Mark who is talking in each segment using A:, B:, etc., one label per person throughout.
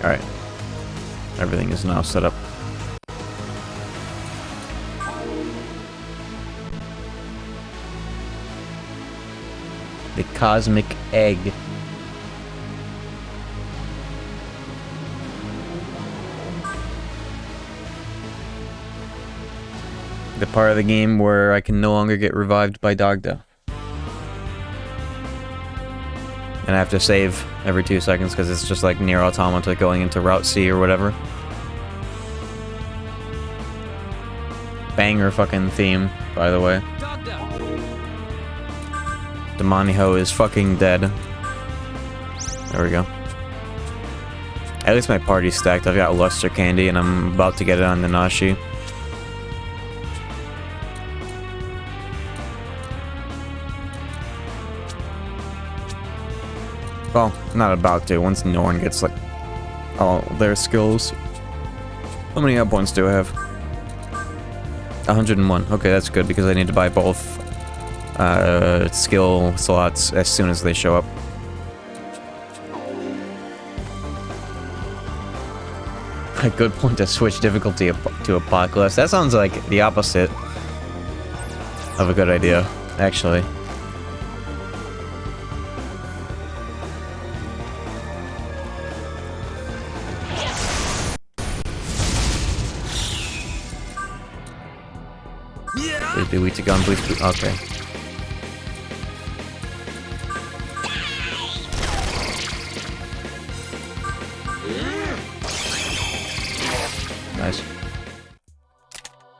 A: Alright. Everything is now set up. The cosmic egg. The part of the game where I can no longer get revived by Dogda. And I have to save every 2 seconds because it's just like Nier Automata going into Route C or whatever. Banger fucking theme, by the way. Demoniho is fucking dead. There we go. At least my party's stacked. I've got Luster Candy and I'm about to get it on Nanashi. Well, not about to. Once Norn gets like all their skills. How many up points do I have? 101. Okay, that's good because I need to buy both skill slots as soon as they show up. A good point to switch difficulty to Apocalypse. That sounds like the opposite of a good idea, actually. Please be weak to gun, please be... Okay. Nice.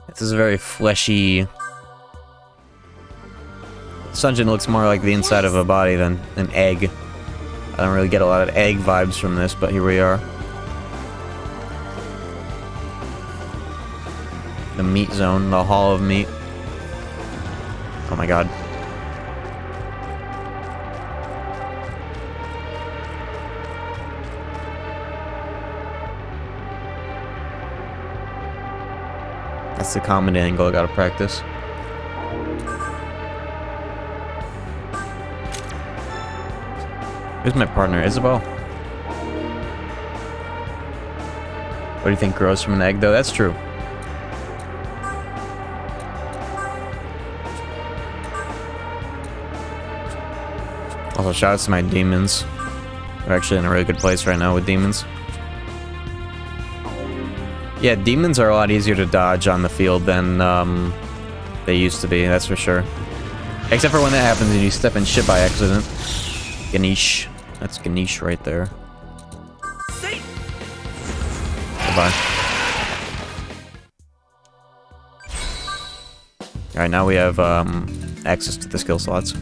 A: This is a very fleshy... Sunjin looks more like the inside of a body than an egg. I don't really get a lot of egg vibes from this, but here we are. The meat zone, the Hall of Meat. Oh my god. That's the common angle I gotta practice. Who's my partner? Isabel? What do you think grows from an egg, though? That's true. Also, shoutouts to my demons. We're actually in a really good place right now with demons. Yeah, demons are a lot easier to dodge on the field than they used to be, that's for sure. Except for when that happens and you step in shit by accident. Ganesh. That's Ganesh right there. Goodbye. Alright, now we have access to the skill slots.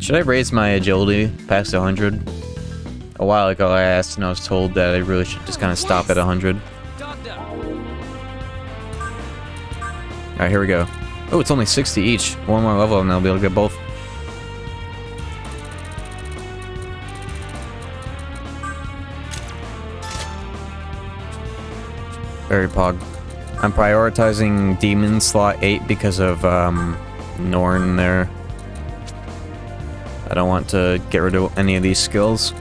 A: Should I raise my agility past 100? A while ago I asked and I was told that I really should just kind of stop at 100. Alright, here we go. Oh, it's only 60 each. One more level and I'll be able to get both. Very pog. I'm prioritizing Demon slot 8 because of Norn there. I don't want to get rid of any of these skills.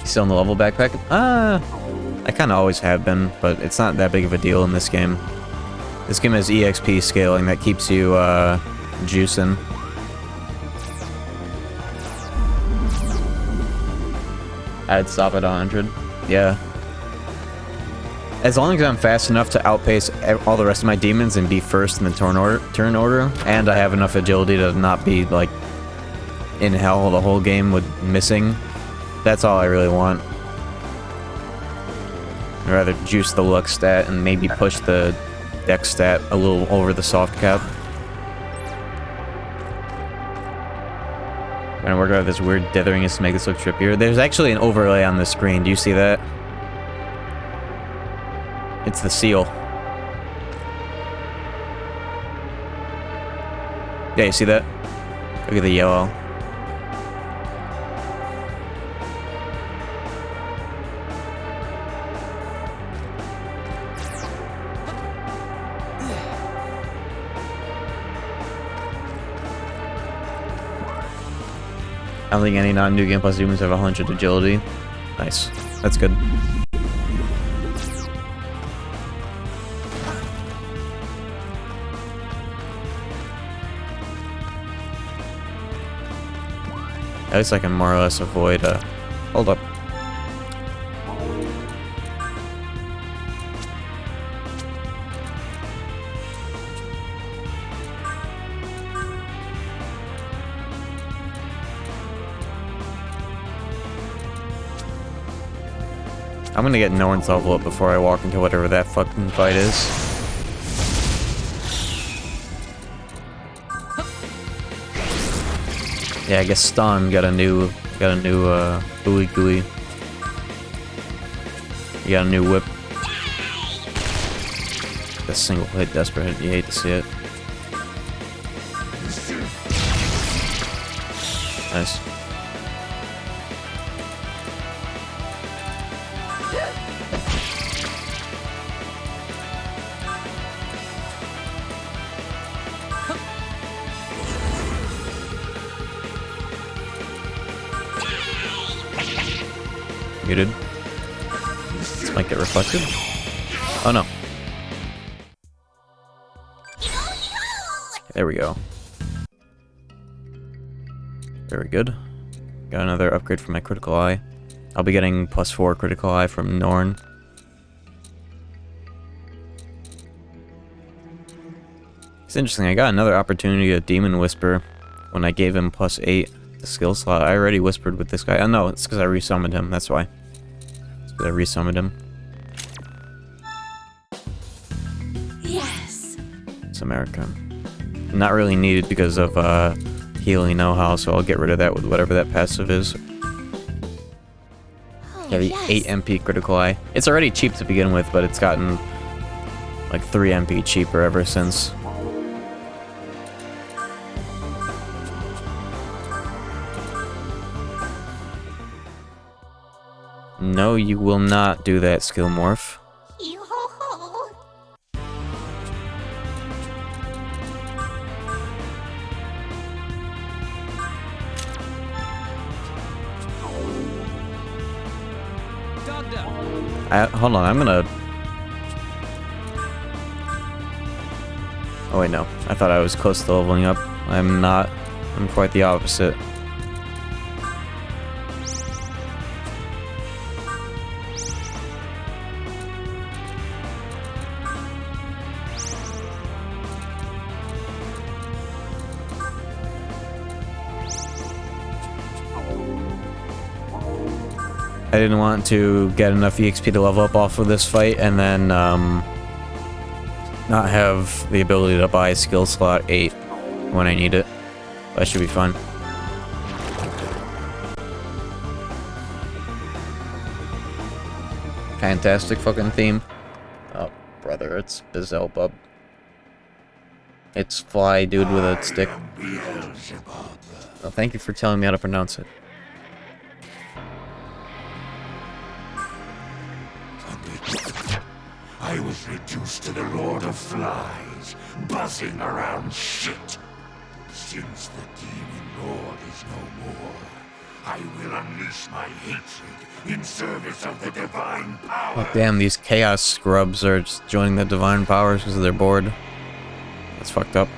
A: Still in the level backpack? I kind of always have been, but it's not that big of a deal in this game. This game has EXP scaling that keeps you juicing. I'd stop at 100. Yeah. As long as I'm fast enough to outpace all the rest of my demons and be first in the turn order, and I have enough agility to not be, like, in hell the whole game with missing, that's all I really want. I'd rather juice the luck stat and maybe push the dex stat a little over the soft cap. I'm gonna work out this weird ditheriness to make this look trippier. There's actually an overlay on the screen. Do you see that? It's the seal. Yeah, you see that? Look at the yellow. I don't think any non-new game plus demons have 100 agility. Nice. That's good. At least I can more or less avoid, hold up. I'm gonna get Norn's level up before I walk into whatever that fucking fight is. Yeah, I guess Stun got a new ooey gooey. You got a new whip. A single hit, desperate hit. You hate to see it. Nice. Muted. This might get reflected. Oh no. There we go. Very good. Got another upgrade for my critical eye. I'll be getting +4 critical eye from Norn. It's interesting, I got another opportunity to Demon Whisper when I gave him +8 the skill slot. I already whispered with this guy. Oh no, it's because I resummoned him, that's why. It's because I resummoned him.
B: Yes.
A: It's America. Not really needed because of healing know-how, so I'll get rid of that with whatever that passive is. Yeah, the 8 MP critical eye. It's already cheap to begin with, but it's gotten like 3 MP cheaper ever since. No, you will not do that, skill morph. Hold on, I'm gonna... Oh wait, no. I thought I was close to leveling up. I'm not. I'm quite the opposite. I didn't want to get enough EXP to level up off of this fight and then not have the ability to buy skill slot 8 when I need it. That should be fun. Fantastic fucking theme. Oh, brother, it's Beelzebub. It's Fly Dude with a stick. Well, thank you for telling me how to pronounce it.
C: I was reduced to the Lord of Flies, buzzing around shit. Since the Demon Lord is no more, I will unleash my hatred in service of the divine power.
A: Oh, damn, these chaos scrubs are just joining the divine powers because they're bored. That's fucked up.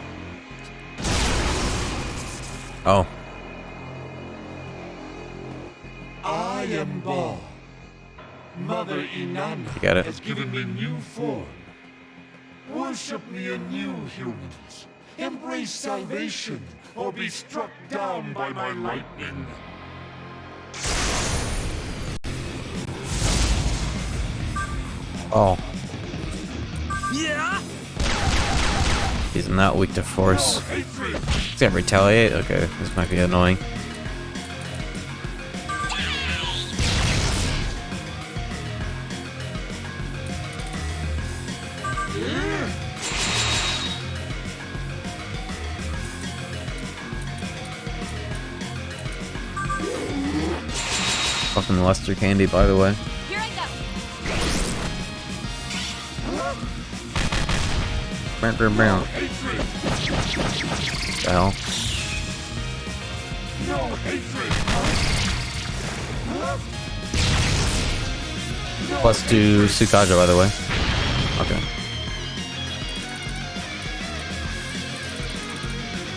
A: Oh.
C: I am born. Mother Inanna has given me new form. Worship me anew, humans. Embrace salvation, or be struck down by my lightning.
A: Oh. Yeah. He's not weak to force. He's gonna retaliate? Okay, this might be annoying. Fucking Lester Candy, by the way.
B: Here I go.
A: What the hell?
C: No hatred.
A: Plus 2 Sukaja, by the way. Okay.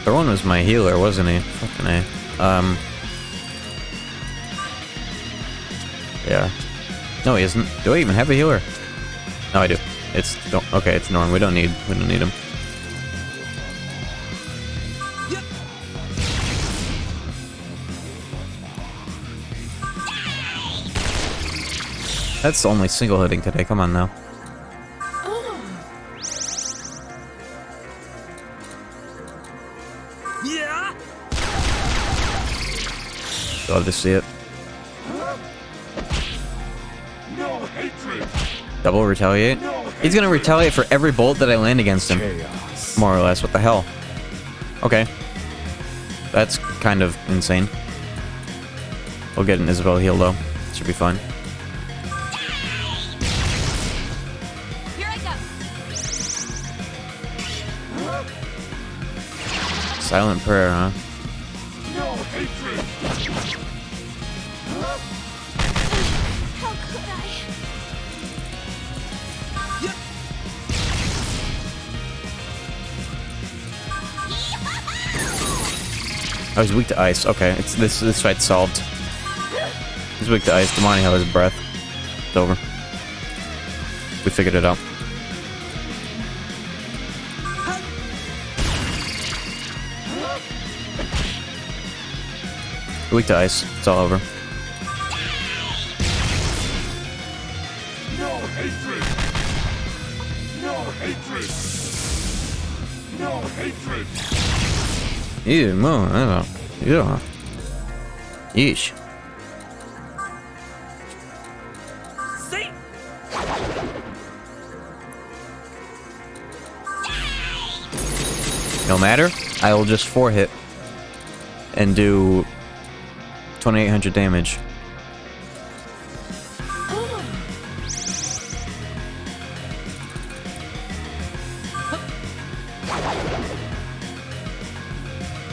A: Thorn was my healer, wasn't he? Fucking A. Yeah. No, he isn't. Do I even have a healer? No, I do. It's okay. It's Norn. We don't need him. That's only single hitting today. Come on now.
B: Yeah.
A: Love to see it.
C: No hatred.
A: Double retaliate. He's gonna retaliate for every bolt that I land against him.
B: Chaos.
A: More or less. What the hell? Okay. That's kind of insane. We'll get an Isabel heal though. Should be fine.
D: Here I go.
A: Silent prayer, huh?
C: No hatred.
D: How could I?
A: Oh, he's weak to ice. Okay, it's this fight's solved. He's weak to ice. Damani held his breath. It's over. We figured it out. Weak to ice. It's all over.
C: No hatred. No hatred. No hatred.
A: Ew, no, I don't know. Yeah. Yeesh.
B: See?
A: No matter, I will just 4-hit and do 2,800 damage.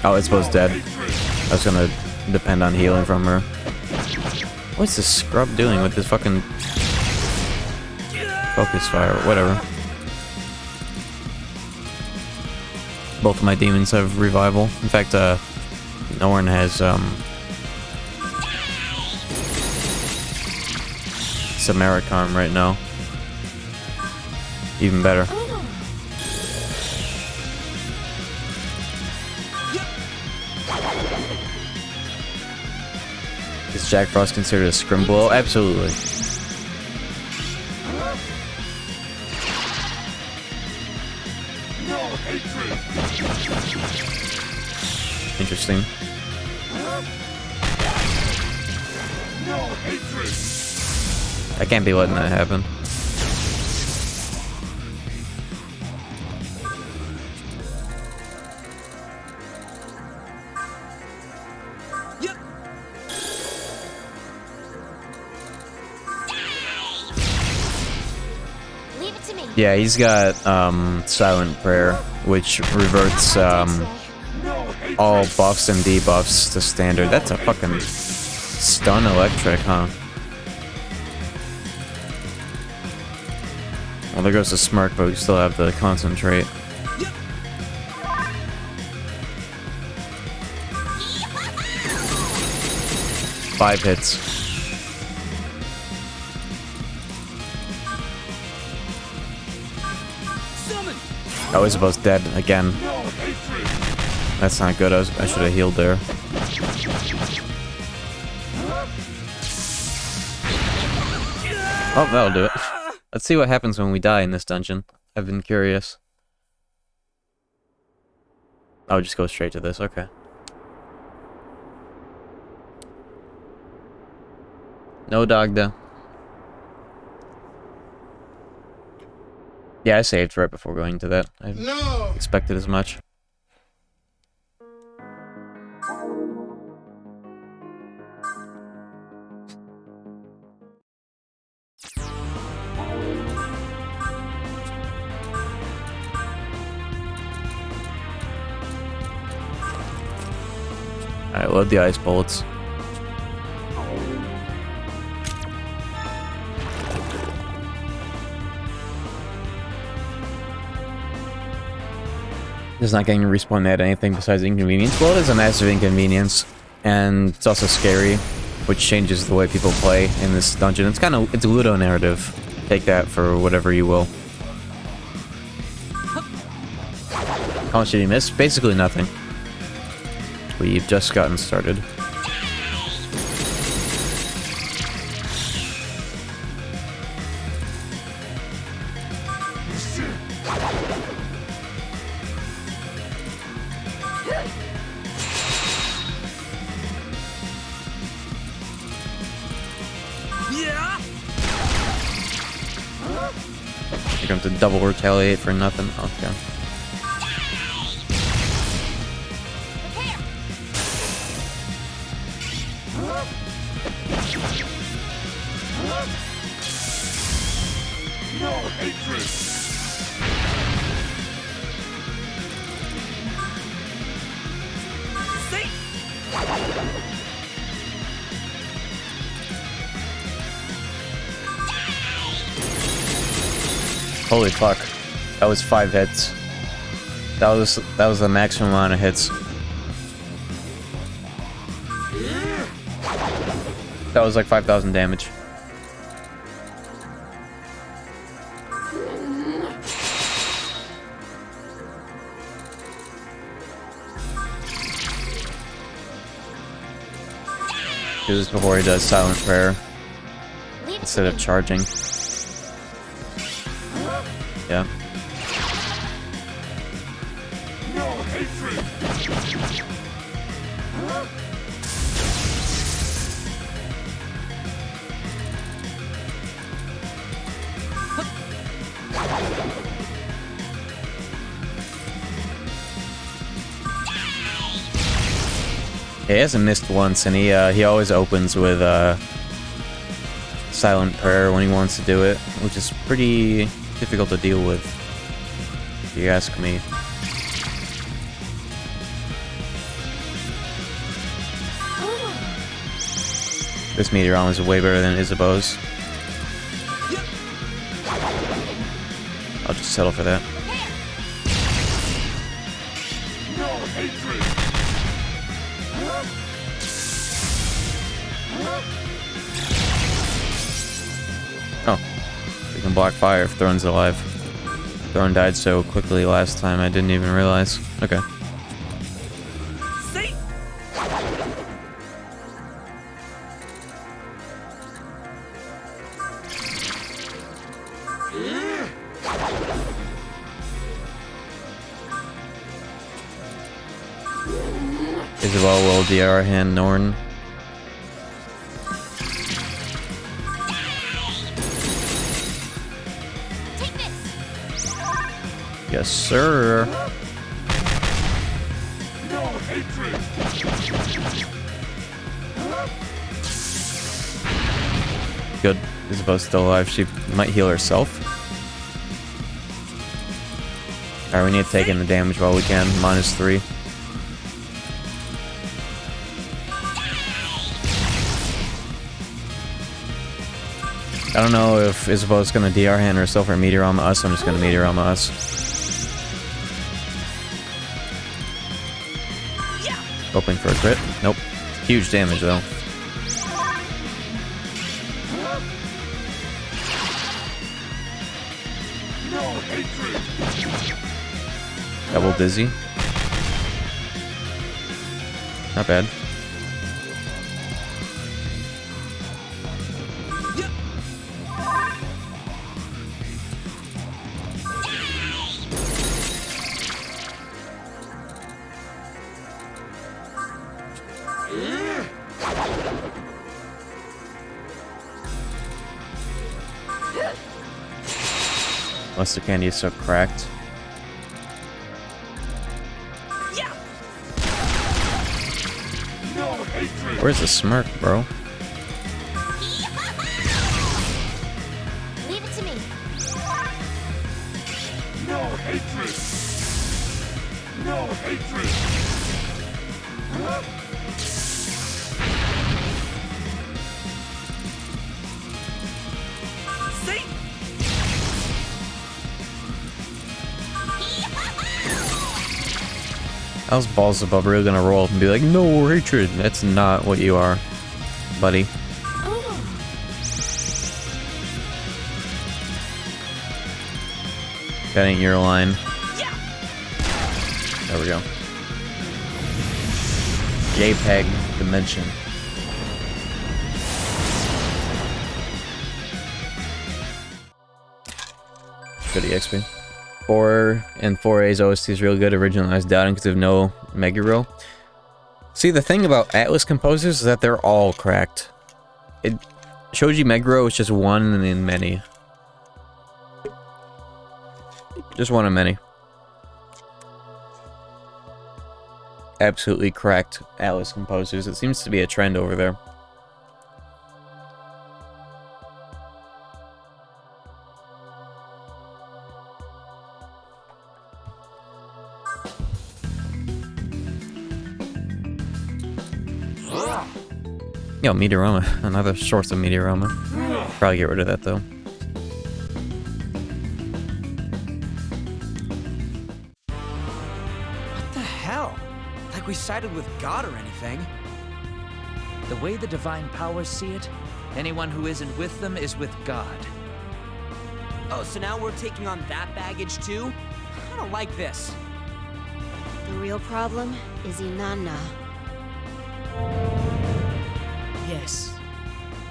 A: Oh, it's both dead. I was gonna depend on healing from her. What's this scrub doing with this fucking focus fire? Whatever. Both of my demons have revival. In fact, Norn has Samarikarm right now. Even better. Is Jack Frost considered a scrim blow? Absolutely.
C: No hatred.
A: Interesting.
C: No hatred.
A: I can't be letting that happen.
B: Yep.
D: Leave it to me.
A: Yeah, he's got Silent Prayer, which reverts
C: No hatred.
A: all buffs and debuffs to standard. That's a fucking stun electric, huh? Well, there goes the smirk, but we still have the concentrate.
B: Yep.
A: 5 hits.
B: Summon.
A: Oh, Isabel's dead again.
C: No hatred.
A: That's not good. I should have healed there. Oh, that'll do it. Let's see what happens when we die in this dungeon. I've been curious. I'll just go straight to this. Okay. No Dagda. Yeah, I saved right before going to that. I expected as much. I love the ice bullets. It's not getting respawned at anything besides inconvenience. Well, it is a massive inconvenience, and it's also scary, which changes the way people play in this dungeon. It's it's a Ludo narrative. Take that for whatever you will. How much did you miss? Basically nothing. We've just gotten started.
B: Yeah.
A: You're going to double retaliate for nothing? Okay.
C: No hatred!
B: See?
A: Holy fuck. That was 5 hits. That was the maximum amount of hits. That was like 5,000 damage. Do this before he does silent prayer instead of charging. Yeah.
C: No hatred!
A: He hasn't missed once, and he always opens with silent prayer when he wants to do it, which is pretty difficult to deal with, if you ask me. This Meteoron is way better than Isabeau's. I'll just settle for that.
C: No hatred!
A: Oh. We can block fire if Throne's alive. Throne died so quickly last time I didn't even realize. Okay.
B: See?
A: Isabel will DR hand Norn.
D: Take this.
A: Yes, sir.
C: No hatred!
A: Good. Isabel's still alive. She might heal herself. Alright, we need to take in the damage while we can. -3. I don't know if Isabel's gonna DR hand herself or Meteorama us. I'm just gonna Meteorama us. Hoping for a crit. Nope. Huge damage though.
C: No hatred!
A: Double dizzy. Not bad. Mustard candy is so cracked.
C: No hatred!
A: Where's the smirk, bro?
D: Leave it to me.
C: No hatred! No hatred!
A: How's balls above really gonna roll up and be like, no hatred? That's not what you are, buddy. That ain't your line. There we go. JPEG dimension. Good EXP. 4 and 4A's OST is real good. Original I was doubting because of no Meguro. See, the thing about Atlas composers is that they're all cracked. Shoji Meguro is just one in many. Just one of many. Absolutely cracked Atlas composers. It seems to be a trend over there. Yo, Meteorama. Another source of Meteorama. Probably get rid of that, though.
E: What the hell? Like we sided with God or anything.
B: The way the divine powers see it, anyone who isn't with them is with God.
E: Oh, so now we're taking on that baggage too? I don't like this.
D: The real problem is Inanna.
F: Yes.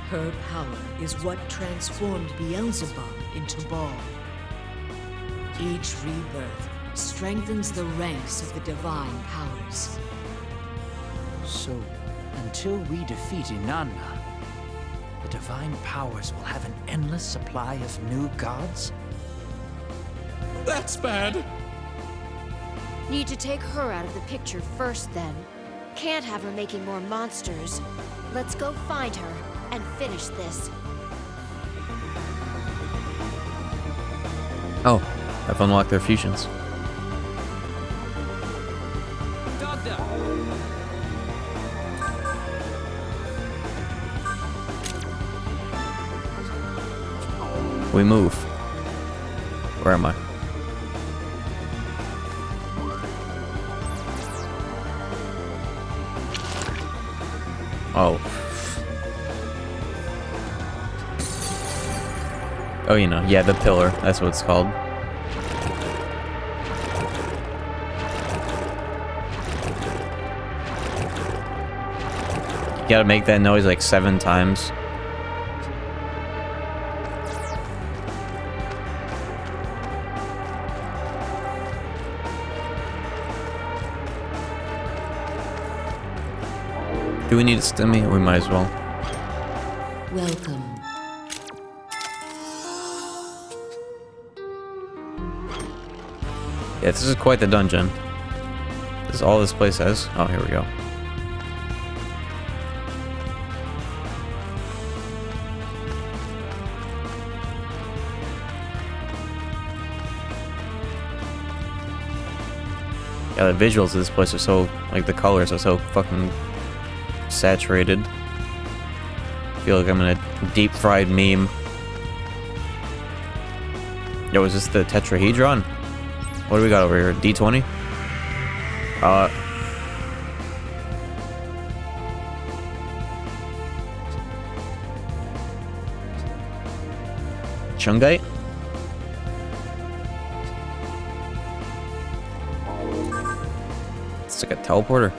F: Her power is what transformed Beelzebub into Baal. Each rebirth strengthens the ranks of the divine powers.
B: So, until we defeat Inanna, the divine powers will have an endless supply of new gods?
C: That's bad.
D: Need to take her out of the picture first, then. Can't have her making more monsters. Let's go find her and finish this.
A: Oh, I've unlocked their fusions.
B: Dogda!
A: We move. Where am I? Oh. Oh, you know, yeah, the pillar. That's what it's called. You gotta make that noise like 7 times. Do we need a stimmy? We might as well.
F: Welcome.
A: Yeah, this is quite the dungeon. This is all this place has. Oh, here we go. Yeah, the visuals of this place are so, like, the colors are so fucking saturated. I feel like I'm in a deep-fried meme. Yo, is this the tetrahedron? What do we got over here? D20? Chungite? It's like a teleporter.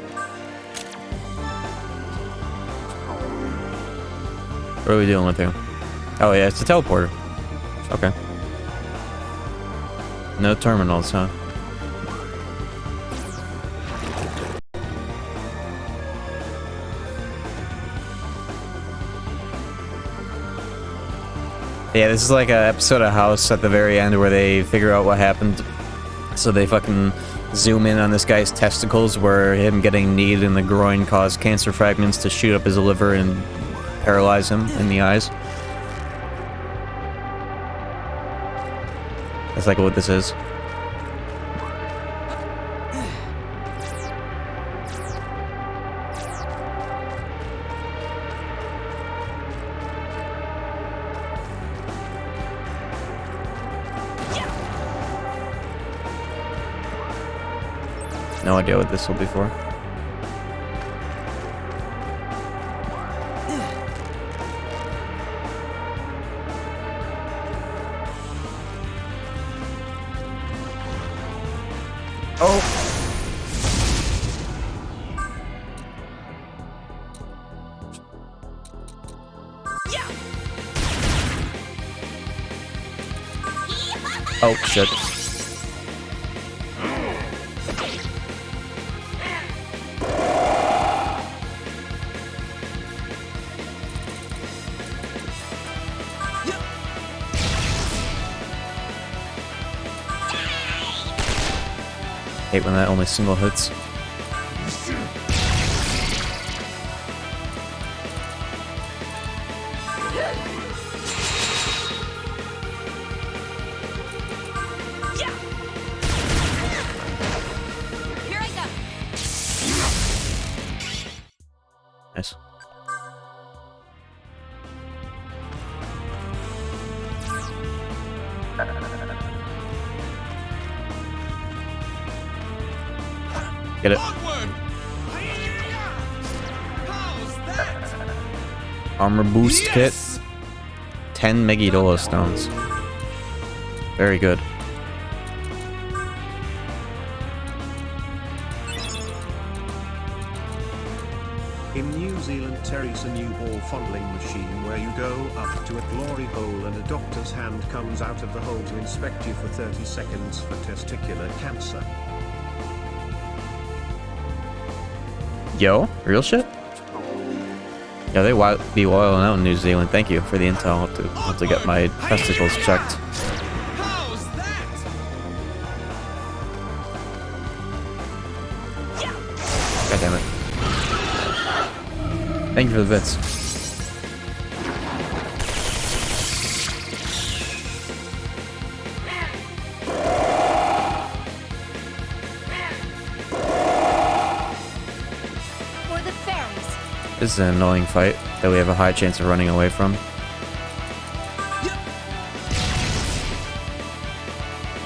A: What are we dealing with here? Oh yeah, it's a teleporter. Okay. No terminals, huh? Yeah, this is like an episode of House at the very end where they figure out what happened. So they fucking zoom in on this guy's testicles where him getting kneed in the groin caused cancer fragments to shoot up his liver and paralyze him in the eyes. That's like what this is. No idea what this will be for. Oh! Oh, shit. Hate when that only single hits. Nice. Get it. Armor boost kit. 10 Megidolo stones. Very good.
G: In New Zealand, Terry's a new ball fondling machine where you go up to a glory hole and a doctor's hand comes out of the hole to inspect you for 30 seconds for testicular cancer.
A: Yo, real shit? Yeah, they be wilding out in New Zealand. Thank you for the intel. I'll have to get my testicles checked.
E: How's that?
A: God damn it. Thank you for the bits.
D: For the fairies.
A: This is an annoying fight that we have a high chance of running away from.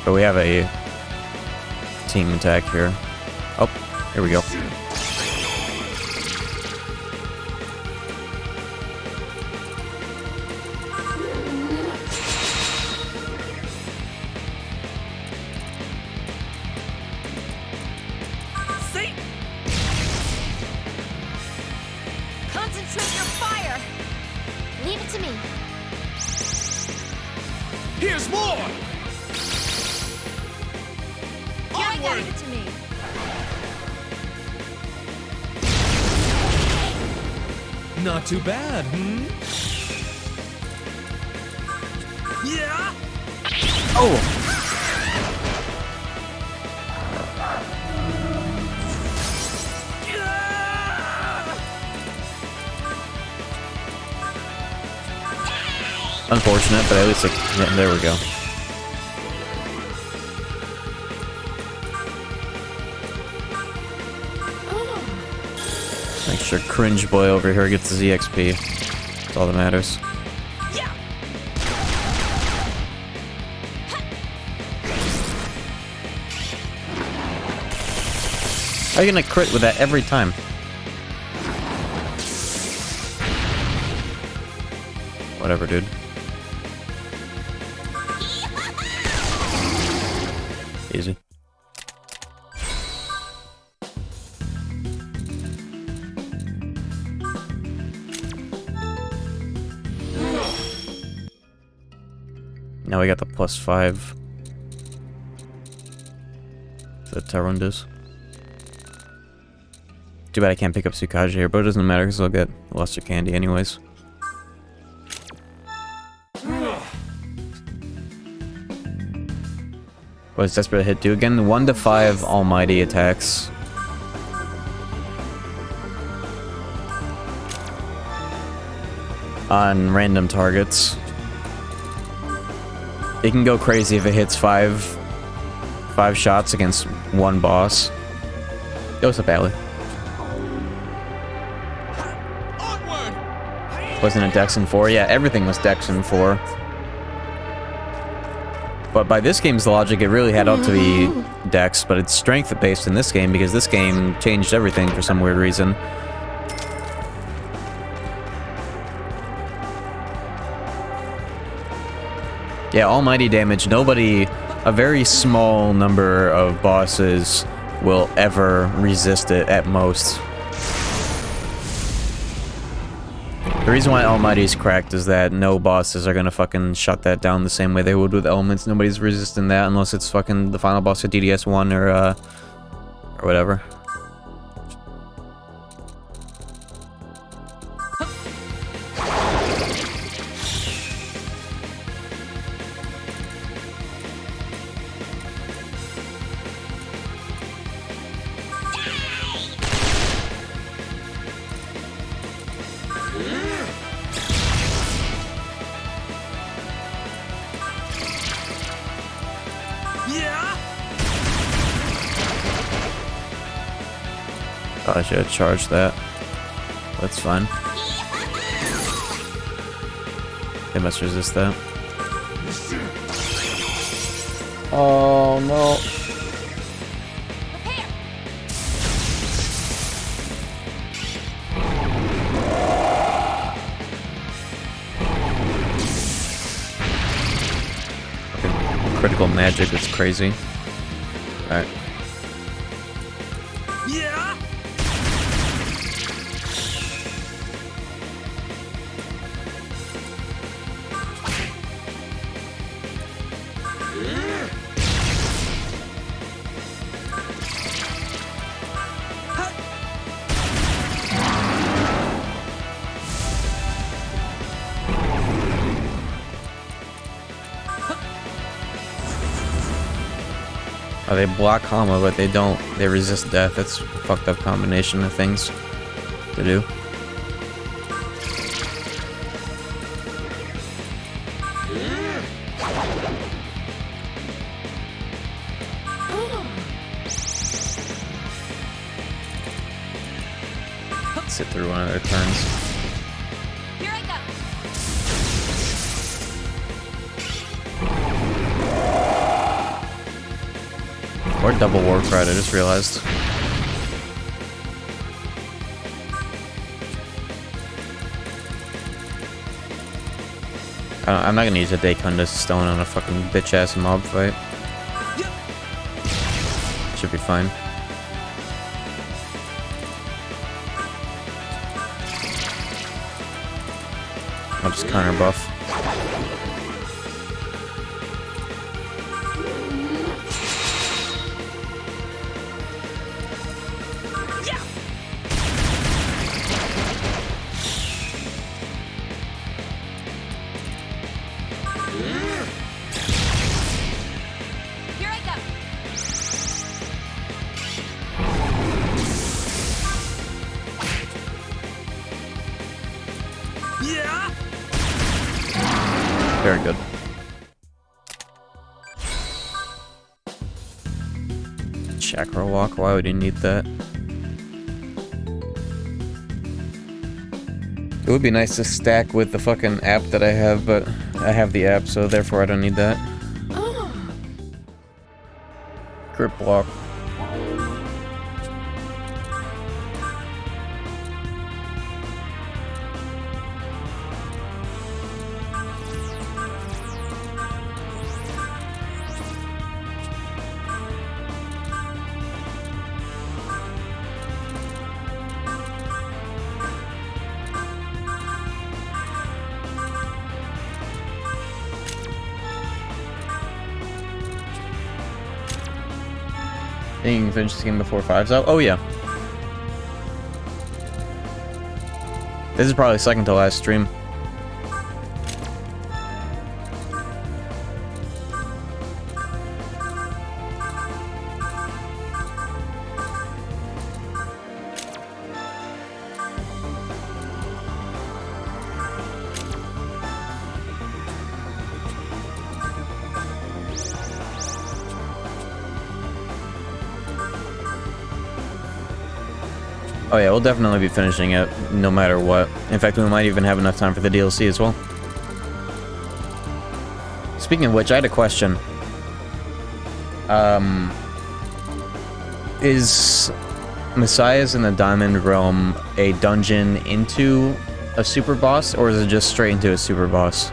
A: But we have a team attack here. Oh, here we go.
D: Concentrate your fire. Leave it to me.
C: Here's more!
D: Here I go. Leave it to me.
C: Not too bad, Yeah!
A: Oh! Unfortunate, but at least yeah, there we go. Make sure Cringe Boy over here gets his EXP. That's all that matters. How are you gonna crit with that every time? Whatever, dude. Easy. Now we got the +5 for the Tarundus. Too bad I can't pick up Tsukaja here, but it doesn't matter because I'll get Luster Candy anyways. What does Desperate Hit do again? 1 to 5 almighty attacks. On random targets. It can go crazy if it hits 5 shots against one boss. Yo, what's up, Allie? Wasn't it Dex in 4? Yeah, everything was Dex in 4. But by this game's logic, it really had up to be dex, but it's strength-based in this game because this game changed everything for some weird reason. Yeah, almighty damage. Nobody, a very small number of bosses will ever resist it at most. The reason why Almighty is cracked is that no bosses are gonna fucking shut that down the same way they would with elements. Nobody's resisting that unless it's fucking the final boss of DDS1 or whatever. I should have charged that. That's fine. They must resist that. Oh no. Fucking critical magic is crazy. Alright. Oh, they block Hama, but they don't. They resist death. That's a fucked up combination of things to do. Sit through one of their turns.
D: Here I go.
A: Or double war cry, I just realized. I'm not gonna use a Daikunda Stone on a fucking bitch ass mob fight. Should be fine. I'll just counter buff. Very good. Chakra walk, why would you need that? It would be nice to stack with the fucking app that I have, but I have the app, so therefore I don't need that. Grip block. Think you can finish this game before 5's out? Oh yeah. This is probably second to last stream. Oh yeah, we'll definitely be finishing it, no matter what. In fact, we might even have enough time for the DLC as well. Speaking of which, I had a question. Is Messiah's in the Diamond Realm a dungeon into a super boss, or is it just straight into a super boss?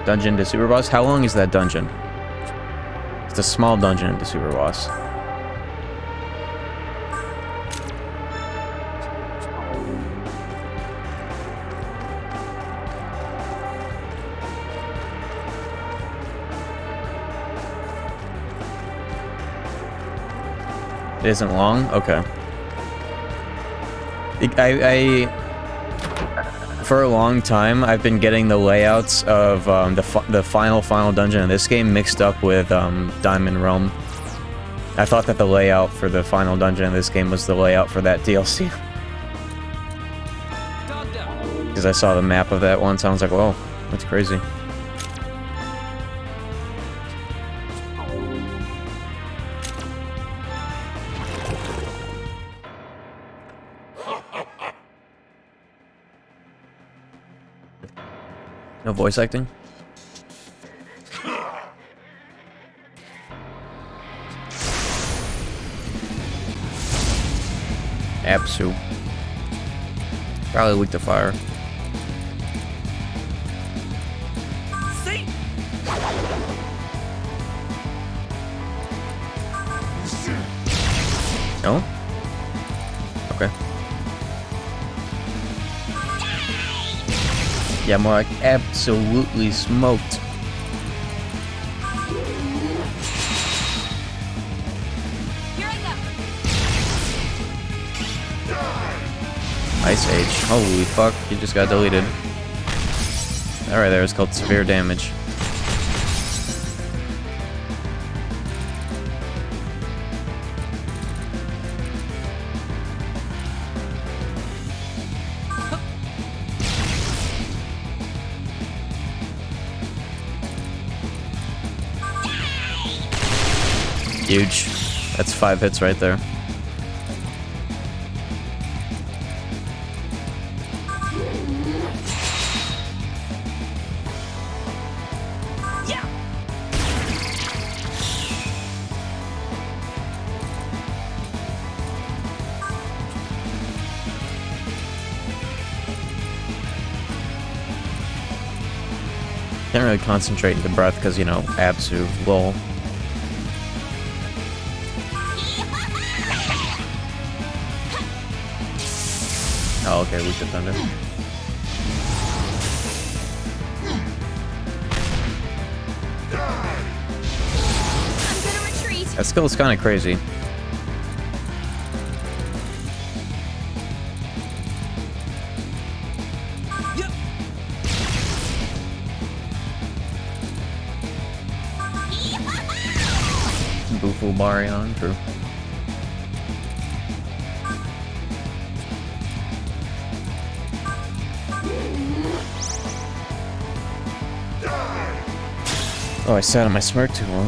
A: Dungeon to super boss? How long is that dungeon? It's a small dungeon into super boss. It isn't long? Okay. For a long time, I've been getting the layouts of the final dungeon in this game mixed up with Diamond Realm. I thought that the layout for the final dungeon in this game was the layout for that DLC. Because I saw the map of that once, I was like, whoa, that's crazy. No voice acting? Absu. Probably weak to fire.
E: See?
A: No? Okay. Yeah, more like absolutely smoked.
D: Here I go.
A: Ice Age. Holy fuck, he just got deleted. Alright, there, it's called severe damage. Huge. That's 5 hits right there.
E: Yeah.
A: Can't really concentrate into breath because, you know, Absu, lol. Oh, okay, weak to thunder.
D: I'm gonna retreat.
A: That skill is kind of crazy.
E: Yep.
A: Bufu Marion, true. Oh, I sat on my smirk too long.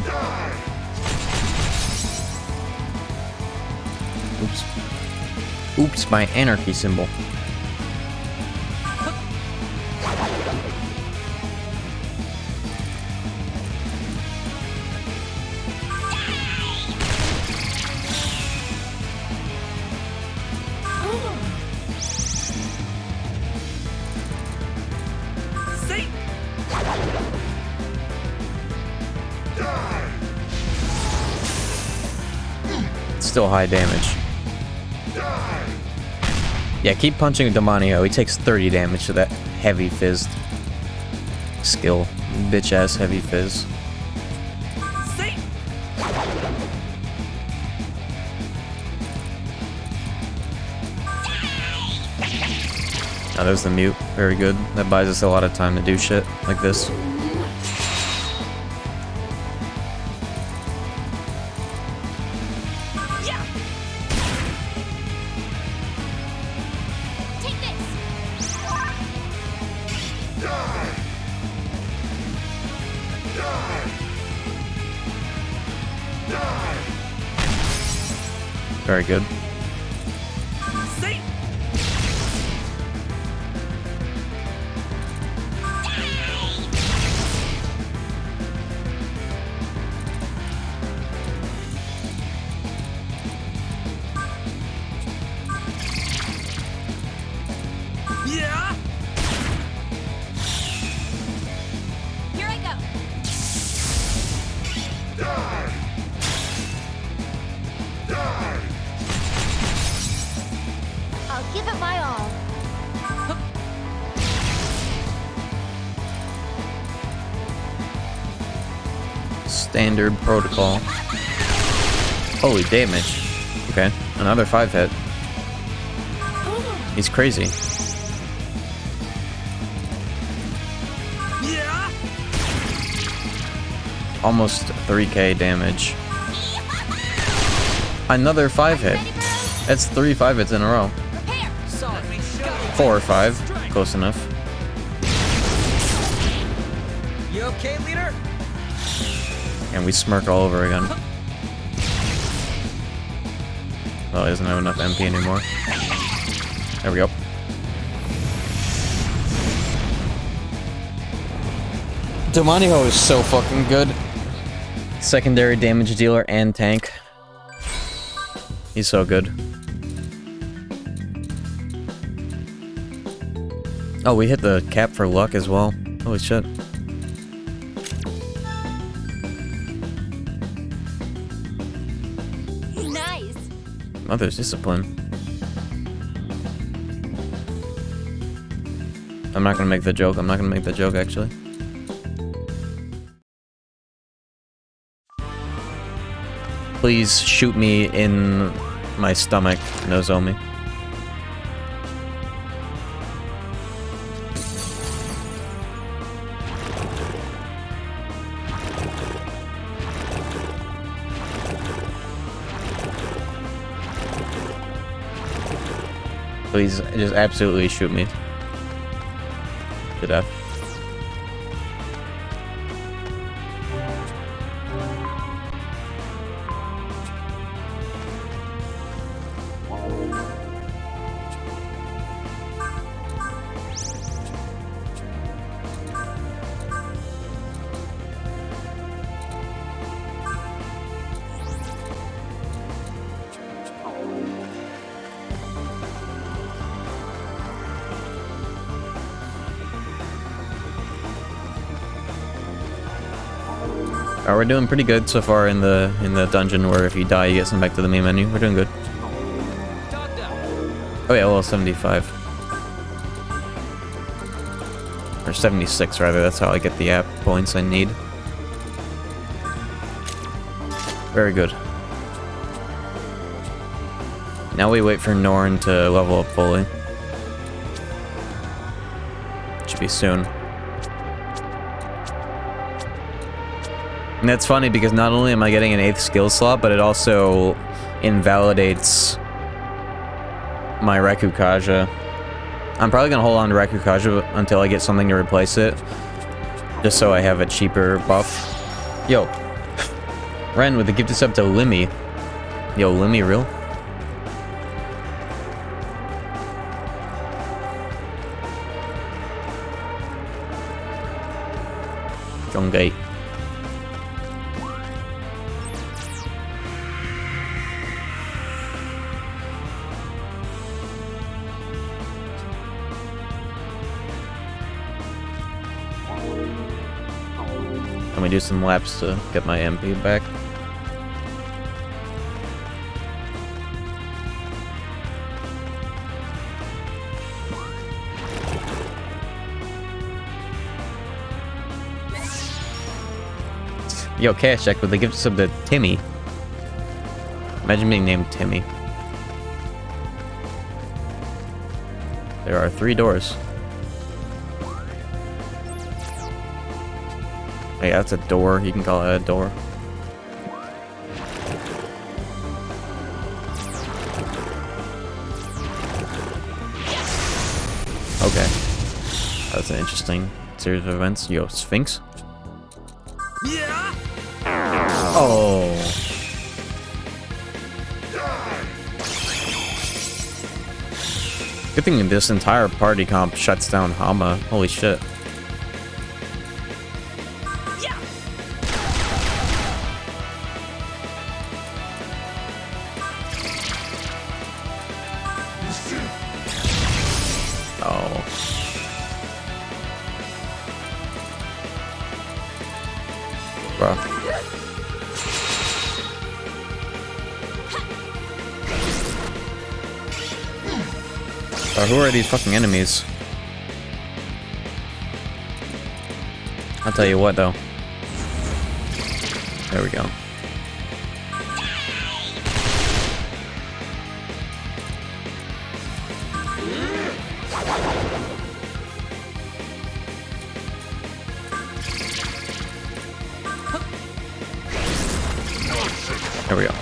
A: Oops. Oops, my anarchy symbol.
E: See?
A: Still high damage. Yeah, keep punching Demonio. He takes 30 damage to that heavy fizzed skill. Bitch ass heavy fizz.
E: See?
A: Now there's the mute. Very good. That buys us a lot of time to do shit like this.
E: Yeah.
D: Take this.
A: Very good.
E: See?
D: give it my all.
A: Standard protocol. Holy damage. Okay, another 5 hit. He's crazy. Almost 3k damage. Another 5 hit. That's 3 5 hits in a row. 4 or 5. Close enough.
E: You okay, leader?
A: And we smirk all over again. Oh, he doesn't have enough MP anymore. There we go. Domaniho is so fucking good. Secondary damage dealer and tank. He's so good. Oh, we hit the cap for luck as well. Holy shit.
D: Nice.
A: Mother's discipline. I'm not gonna make the joke. I'm not gonna make the joke, actually. Please shoot me in my stomach, Nozomi. Please, just absolutely shoot me to death. We're doing pretty good so far in the dungeon where if you die you get sent back to the main menu. We're doing good. Oh yeah, well 75. Or 76 rather, that's how I get the app points I need. Very good. Now we wait for Norn to level up fully. Should be soon. And that's funny because not only am I getting an 8th skill slot, but it also invalidates my Rakukaja. I'm probably gonna hold on to Rakukaja until I get something to replace it. Just so I have a cheaper buff. Yo. Ren with the gifted sub to Limmy. Yo, Limmy real? Jongate. Let me do some laps to get my MP back. Yo, cash check with the gift sub to Timmy. Imagine being named Timmy. There are 3 doors. Hey, that's a door. You can call it a door. Okay. That's an interesting series of events. Yo, Sphinx?
E: Yeah.
A: Oh. Good thing this entire party comp shuts down Hama. Holy shit. Who are these fucking enemies? I'll tell you what, though. There we go. There we go.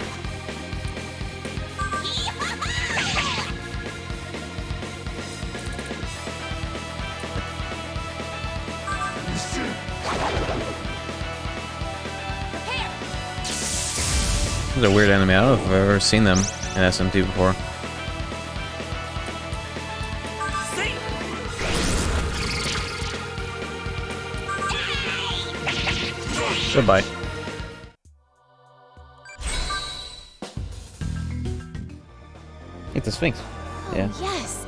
A: This is a weird enemy. I don't know if I've ever seen them in SMT before. Goodbye. It's the Sphinx. Yeah.
D: Oh, yes.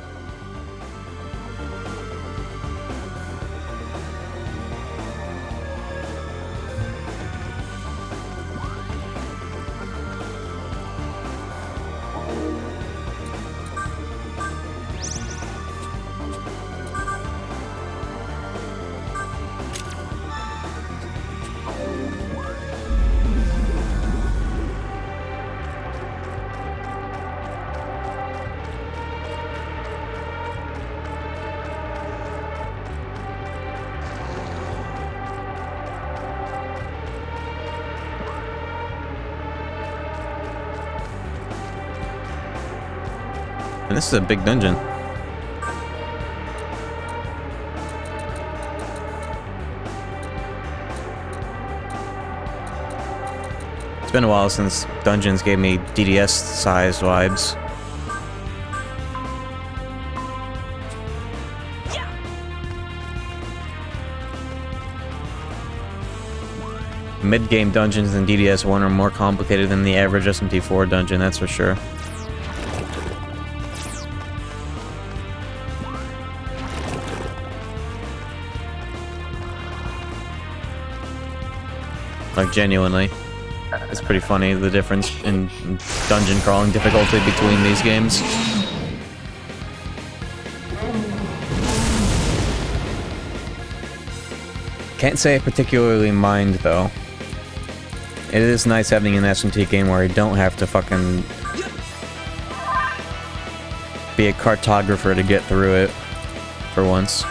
A: And this is a big dungeon. It's been a while since dungeons gave me DDS-sized vibes. Mid-game dungeons in DDS1 are more complicated than the average SMT4 dungeon, that's for sure. Like, genuinely. It's pretty funny, the difference in dungeon crawling difficulty between these games. Can't say I particularly mind, though. It is nice having an SMT game where you don't have to fucking be a cartographer to get through it, for once.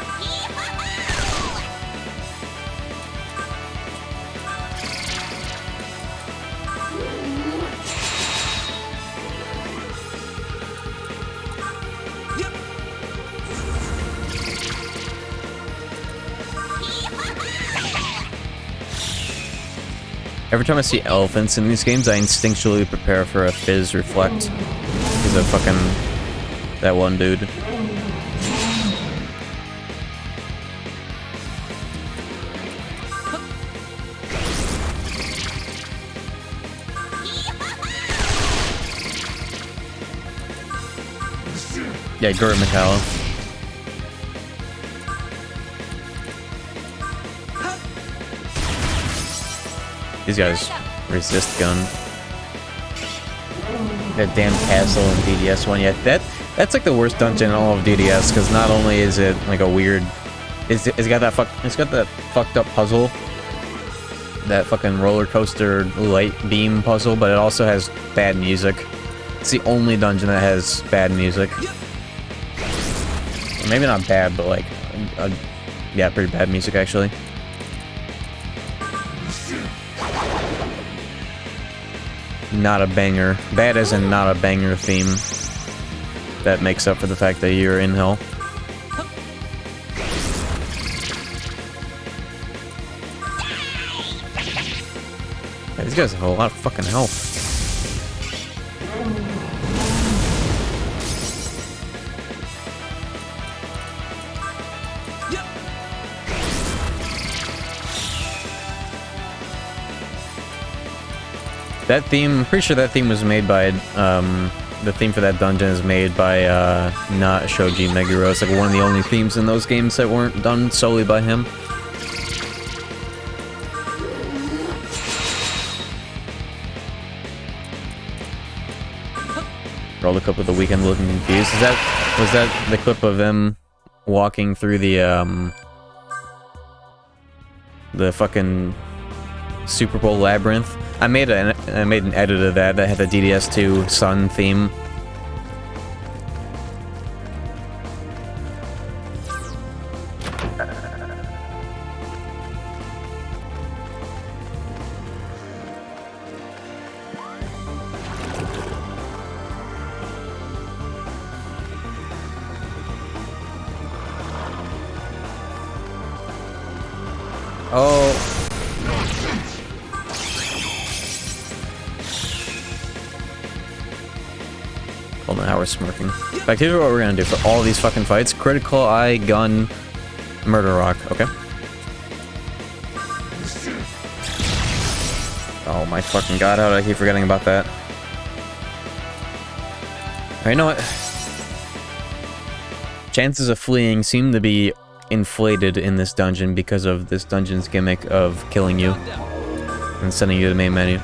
A: Every time I see elephants in these games, I instinctually prepare for a Fizz Reflect. Because of fucking that one dude. Yeah, Gurt Metallo. These guys resist gun. That damn castle in DDS1. Yeah, that's like the worst dungeon in all of DDS, because not only is it like a weird, it's got that fucked up puzzle, that fucking roller coaster light beam puzzle, but it also has bad music. It's the only dungeon that has bad music. Or maybe not bad, but like, yeah, pretty bad music actually. Not a banger. Bad as in not a banger theme. That makes up for the fact that you're in hell. Yeah, these guys have a lot of fucking health. That theme, I'm pretty sure that theme was made by, the theme for that dungeon is made by, not Shoji Meguro. It's like one of the only themes in those games that weren't done solely by him. Roll the clip of the weekend looking confused. Was that the clip of them walking through the fucking Super Bowl labyrinth? I made an edit of that had the DDS2 Sun theme. Oh. Hold on, how we're smirking. In fact, here's what we're gonna do for all these fucking fights. Critical Eye, Gun, Murder Rock. Okay. Oh my fucking god, how did I keep forgetting about that? Alright, you know what? Chances of fleeing seem to be inflated in this dungeon because of this dungeon's gimmick of killing you and sending you to the main menu.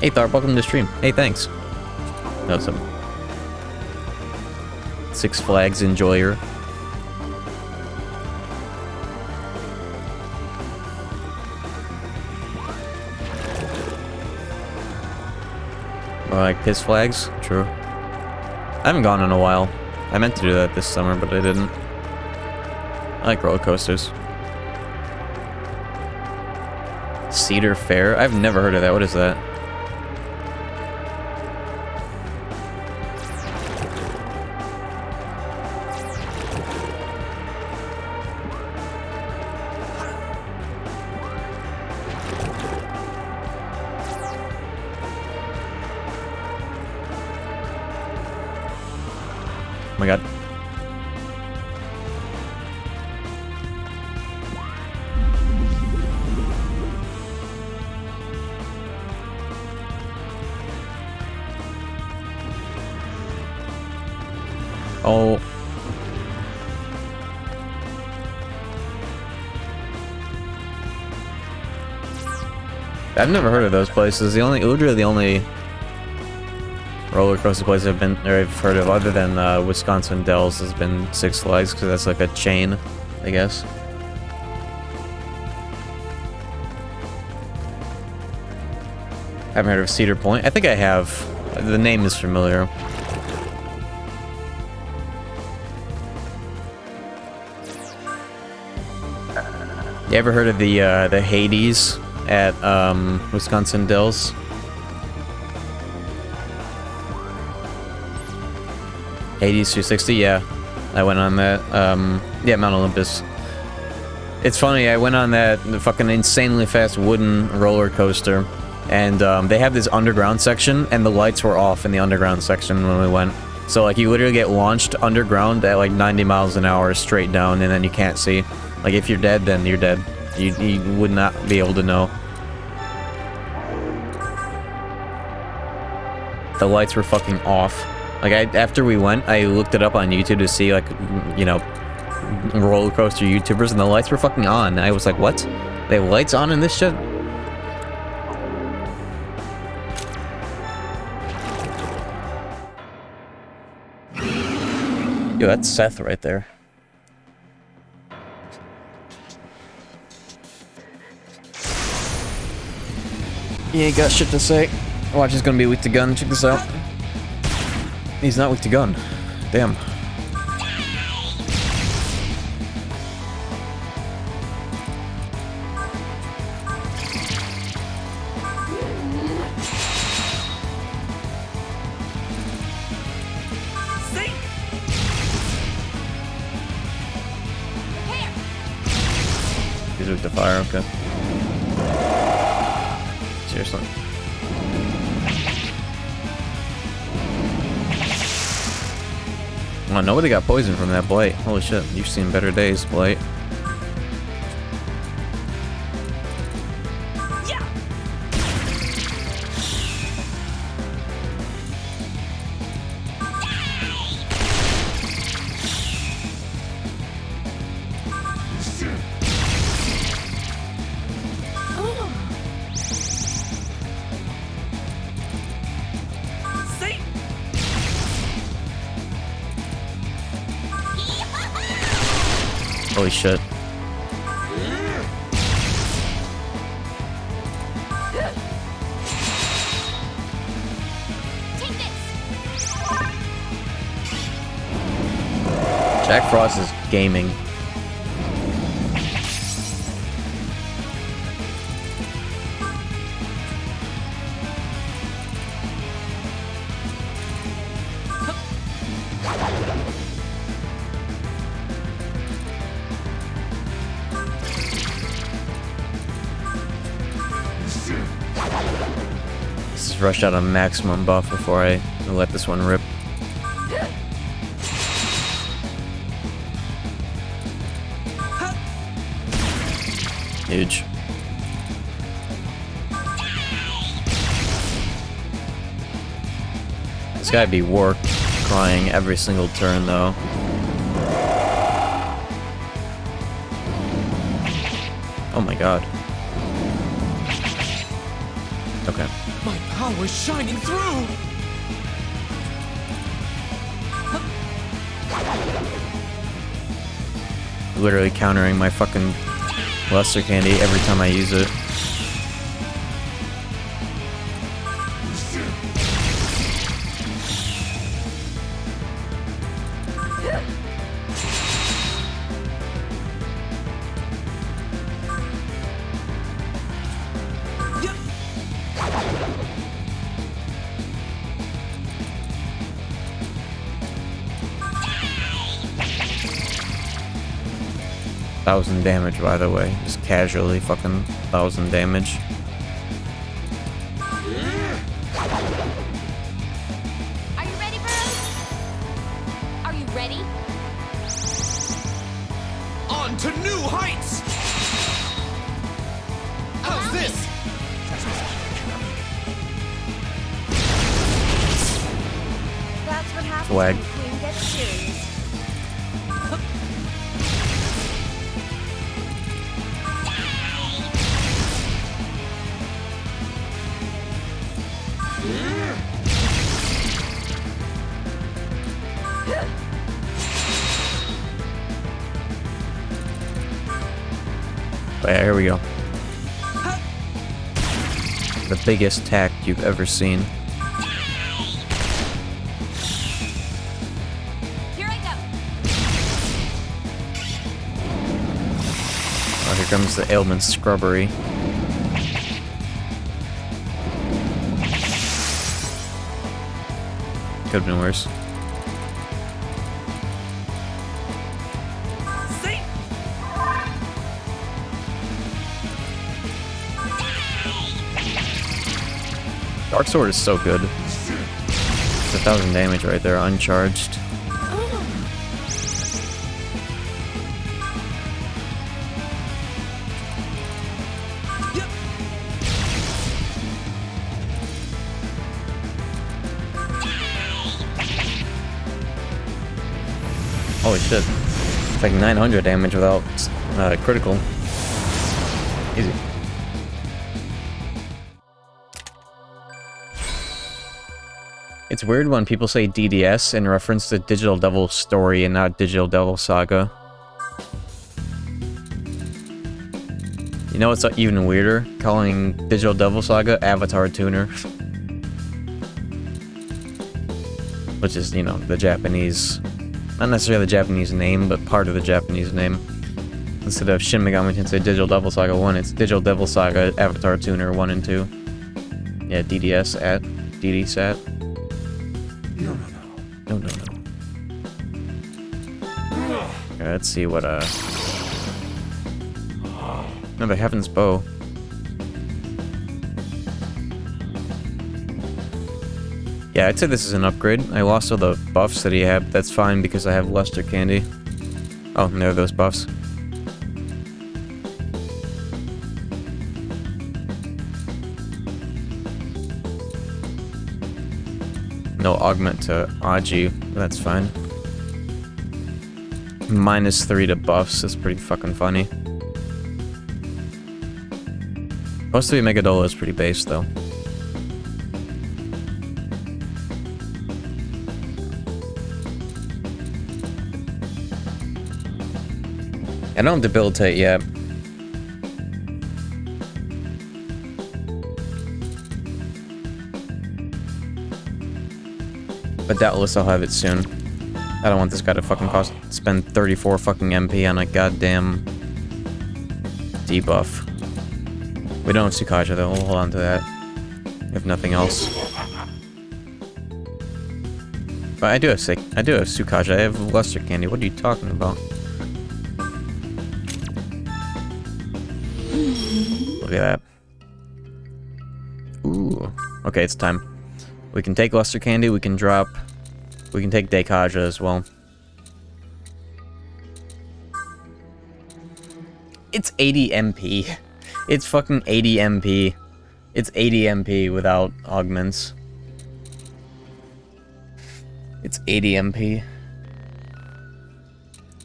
A: Hey Tharp, welcome to the stream. Hey, thanks. No, some Six Flags enjoyer. Or like piss flags? True. I haven't gone in a while. I meant to do that this summer, but I didn't. I like roller coasters. Cedar Fair? I've never heard of that. What is that? Oh my god. Oh. I've never heard of those places. Literally the only roller coaster place I've heard of other than Wisconsin Dells has been Six Flags, because that's like a chain, I guess. I haven't heard of Cedar Point. I think I have. The name is familiar. You ever heard of the Hades at Wisconsin Dells? Hades 360, yeah. I went on that. Yeah, Mount Olympus. It's funny, I went on that fucking insanely fast wooden roller coaster, and they have this underground section, and the lights were off in the underground section when we went. So like you literally get launched underground at like 90 miles an hour straight down, and then you can't see. Like, if you're dead, then you're dead. You would not be able to know. The lights were fucking off. Like, after we went, I looked it up on YouTube to see, like, you know, roller coaster YouTubers, and the lights were fucking on. I was like, what? They have lights on in this shit? Yo, that's Seth right there. He ain't got shit to say. Watch is gonna be weak to gun. Check this out. He's not weak to gun. Damn. He's weak to fire, okay. Seriously. Oh, nobody got poisoned from that blight. Holy shit, you've seen better days, blight.
E: Yeah. See?
A: Holy shit. Jack Frost is gaming. Just rush out a maximum buff before I let this one rip. Huge. This guy be war crying every single turn though. Oh my god. Okay.
E: My power's shining through!
A: Literally countering my fucking luster candy every time I use it. Thousand damage, by the way. Just casually fucking 1,000 damage.
D: Are you ready, bros? Are you ready?
E: On to new heights! How's this?
D: That's what happens
A: Swag.
D: when the queen gets serious.
A: But yeah, here we go. The biggest attack you've ever seen.
D: Here I go.
A: Oh, here comes the ailment scrubbery. Could have been worse. Dark Sword is so good. It's 1,000 damage right there, uncharged. Holy shit. It's like 900 damage without critical. Easy. It's weird when people say DDS in reference to Digital Devil Story and not Digital Devil Saga. You know what's even weirder? Calling Digital Devil Saga Avatar Tuner. Which is, you know, the Japanese... Not necessarily the Japanese name, but part of the Japanese name. Instead of Shin Megami Tensei Digital Devil Saga 1, it's Digital Devil Saga Avatar Tuner 1 and 2. Yeah, DDS at DDSat.
C: No.
A: No. Okay, let's see what, No, the Heaven's Bow. Yeah, I'd say this is an upgrade. I lost all the buffs that he had, but that's fine because I have Luster Candy. Oh, and there are those buffs. No augment to Aji, but that's fine. -3 to buffs is pretty fucking funny. Supposed to be Megadola is pretty base though. I don't debilitate yet. But doubtless I'll have it soon. I don't want this guy to fucking spend 34 fucking MP on a goddamn debuff. We don't have Tsukaja though, we'll hold on to that. If nothing else. But I do have Tsukaja, I have Luster Candy, what are you talking about? Look at that. Ooh. Okay, it's time. We can take Luster Candy, we can take Dekaja as well. It's 80 MP. It's fucking 80 MP. It's 80 MP without augments. It's 80 MP.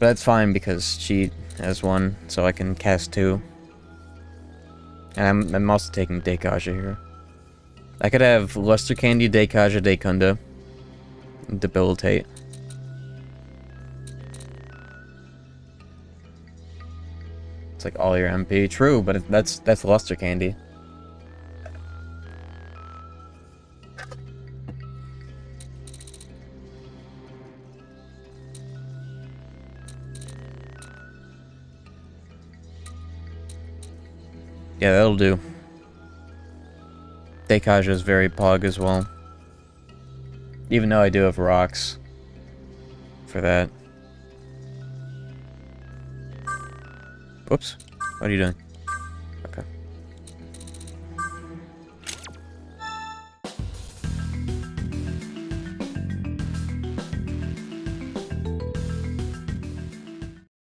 A: But that's fine because she has one, so I can cast two. And I'm also taking Dekaja here. I could have Luster Candy, Dekaja, Dekunda. Debilitate. It's like all your MP. True, but that's Luster Candy. Yeah, that'll do. Dekaja is very pog as well. Even though I do have rocks for that. Whoops. What are you doing? Okay.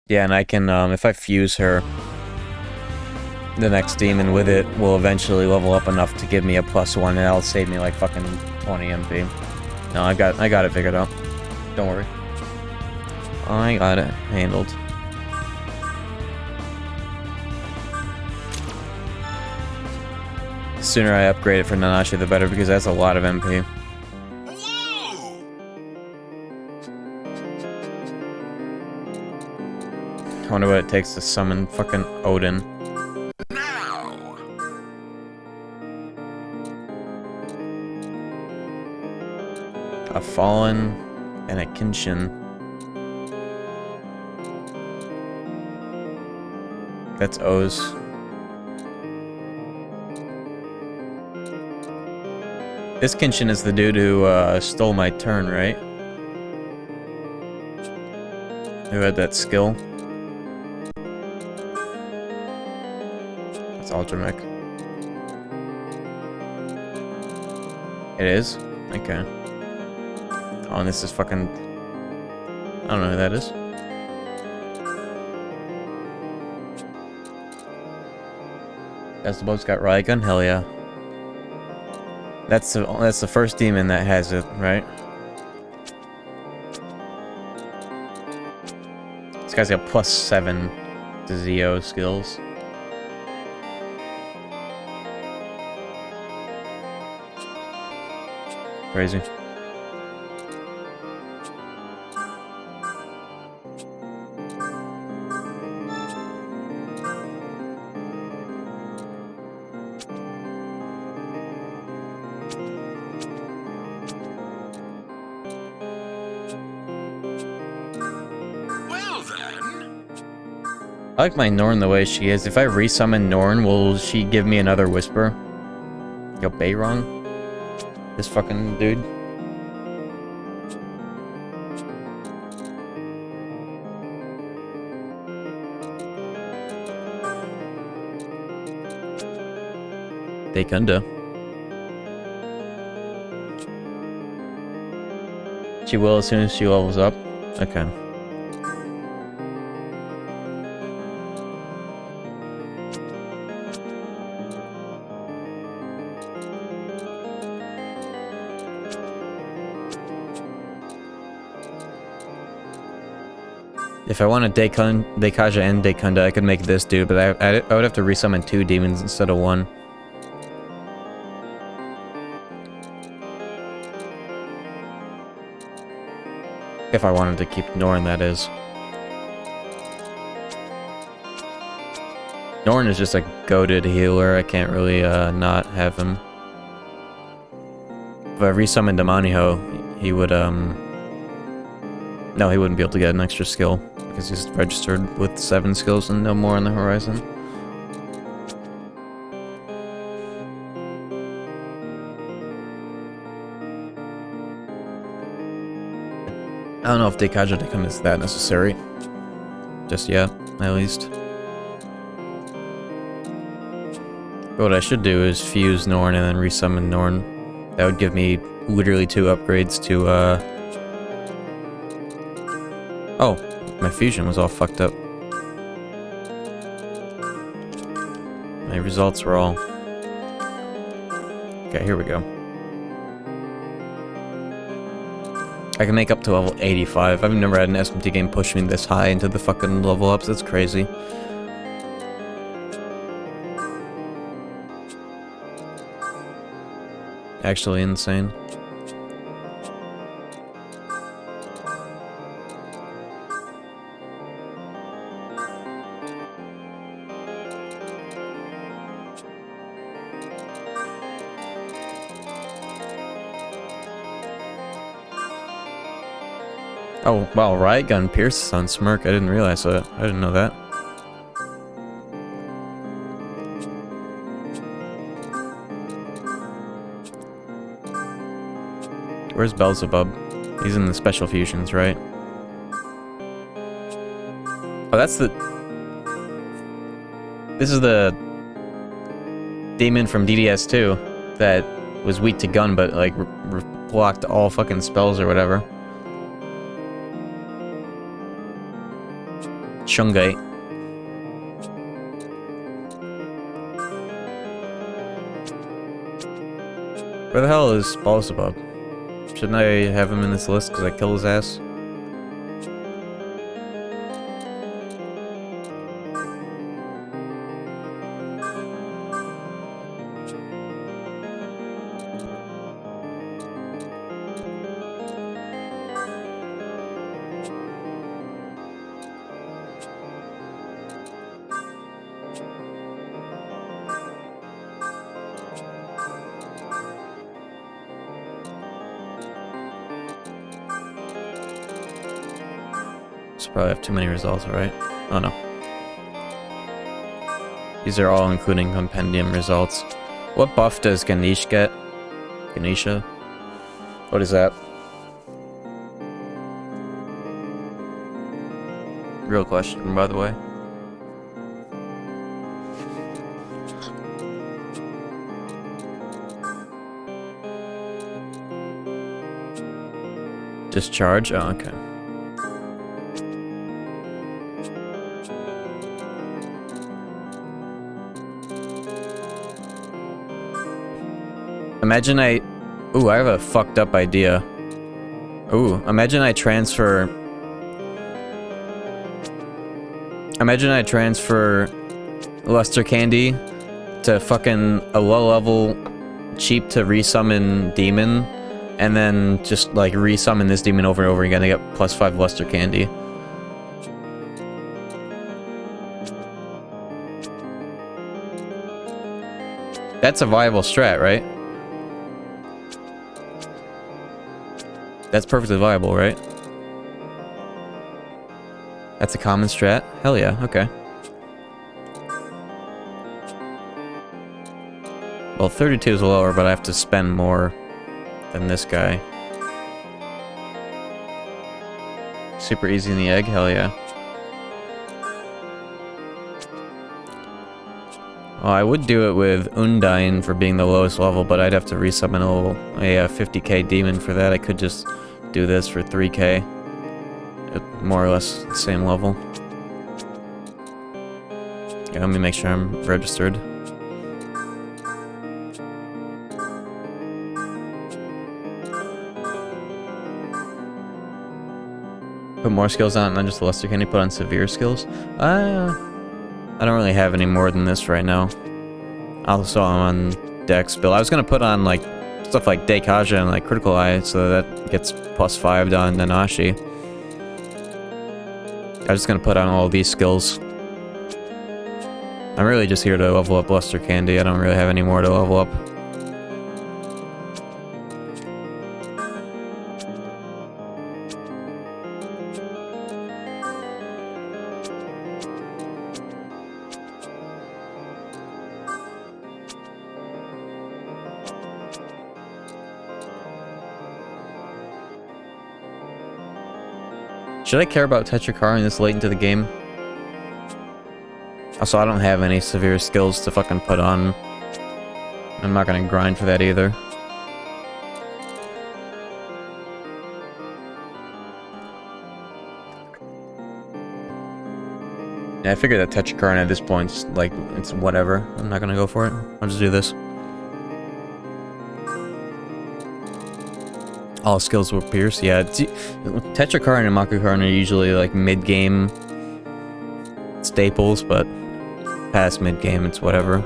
A: Yeah, and I can, if I fuse her, the next demon with it will eventually level up enough to give me a +1, and that'll save me like fucking 20 MP. No, I got it figured out. Don't worry. I got it handled. The sooner I upgrade it for Nanashi, the better, because that's a lot of MP. I wonder what it takes to summon fucking Odin. A Fallen and a Kenshin. That's O's. This Kenshin is the dude who stole my turn, right? Who had that skill? That's Ultramech. It is? Okay. Oh, and this is fucking... I don't know who that is. That's the boat's got riot gun? Hell yeah. That's the first demon that has it, right? This guy's got +7 to Zeo skills. Crazy. I like my Norn the way she is. If I resummon Norn, will she give me another Whisper? Yo, Beirong? This fucking dude? Dekunda. She will as soon as she levels up? Okay. If I wanted Dekaja and Dekunda, I could make this dude, but I would have to resummon 2 demons instead of 1. If I wanted to keep Norn, that is. Norn is just a goated healer. I can't really not have him. If I resummoned Damaniho, he would no, he wouldn't be able to get an extra skill because he's registered with 7 skills and no more on the horizon. I don't know if Deikaja Dekam is that necessary. Just yet, at least. But what I should do is fuse Norn and then resummon Norn. That would give me literally 2 upgrades to, Oh, my fusion was all fucked up. My results were all... Okay, here we go. I can make up to level 85. I've never had an SMT game push me this high into the fucking level ups. That's crazy. Actually insane. Oh, wow, Riot Gun pierces on Smirk. I didn't realize that. I didn't know that. Where's Beelzebub? He's in the special fusions, right? Oh, that's the... This is the... demon from DDS2 that was weak to gun, but, like, blocked all fucking spells or whatever. Shungite. Where the hell is Beelzebub? Shouldn't I have him in this list because I killed his ass? Probably have too many results, right? Oh no. These are all including compendium results. What buff does Ganesh get? Ganesha? What is that? Real question, by the way. Discharge? Oh, okay. Imagine I... Ooh, I have a fucked up idea. Ooh, imagine I transfer... Imagine I transfer Luster Candy to fucking a low-level, cheap to resummon demon, and then just, like, resummon this demon over and over again to get +5 Luster Candy. That's a viable strat, right? That's perfectly viable, right? That's a common strat? Hell yeah, okay. Well, 32 is lower, but I have to spend more than this guy. Super easy in the egg? Hell yeah. Well, I would do it with Undyne for being the lowest level, but I'd have to resummon a 50k demon for that. I could just do this for 3k. At more or less the same level. Yeah, let me make sure I'm registered. Put more skills on, not just the Luster Candy, put on severe skills? I don't really have any more than this right now. Also, I'm on Dex build. I was gonna put on, like, stuff like Deikaja and, like, Critical Eye, so that gets +5 on Nanashi. I was just gonna put on all these skills. I'm really just here to level up Luster Candy. I don't really have any more to level up. Should I care about Tetrakarin this late into the game? Also, I don't have any severe skills to fucking put on. I'm not gonna grind for that either. Yeah, I figured that Tetrakarin at this point, like, it's whatever. I'm not gonna go for it. I'll just do this. All skills will pierce. Yeah, Tetrakarin and Makukarin are usually like mid-game staples, but past mid-game, it's whatever.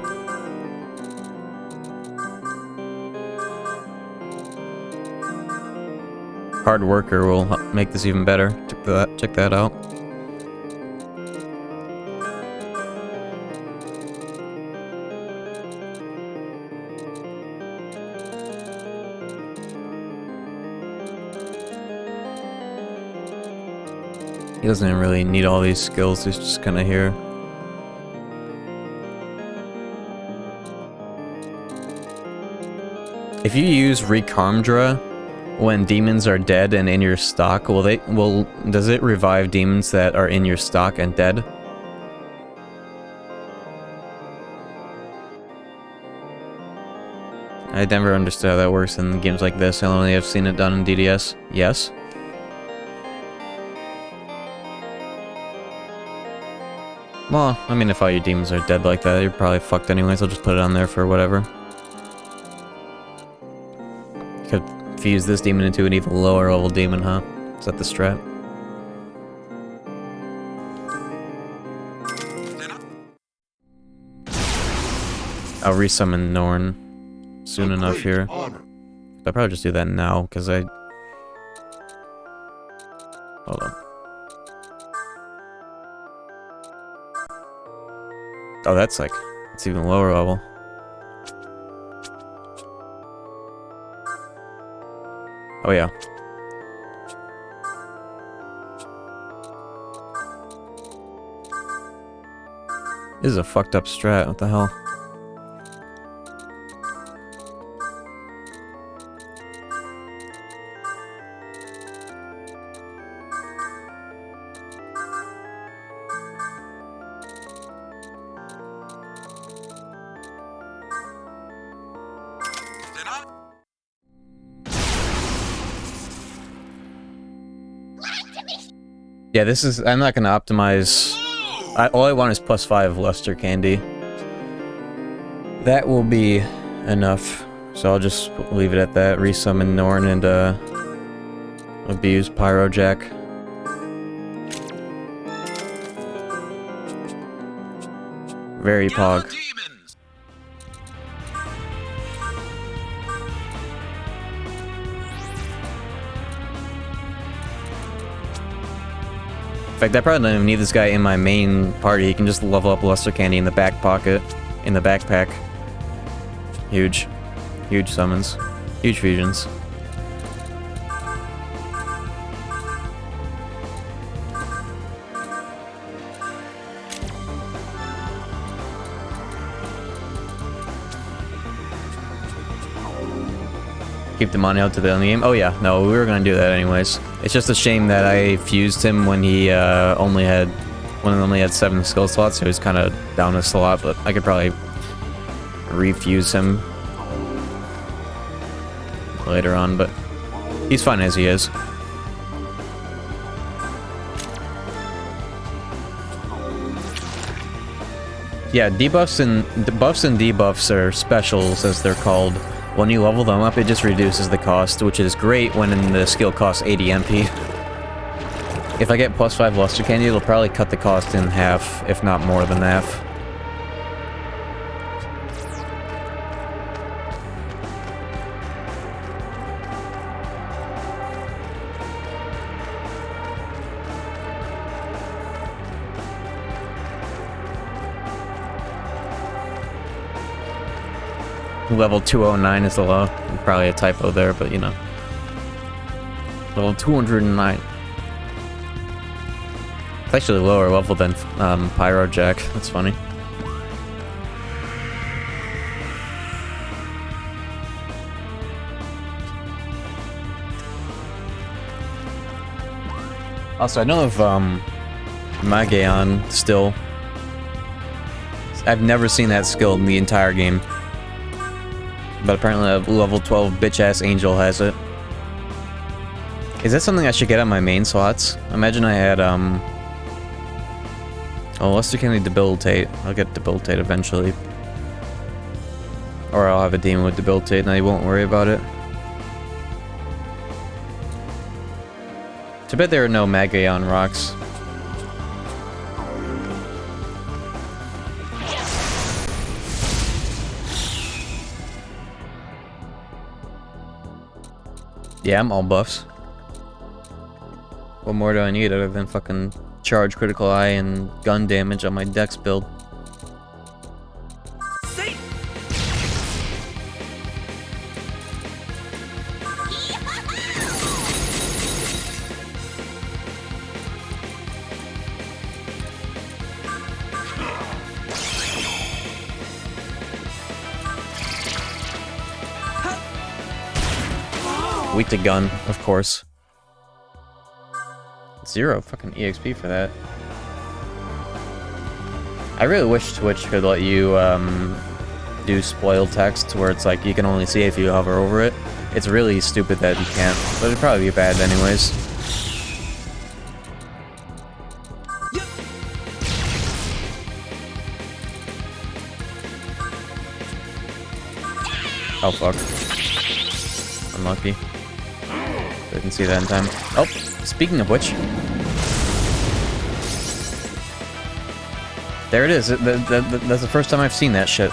A: Hard Worker will make this even better. Check that out. He doesn't really need all these skills, he's just kinda here. If you use Rekarmdra when demons are dead and in your stock, does it revive demons that are in your stock and dead? I never understood how that works in games like this. I only have seen it done in DDS. Yes. Well, I mean, if all your demons are dead like that, you're probably fucked anyways. I'll just put it on there for whatever. Could fuse this demon into an even lower level demon, huh? Is that the strat? I'll resummon Norn soon enough here. I'll probably just do that now, because I... Hold on. Oh, that's like... It's even lower level. Oh yeah. This is a fucked up strat, what the hell? Yeah, this is... I'm not gonna optimize... all I want is +5 Luster Candy. That will be enough. So I'll just leave it at that. Resummon Norn and abuse Pyrojack. Very pog. In fact, I probably don't even need this guy in my main party. He can just level up Luster Candy in the back pocket, in the backpack. Huge. Huge summons. Huge fusions. Keep the money out to the end game. Oh yeah, no, we were gonna do that anyways. It's just a shame that I fused him when he only had 7 skill slots, so he's kind of down a slot. But I could probably refuse him later on. But he's fine as he is. Yeah, buffs and debuffs are specials, as they're called. When you level them up, it just reduces the cost, which is great when the skill costs 80 MP. If I get +5 Luster Candy, it'll probably cut the cost in half, if not more than half. Level 209 is the low. Probably a typo there, but you know. Level 209. It's actually lower level than Pyro Jack. That's funny. Also, I know of Magaon still. I've never seen that skill in the entire game. But apparently a level 12 bitch-ass angel has it. Is that something I should get on my main slots? Imagine I had, oh, Lester can debilitate. I'll get debilitate eventually. Or I'll have a demon with debilitate and I won't worry about it. Too bad there are no Magaon rocks. Yeah, I'm all buffs. What more do I need other than fucking charge, critical eye, and gun damage on my dex build? Weak to gun, of course. 0 fucking EXP for that. I really wish Twitch could let you do spoiled text where it's like you can only see if you hover over it. It's really stupid that you can't, but it'd probably be bad anyways. Oh fuck. Unlucky. Didn't see that in time. Oh, speaking of which. There it is. That's the first time I've seen that shit.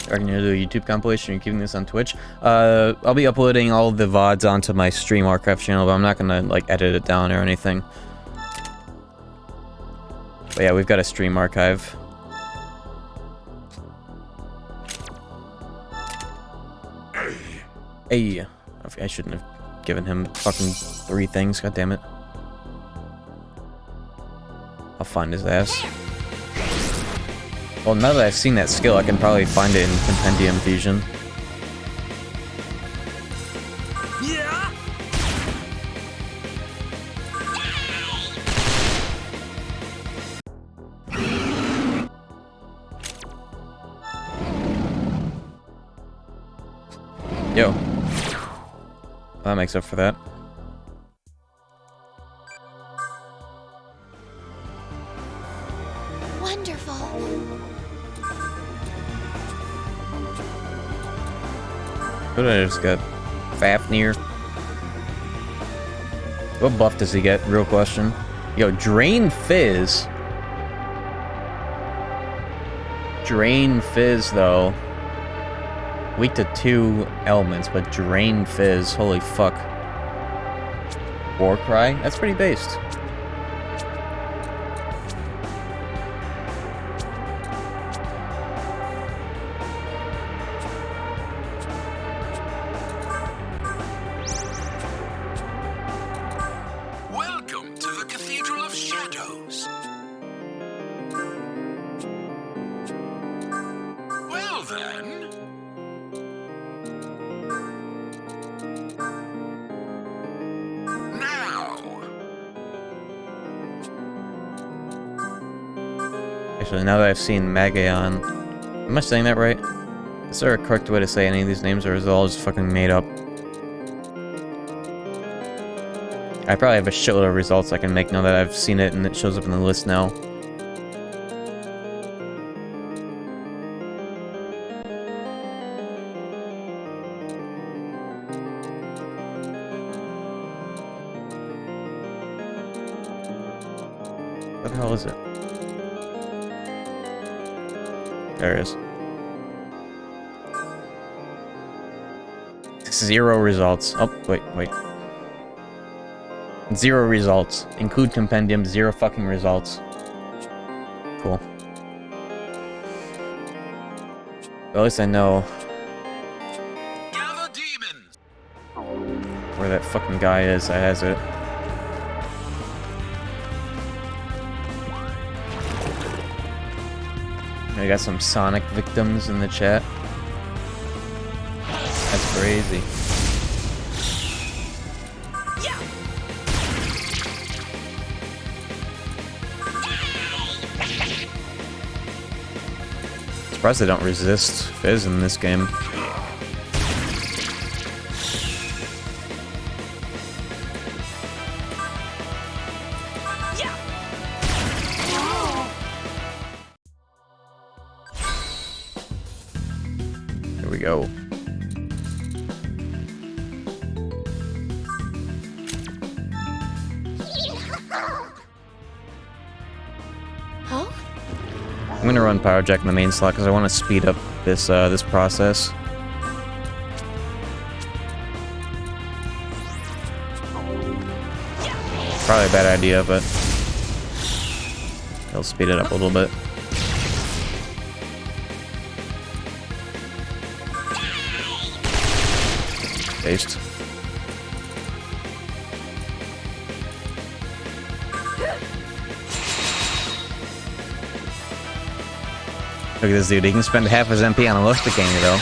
A: Are you gonna do a YouTube compilation? Are you keeping this on Twitch? I'll be uploading all the VODs onto my stream archive channel, but I'm not gonna like edit it down or anything. But yeah, we've got a stream archive. Hey, I shouldn't have given him fucking 3 things. God damn it. I'll find his ass. Well, now that I've seen that skill, I can probably find it in Compendium Fusion.
E: Yeah.
A: Yo. That makes up for that.
D: Wonderful.
A: What did I just get? Fafnir. What buff does he get? Real question. Yo, Drain Fizz. Drain Fizz, though. Weak to 2 elements, but Drain Fizz. Holy fuck. War Cry? That's pretty based.
C: Welcome to the Cathedral of Shadows. Well then.
A: Actually, now that I've seen Magaon, am I saying that right? Is there a correct way to say any of these names, or is it all just fucking made up? I probably have a shitload of results I can make now that I've seen it and it shows up in the list now. What the hell is it? There it is. 0 results. Oh, wait. 0 results. Include compendium, 0 fucking results. Cool. Well, at least I know where that fucking guy is that has it. I got some Sonic victims in the chat. That's crazy. Surprised they don't resist Fizz in this game. Here we go.
D: Huh?
A: I'm gonna run Power Jack in the main slot because I want to speed up this this process. Probably a bad idea, but it'll speed it up a little bit. Paste. Look at this dude, he can spend half his MP on a Lustig Candy though.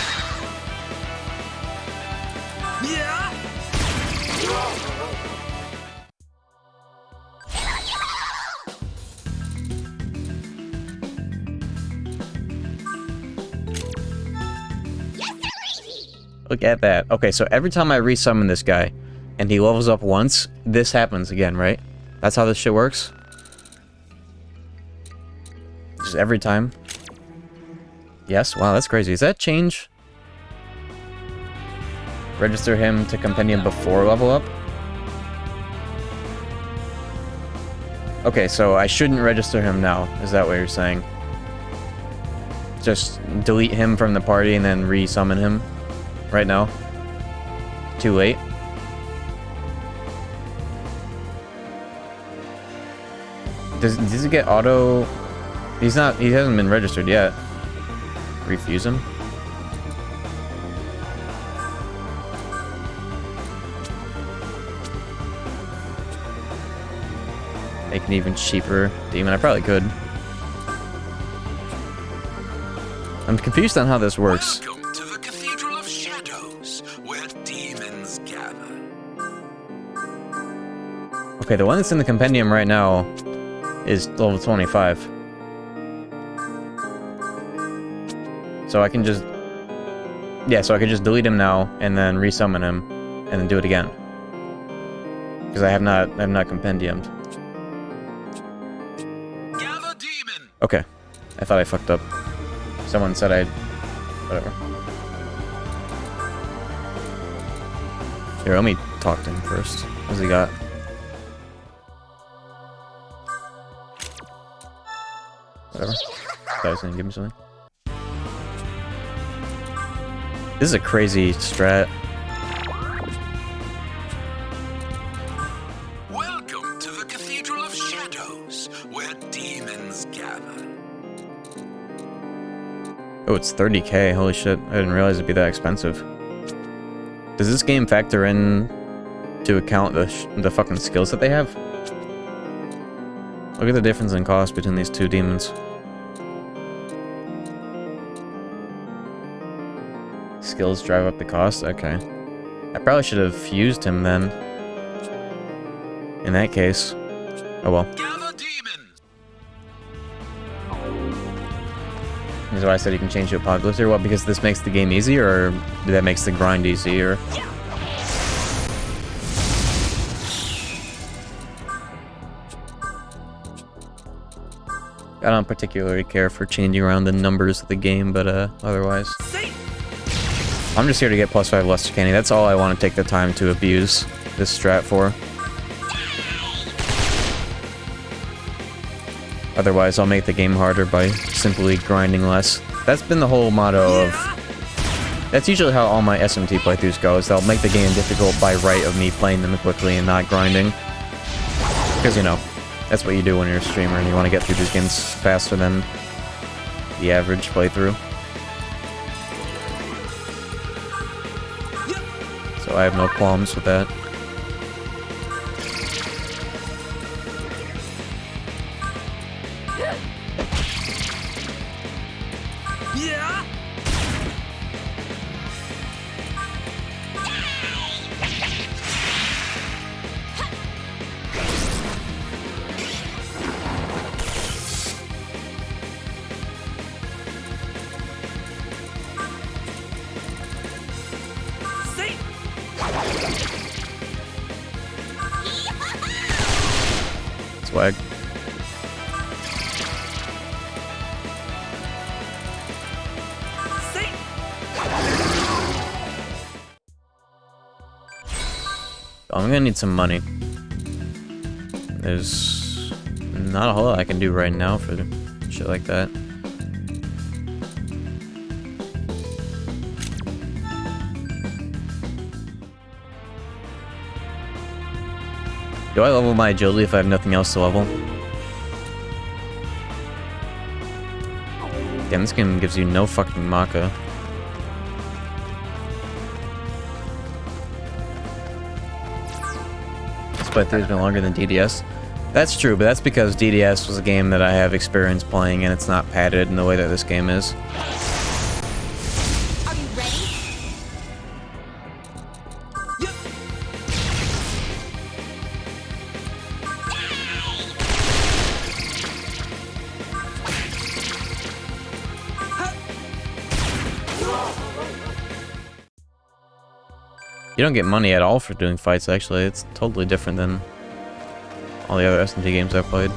A: Look at that. Okay, so every time I resummon this guy and he levels up once, this happens again, right? That's how this shit works? Just every time? Yes? Wow, that's crazy. Is that change? Register him to Compendium before level up? Okay, so I shouldn't register him now. Is that what you're saying? Just delete him from the party and then resummon him right now? Too late? Does he get auto... he hasn't been registered yet. Refuse him? Make an even cheaper demon. I probably could. I'm confused on how this works.
C: Welcome to the Cathedral of Shadows, where demons gather.
A: Okay, the one that's in the compendium right now is level 25. So I can just... yeah, so I could just delete him now and then resummon him and then do it again. Because I have not compendiumed.
C: Gather demon.
A: Okay. I thought I fucked up. Someone said I... whatever. Here, let me talk to him first. What's he got? Whatever. Thought he was gonna give me something. This is a crazy strat.
C: Welcome to the Cathedral of Shadows, where demons gather.
A: Oh, it's 30k. Holy shit. I didn't realize it'd be that expensive. Does this game factor in to account the fucking skills that they have? Look at the difference in cost between these two demons. Skills drive up the cost? Okay. I probably should have fused him then. In that case. Oh well.
C: Gather demon.
A: That's why I said you can change to Apocalypse here. What, because this makes the game easier, or that makes the grind easier? I don't particularly care for changing around the numbers of the game, but otherwise. I'm just here to get +5 Lustig Candy. That's all I want to take the time to abuse this strat for. Otherwise, I'll make the game harder by simply grinding less. That's been the whole motto of That's usually how all my SMT playthroughs go, is they'll make the game difficult by right of me playing them quickly and not grinding. Because, you know, that's what you do when you're a streamer and you want to get through these games faster than the average playthrough. So I have no qualms with that.
E: Yeah.
A: Swag. I'm gonna need some money. There's not a whole lot I can do right now for shit like that. Do I level my agility if I have nothing else to level? Damn, this game gives you no fucking Maka. This playthrough has been longer than DDS. That's true, but that's because DDS was a game that I have experience playing and it's not padded in the way that this game is.
D: Are you ready?
A: You don't get money at all for doing fights, actually. It's totally different than all the other SMT games I've played.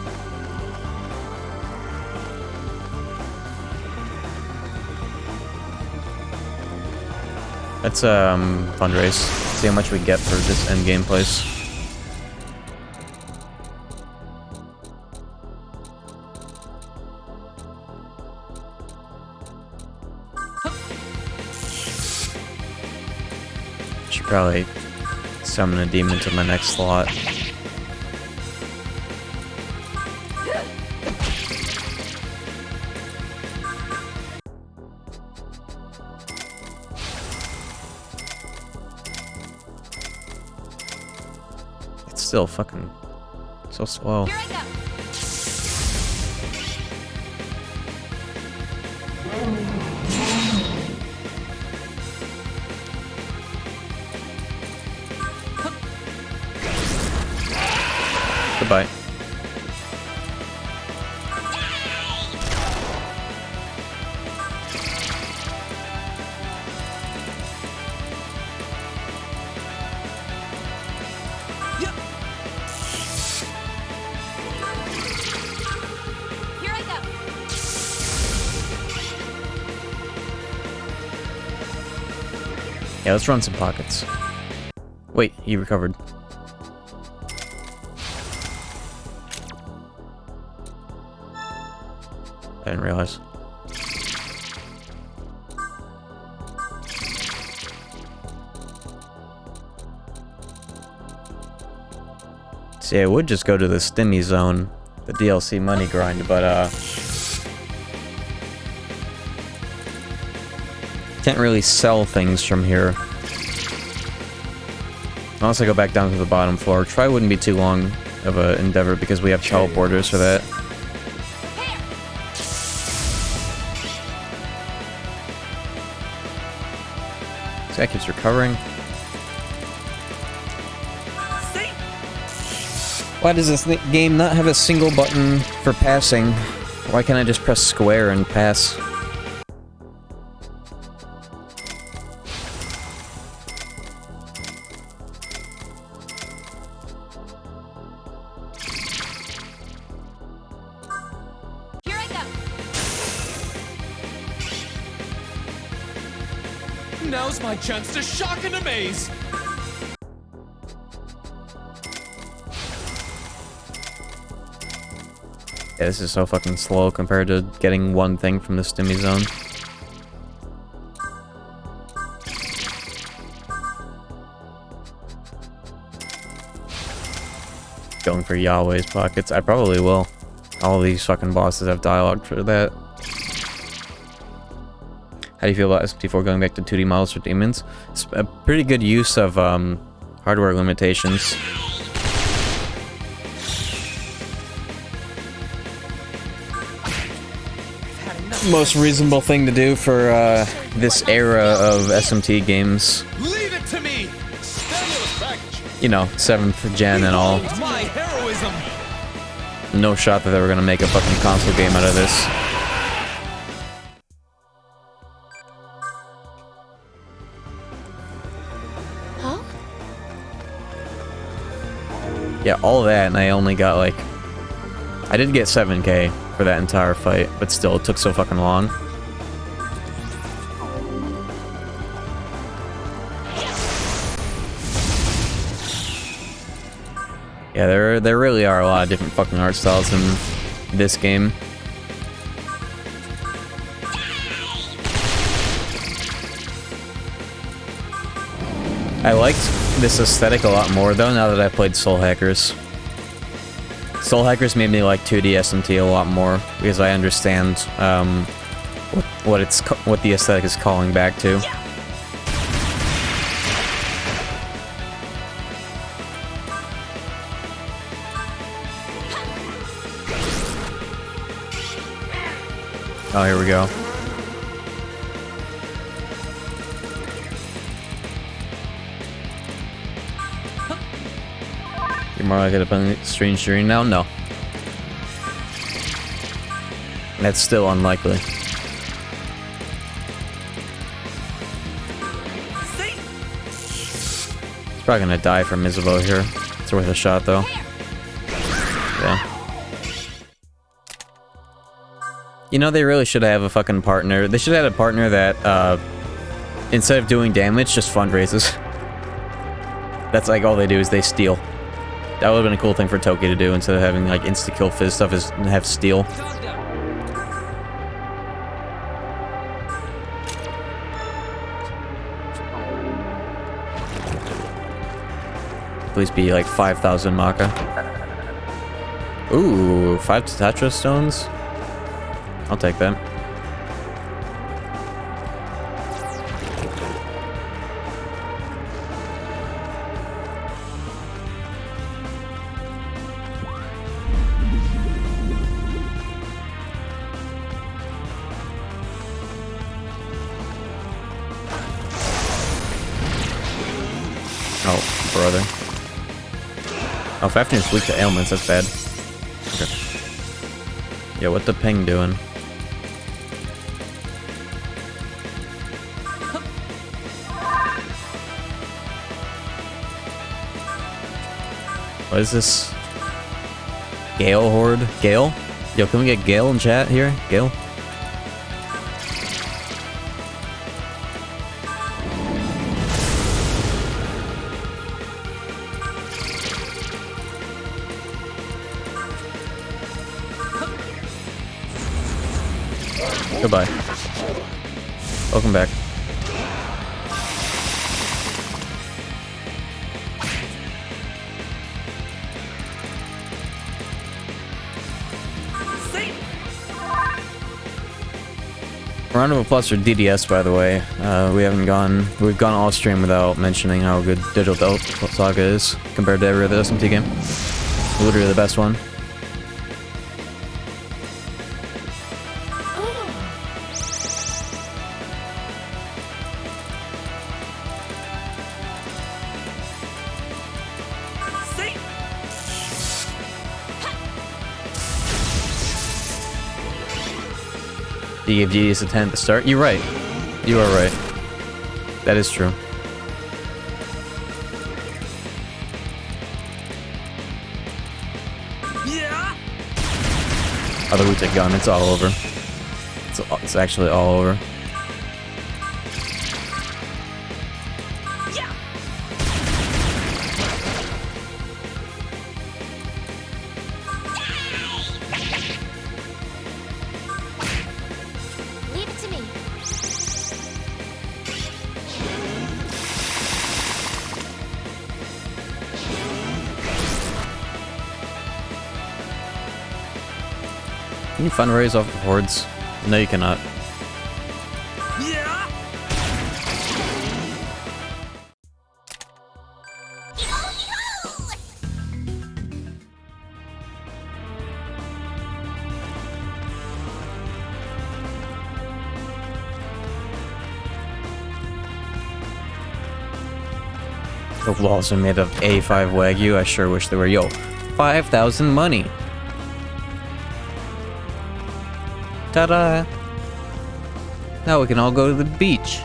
A: Let's fundraise. See how much we get for this endgame place. Should probably summon a demon to my next slot. It's still fucking so slow.
D: Here I go.
A: Goodbye.
D: Here I go.
A: Yeah, let's run some pockets. Wait, he recovered. I didn't realize. See, I would just go to the Stimmy Zone, the DLC money grind, but can't really sell things from here. Unless I go back down to the bottom floor. Try wouldn't be too long of an endeavor because we have teleporters for that. This guy keeps recovering. Why does this game not have a single button for passing? Why can't I just press square and pass?
D: Here I go.
H: Now's my chance to shock and amaze!
A: Yeah, this is so fucking slow compared to getting one thing from the Stimmy Zone. going for Yahweh's pockets. I probably will. All these fucking bosses have dialogue for that. How do you feel about SMT4 going back to 2D models for demons? It's a pretty good use of hardware limitations. Most reasonable thing to do for this era of SMT games.
H: Leave it to me.
A: You know, 7th gen and all.
H: My heroism.
A: No shot that they were gonna make a fucking console game out of this.
D: Huh?
A: Yeah, all that, and I only got like... I did get 7K for that entire fight, but still, it took so fucking long. Yeah, there really are a lot of different fucking art styles in this game. I liked this aesthetic a lot more though now that I played Soul Hackers. Soul Hackers made me like 2D SMT a lot more because I understand what the aesthetic is calling back to. Oh, here we go. You're more likely to play Strange Journey now? No. That's still unlikely. He's probably gonna die from Isabeau here. It's worth a shot though. Yeah. You know, they really should have a fucking partner. They should have had a partner that, instead of doing damage, just fundraises. That's like all they do is they steal. That would have been a cool thing for Toki to do instead of having like insta-kill fizz stuff is have steal. Please be like 5,000 Maka. Ooh, 5 Tetra stones? I'll take that. Oh, brother. Oh, Fafnir's weak to ailments, that's bad. Okay. Yeah, what the ping doing? What is this? Gale Horde? Gale? Yo, can we get Gale in chat here? Gale? Goodbye. Welcome back. Round of applause for DDS, by the way. We've gone all stream without mentioning how good Digital Delta Saga is compared to every other SMT game. Literally the best one. You gave GDS a 10 at the start? You're right. You are right. That is true.
H: Yeah.
A: Oh, the Wu-Tang gun. It's all over. It's actually all over. Can you fundraise off of hordes? No, you cannot.
H: Yeah.
A: The walls are made of A5 Wagyu. I sure wish they were. Yo, 5,000 money. Ta-da! Now we can all go to the beach.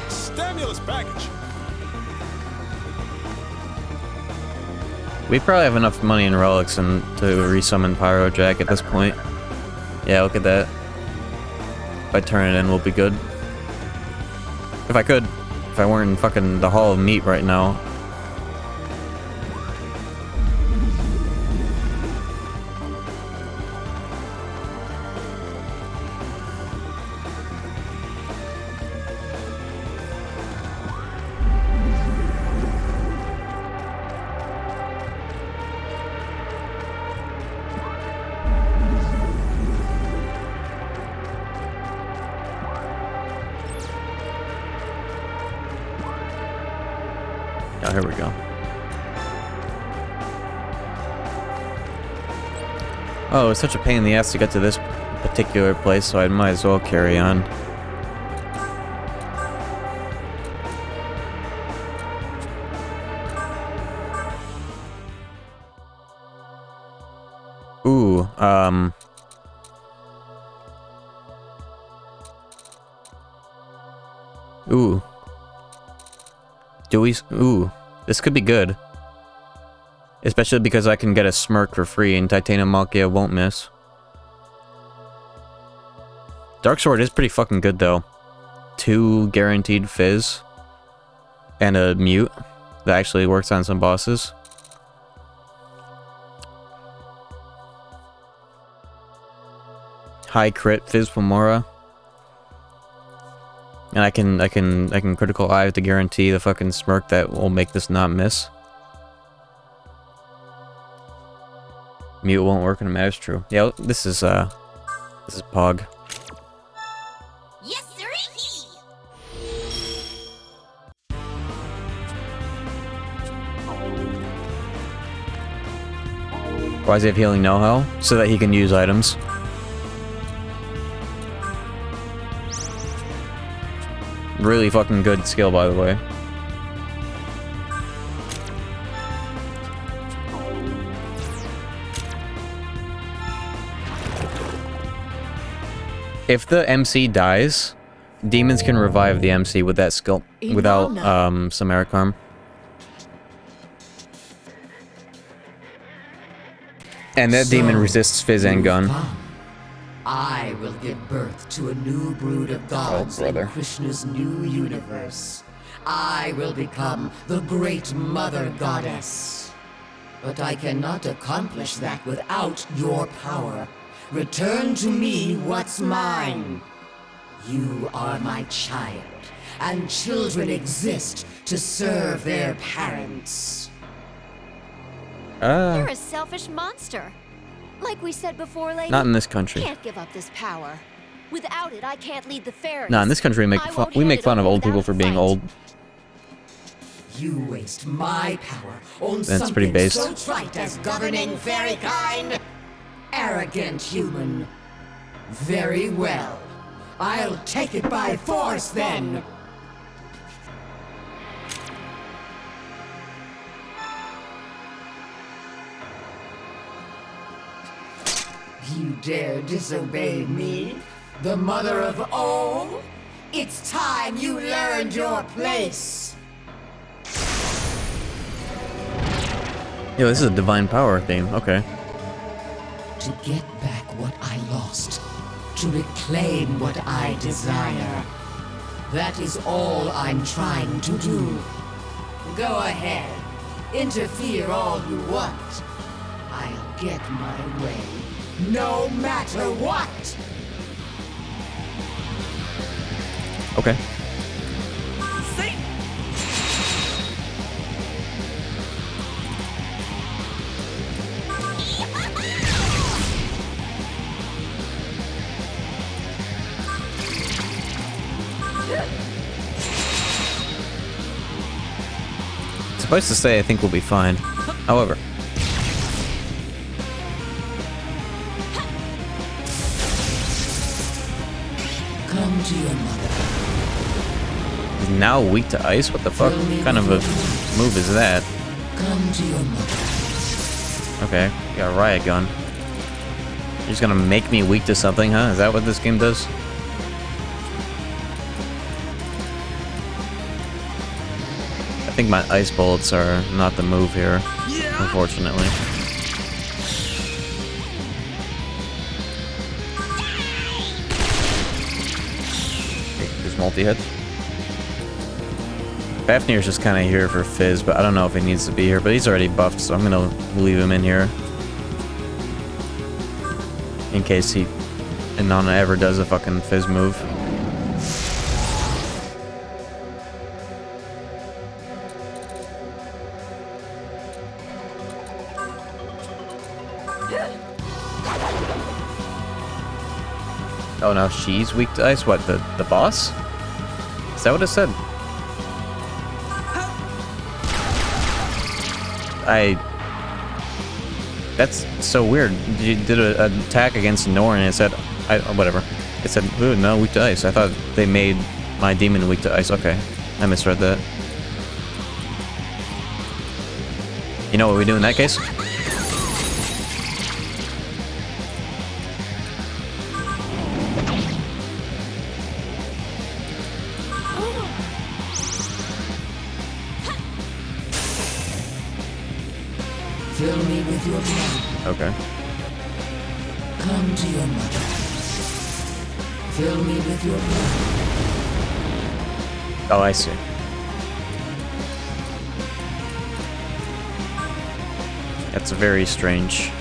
H: Stimulus package.
A: We probably have enough money in relics and to resummon Pyro Jack at this point. Yeah, look at that. If I turn it in, we'll be good. If I could. If I weren't in fucking the Hall of Meat right now. Oh, here we go. Oh, it's such a pain in the ass to get to this particular place, so I might as well carry on. Ooh, Ooh. Ooh, this could be good. Especially because I can get a smirk for free and Titanium Malkia won't miss. Dark Sword is pretty fucking good though. 2 guaranteed fizz. And a mute that actually works on some bosses. High crit fizz Pomora. And I can critical eye to guarantee the fucking smirk that will make this not miss. Mute won't work in a match, true. Yeah, this is Pog.
D: Yes, sir.
A: Why does he have healing know-how? So that he can use items. Really fucking good skill, by the way. If the MC dies, demons can revive the MC with that skill without Samaric Harm. And that demon resists Fizz and Gun.
F: I will give birth to a new brood of gods in
A: brother.
F: Krishna's new universe. I will become the great mother goddess. But I cannot accomplish that without your power. Return to me what's mine. You are my child, and children exist to serve their parents.
D: You're a selfish monster. Like we said before, lady.
A: Not in this country.
D: Can't give up this power. Without it, I can't lead the fairies.
A: Nah, in this country we make fun of old people for being old.
F: You waste my power on
A: That's pretty
F: something
A: based.
F: so trite as governing fairy kind. Arrogant human. Very well. I'll take it by force then. You dare disobey me? The mother of all? It's time you learned your place.
A: Yo, this is a divine power theme. Okay.
F: To get back what I lost. To reclaim what I desire. That is all I'm trying to do. Go ahead. Interfere all you want. I'll get my way. no matter what.
A: Okay. Suffice to say, I think we'll be fine. However,
F: Come to your mother.
A: he's now weak to ice? What the fuck kind of a move is that?
F: Come to your mother.
A: Okay, you got a riot gun. You're just gonna make me weak to something, huh? Is that what this game does? I think my ice bullets are not the move here, unfortunately. Okay, there's multi-hits. Fafnir's just kind of here for Fizz, but I don't know if he needs to be here, but he's already buffed, so I'm gonna leave him in here. In case Inanna ever does a fucking Fizz move. Oh, now she's weak to ice? What, the boss? Is that what it said? That's so weird. You did an attack against Norn and it said, whatever. It said, ooh, no, weak to ice. I thought they made my demon weak to ice. Okay, I misread that. You know what we do in that case?
F: Fill me with your blood.
A: Okay.
F: Come to your mother. Fill me with your blood.
A: Oh, I see. That's very strange.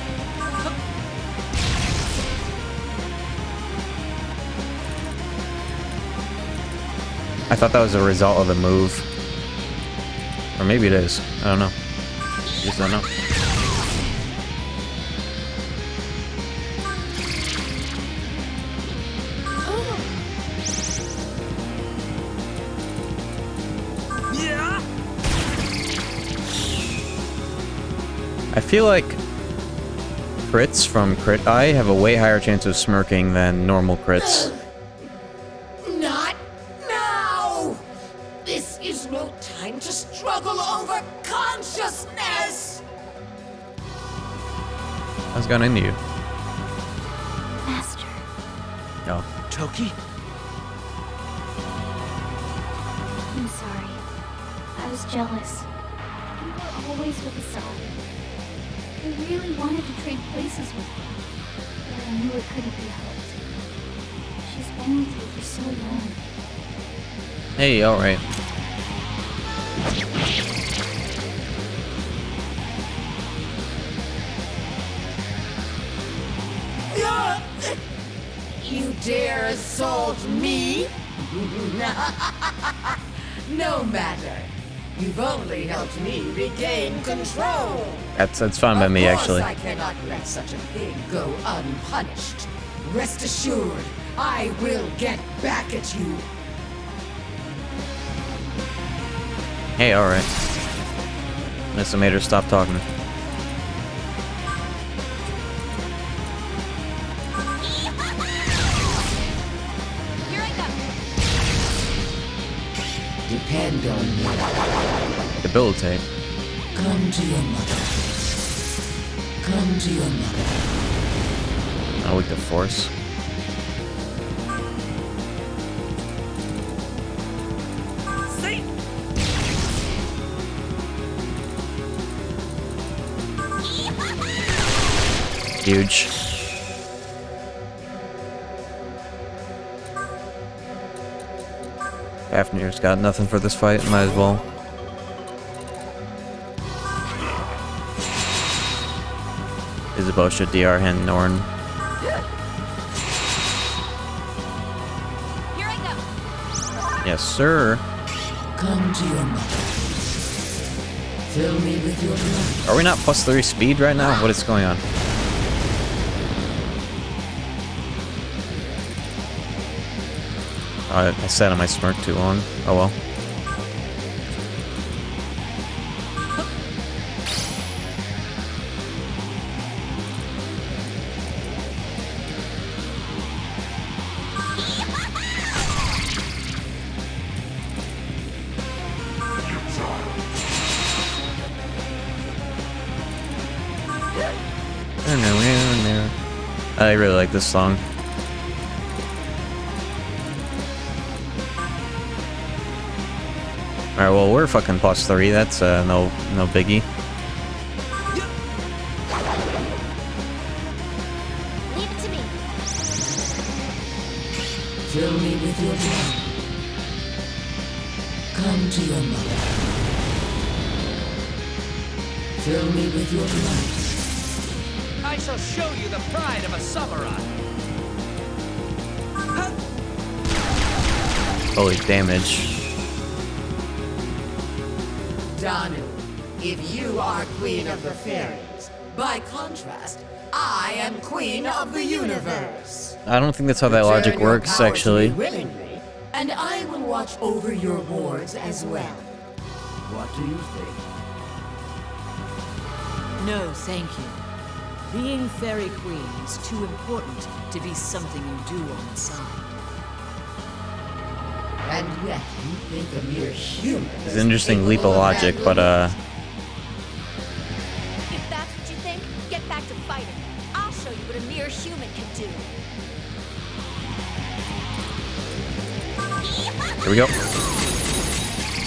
A: I thought that was a result of the move. Or maybe it is. I don't know. Just don't know. I feel like crits from Crit Eye have a way higher chance of smirking than normal crits.
F: Not now! This is no time to struggle over consciousness!
A: How's gone into you?
D: Master.
A: Oh.
E: Toki?
I: I'm sorry. I was jealous. You were always with Asad. I really wanted to trade places with her, but I knew it couldn't be helped. She's been with you for so long.
A: Hey, alright.
F: You dare assault me? No matter. You've only helped me regain control.
A: That's fine by me, actually.
F: Of course I cannot let such a thing go unpunished. Rest assured, I will get back at you.
A: Hey, alright. Must have made her stop talking.
D: Here I go.
F: Depend on me.
A: Debilitate.
F: Come to your mother. Come to your mother.
A: Not weak to force. Huge. Fafnir's got nothing for this fight, might as well. Isabeau should DR hand Norn. Yes, sir.
F: Come to your mother. Fill me with your blood.
A: Are we not +3 speed right now? What is going on? I sat on my smirk too long. Oh well. I really like this song. Alright, well, we're fucking +3. That's no biggie.
D: Leave it to me.
F: Fill me with your blood. Come to your mother. Fill me with your blood.
E: I shall show you the pride of a samurai.
A: Holy damage.
F: Danu, if you are queen of the fairies, by contrast, I am queen of the universe.
A: I don't think that's how that logic
F: Return your
A: works,
F: power to
A: actually.
F: me willingly, and I will watch over your wards as well. What do you think?
J: No, thank you. Being Fairy Queen is too important to be something you do on the side.
F: And yet you think a mere human
A: It's an interesting leap of logic, but
D: If that's what you think, get back to fighting. I'll show you what a mere human can do.
A: here we go.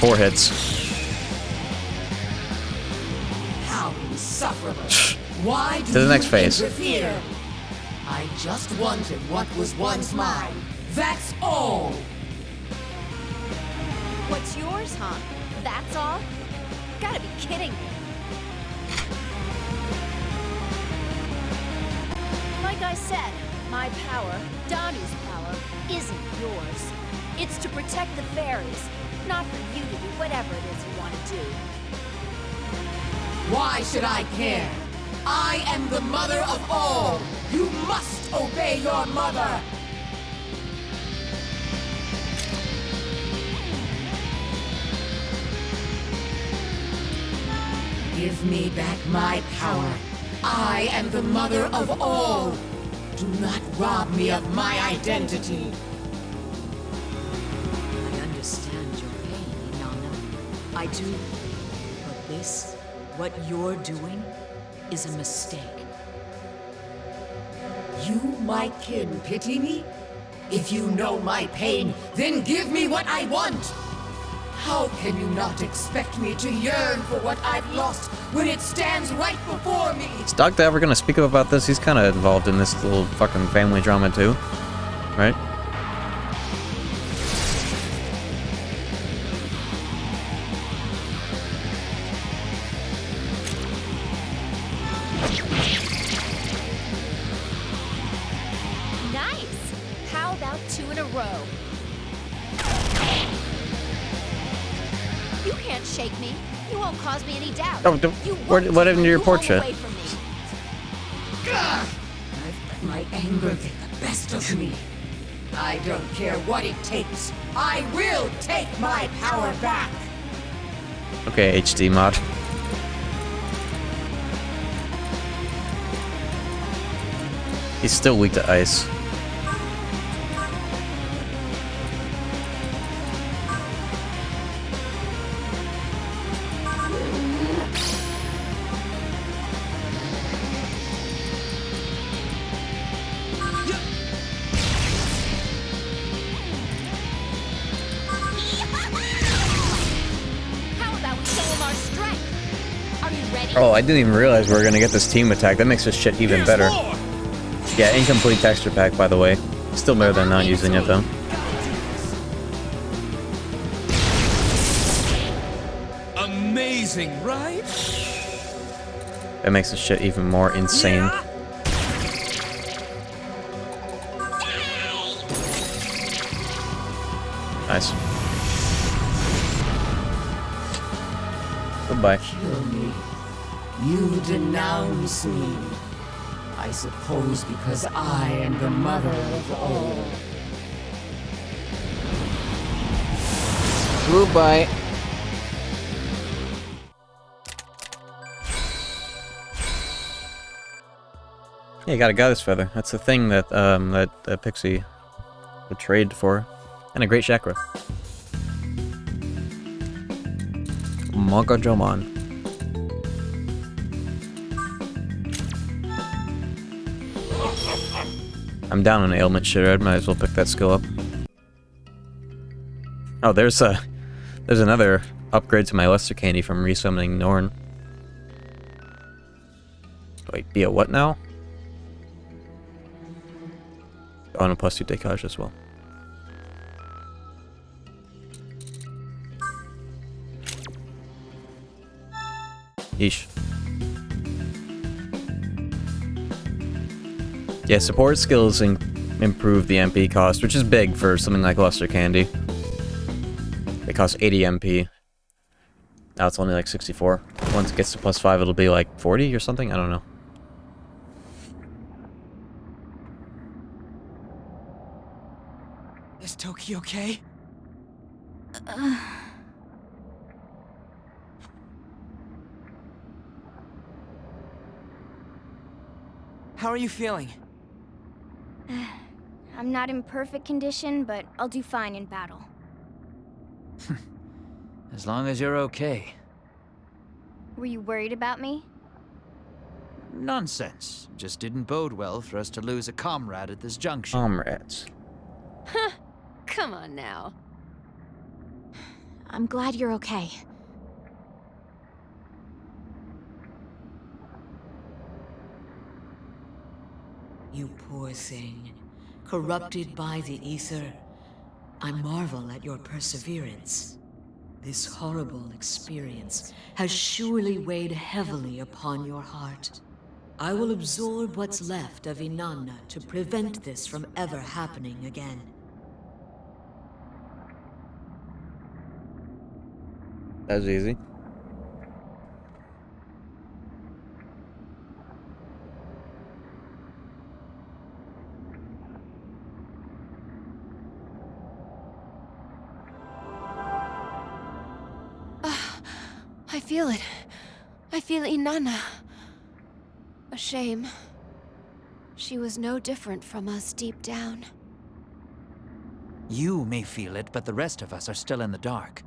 A: 4 hits.
F: How insufferable. Why do
A: To the next
F: you
A: phase.
F: interfere? I just wanted what was once mine. That's all.
D: What's yours, huh? That's all? Gotta be kidding me. Like I said, my power, Danu's power, isn't yours. It's to protect the fairies, not for you to do whatever it is you want to do.
F: Why should I care? I am the mother of all. You must obey your mother. Give me back my power. I am the mother of all. Do not rob me of my identity.
J: I understand your pain, Inanna. I do. But this, what you're doing, is a mistake.
F: You, my kin, pity me? If you know my pain, then give me what I want! How can you not expect me to yearn for what I've lost when it stands right before me?
A: Is Doctor ever gonna speak up about this? He's kind of involved in this little fucking family drama too, right?
D: Nice! How about 2 in a row? You can't shake me. You won't cause me any doubt.
A: Oh,
D: You
A: what
D: won't
A: happened to your
D: move
A: portrait?
D: away from me.
F: I've let my anger get the best of me. I don't care what it takes. I will take my power back!
A: Okay, HD mod. He's still weak to ice.
D: How about we show him our strength? Are you ready?
A: Oh, I didn't even realize we were gonna get this team attack. That makes this shit even better. Yeah, incomplete texture pack, by the way. Still better than not using it, though.
H: Amazing, right?
A: That makes this shit even more insane. Nice. Goodbye.
F: Kill me. You denounce me. I suppose because I am the mother of all.
A: Goodbye. Yeah, you got a goddess feather. That's the thing that that Pixie would trade for, and a great chakra. Monka Jomon. I'm down on ailment shit. I might as well pick that skill up. Oh, there's another upgrade to my Luster Candy from resummoning Norn. Wait, be a what now? Oh, and a +2 Decage as well. Yeesh. Yeah, support skills improve the MP cost, which is big for something like Luster Candy. It costs 80 MP. Now it's only like 64. Once it gets to +5, it'll be like 40 or something? I don't know.
E: Is Toki okay? How are you feeling?
I: I'm not in perfect condition, but I'll do fine in battle.
B: As long as you're okay.
I: Were you worried about me?
B: Nonsense. Just didn't bode well for us to lose a comrade at this junction.
A: Comrades.
D: Come on now.
I: I'm glad you're okay.
J: You poor thing, corrupted by the ether. I marvel at your perseverance. This horrible experience has surely weighed heavily upon your heart. I will absorb what's left of Inanna to prevent this from ever happening again.
A: That was easy.
D: I feel it. I feel Inanna. A shame. She was no different from us deep down.
B: You may feel it, but the rest of us are still in the dark.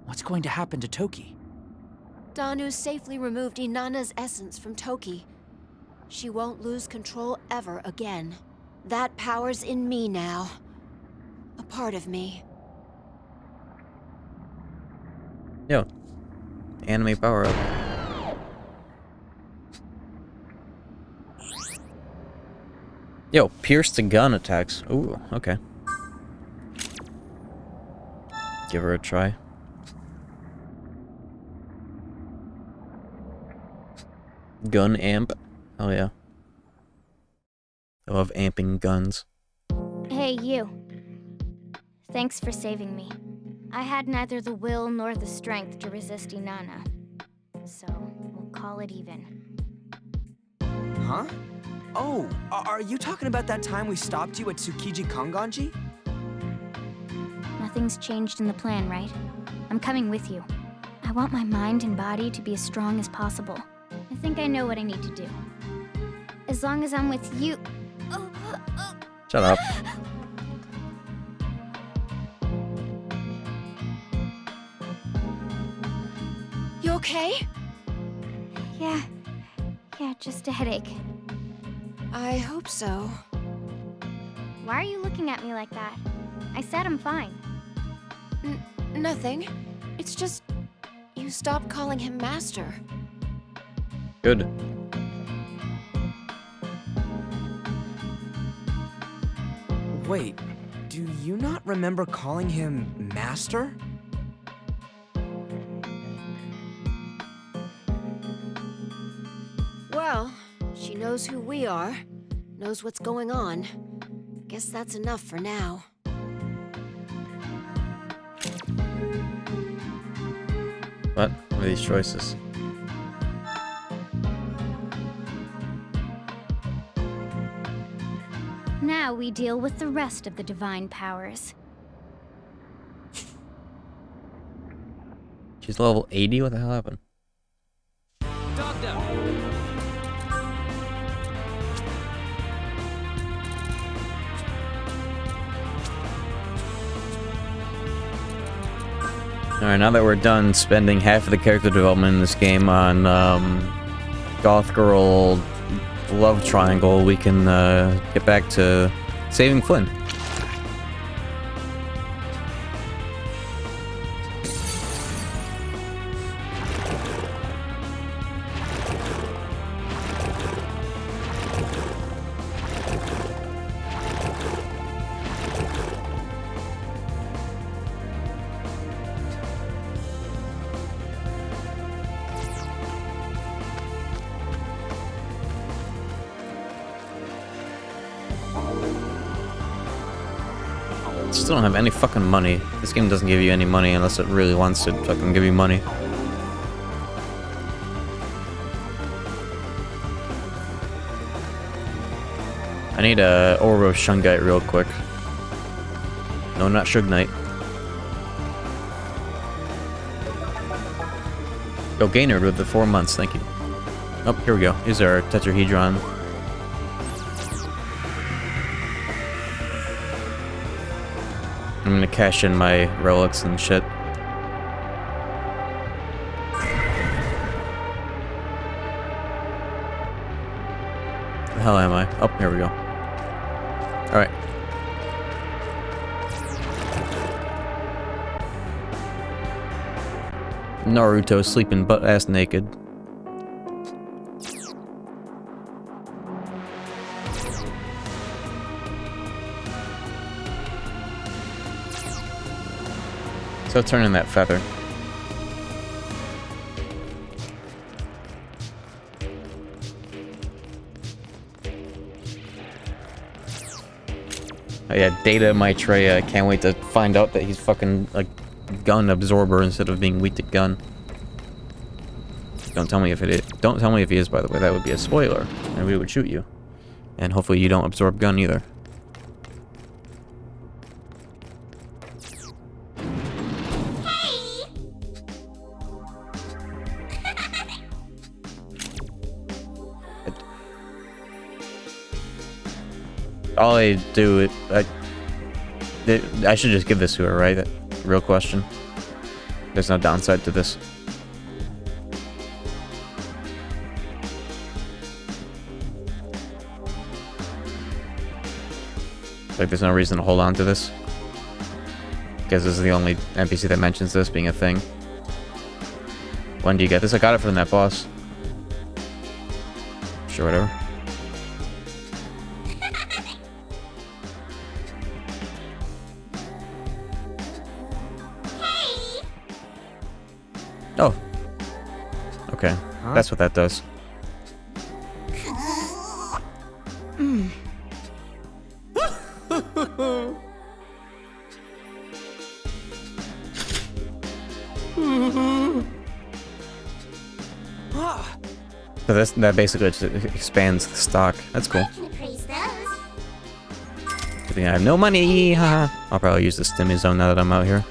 B: What's going to happen to Toki?
D: Danu safely removed Inanna's essence from Toki. She won't lose control ever again. That power's in me now. A part of me.
A: Yo. Anime power up. Yo, pierce to gun attacks. Ooh, okay. Give her a try. Gun amp. Oh yeah. I love amping guns.
I: Hey, you. Thanks for saving me. I had neither the will nor the strength to resist Inanna. So, we'll call it even.
E: Huh? Oh, are you talking about that time we stopped you at Tsukiji Konganji?
I: Nothing's changed in the plan, right? I'm coming with you. I want my mind and body to be as strong as possible. I think I know what I need to do. As long as I'm with you...
A: Shut up.
D: You okay?
I: Yeah, just a headache.
D: I hope so.
I: Why are you looking at me like that? I said I'm fine.
D: Nothing. It's just... you stopped calling him Master.
A: Good.
E: Wait, do you not remember calling him Master?
D: Well, she knows who we are, knows what's going on. Guess that's enough for now.
A: What? of these choices.
K: Now we deal with the rest of the divine powers.
A: She's level 80? What the hell happened?
B: Dog down.
A: Alright, now that we're done spending half of the character development in this game on Goth Girl love triangle, we can get back to saving Flynn. Still don't have any fucking money. This game doesn't give you any money unless it really wants to fucking give you money. I need a Oro Shungite real quick. No, not Shug Knight. Go Gaynard with the 4 months, thank you. Oh, here we go. Here's our tetrahedron. I'm gonna cash in my relics and shit. Where the hell am I? Oh, here we go. Alright. Naruto sleeping butt-ass naked. So turn in that feather. Oh yeah, Data Maitreya. I can't wait to find out that he's fucking like gun absorber instead of being weak to gun. Don't tell me if it is. Don't tell me if he is, by the way. That would be a spoiler, and we would shoot you. And hopefully you don't absorb gun either. All I do, I should just give this to her, right? Real question. There's no downside to this. Like, there's no reason to hold on to this. Because this is the only NPC that mentions this being a thing. When do you get this? I got it from that boss. Sure, whatever. Oh. Okay. Huh? That's what that does. So that basically just expands the stock. That's cool. Good thing I have no money. Haha. I'll probably use the Stimmy Zone now that I'm out here.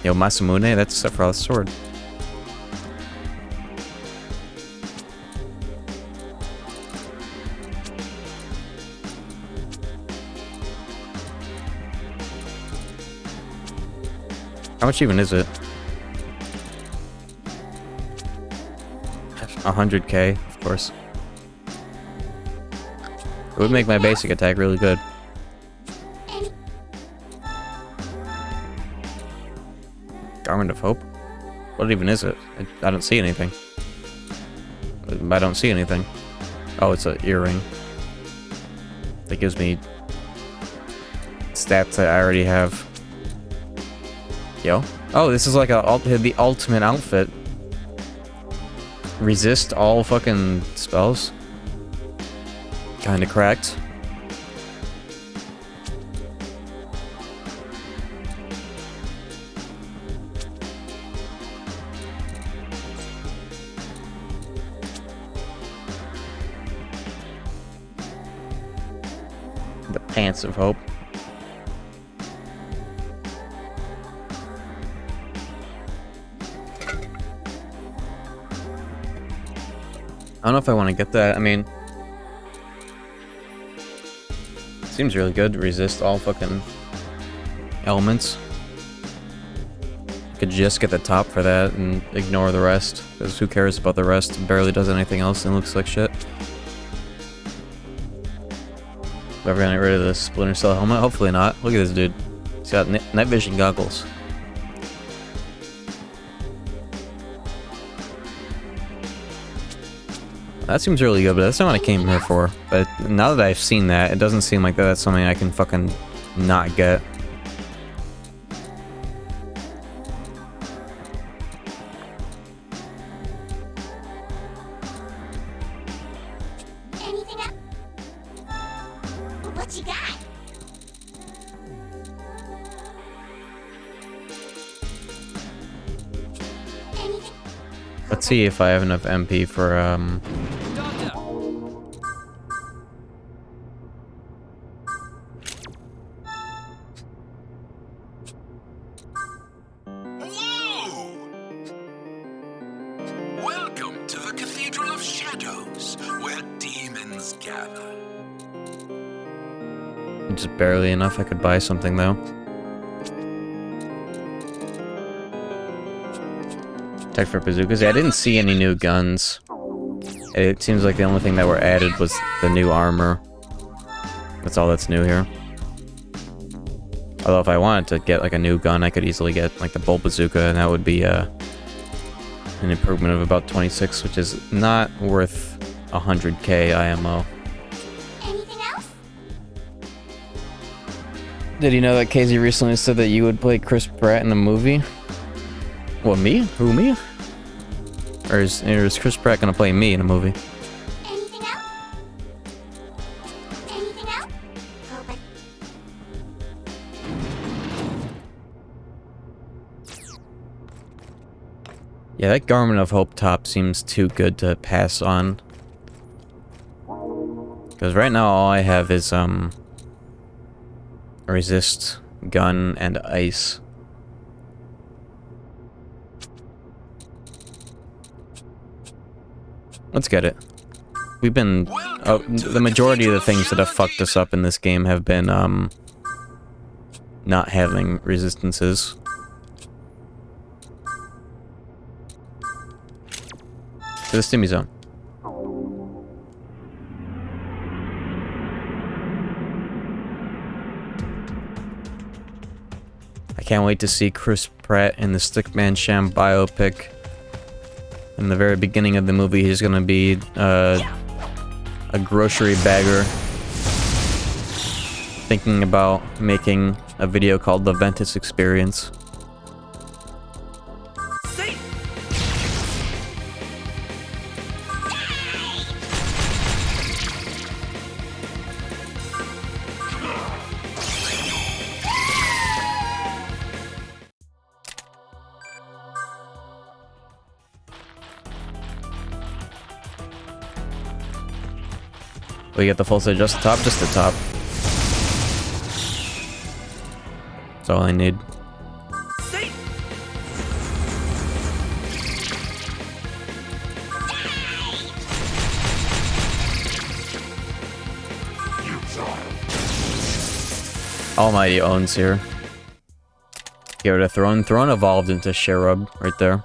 A: Yo, Masamune, that's Sephiroth's sword. How much even is it? 100k, of course. It would make my basic attack really good. Garment of Hope? What even is it? I don't see anything. I don't see anything. Oh, it's an earring. That gives me stats that I already have. Yo. Oh, this is like the ultimate outfit. Resist all fucking spells. Kinda cracked. Pants of hope. I don't know if I want to get that. I mean, seems really good. Resist all fucking elements. Could just get the top for that and ignore the rest, because who cares about the rest? It barely does anything else and looks like shit. Ever gonna get rid of the Splinter Cell helmet? Hopefully not. Look at this dude. He's got night vision goggles. That seems really good, but that's not what I came here for. But now that I've seen that, it doesn't seem like that's something I can fucking not get. Let's see if I have enough MP for,
C: Hello! Welcome to the Cathedral of Shadows, where demons gather.
A: just barely enough. I could buy something, though. Tech for bazookas. Yeah, I didn't see any new guns. It seems like the only thing that were added was the new armor. That's all that's new here. Although if I wanted to get like a new gun, I could easily get like the bolt bazooka, and that would be an improvement of about 26, which is not worth 100k IMO.
I: Anything else?
A: Did you know that Casey recently said that you would play Chris Pratt in the movie? What, me? Who, me? Or is Chris Pratt gonna play me in a movie?
I: Anything else? Anything else? Hope
A: Yeah, that Garment of Hope top seems too good to pass on. Because right now all I have is, resist, gun, and ice. Let's get it. We've been... the majority of the things that have fucked us up in this game have been, not having resistances. To the Stimmy Zone. I can't wait to see Chris Pratt in the Stickman Sham biopic. In the very beginning of the movie, he's gonna be a grocery bagger thinking about making a video called The Ventus Experience. We get the full set, just the top, just the top. That's all I need. Almighty owns here. Get rid of Throne. Throne evolved into Cherub right there.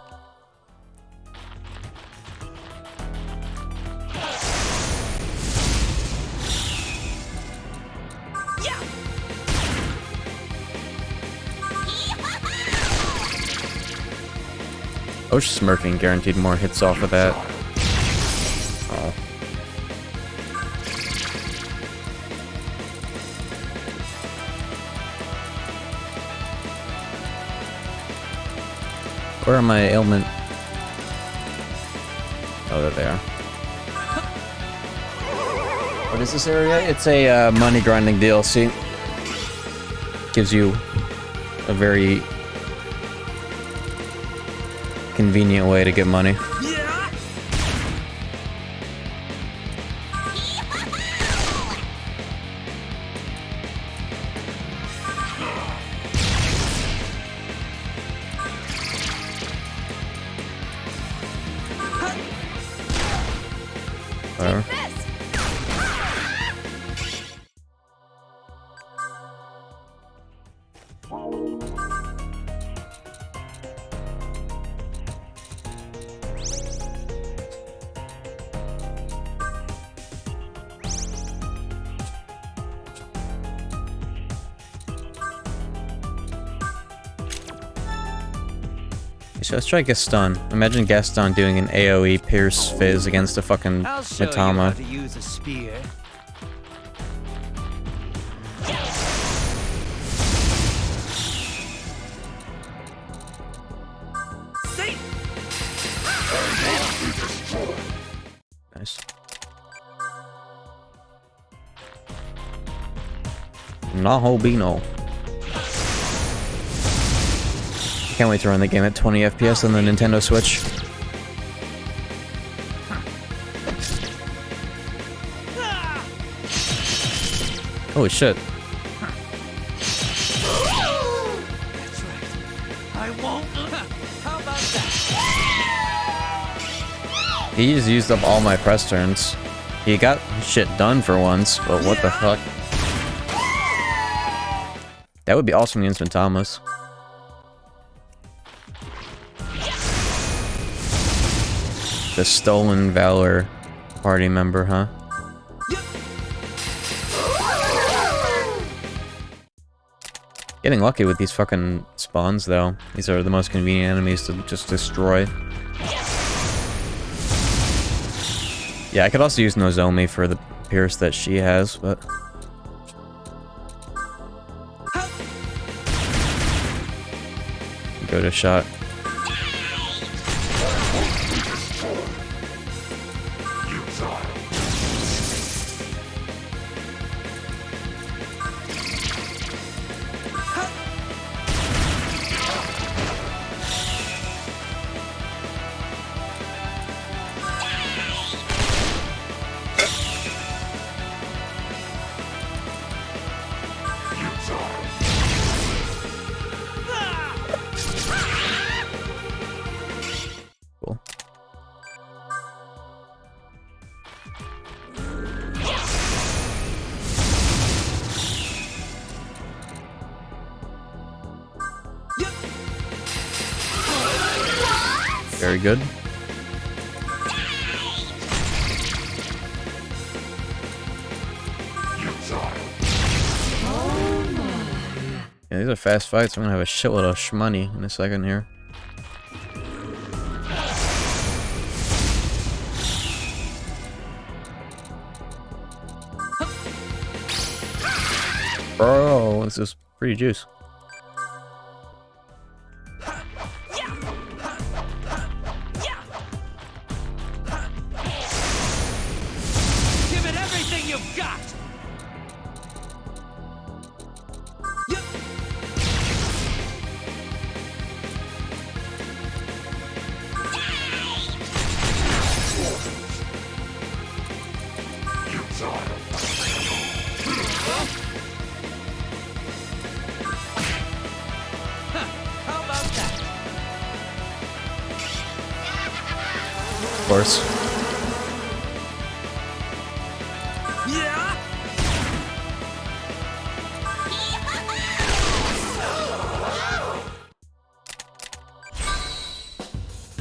A: Osh smirking guaranteed more hits off of that. Oh. Where are my ailment? Oh, there they are. What is this area? It's a money grinding DLC. Gives you a very convenient way to get money. Whatever. So let's try Gaston. Imagine Gaston doing an AoE Pierce Fizz against a fucking
B: I'll show you
A: Matama.
B: how to use a spear.
A: Nice. Naho Bino. Can't wait to run the game at 20 FPS on the Nintendo Switch. Holy shit.
B: That's right. I won't. How about that?
A: He just used up all my press turns. He got shit done for once, but what the fuck? That would be awesome against Matamas. The Stolen Valor party member, huh? Getting lucky with these fucking spawns, though. These are the most convenient enemies to just destroy. Yeah, I could also use Nozomi for the Pierce that she has, but... Go to shot. Cool. Very good. Yeah, these are fast fights. I'm gonna have a shitload of shmoney in a second here. Bro, this is pretty juice.
B: Give it everything you've got. How about that?
A: Of course.
B: Yeah.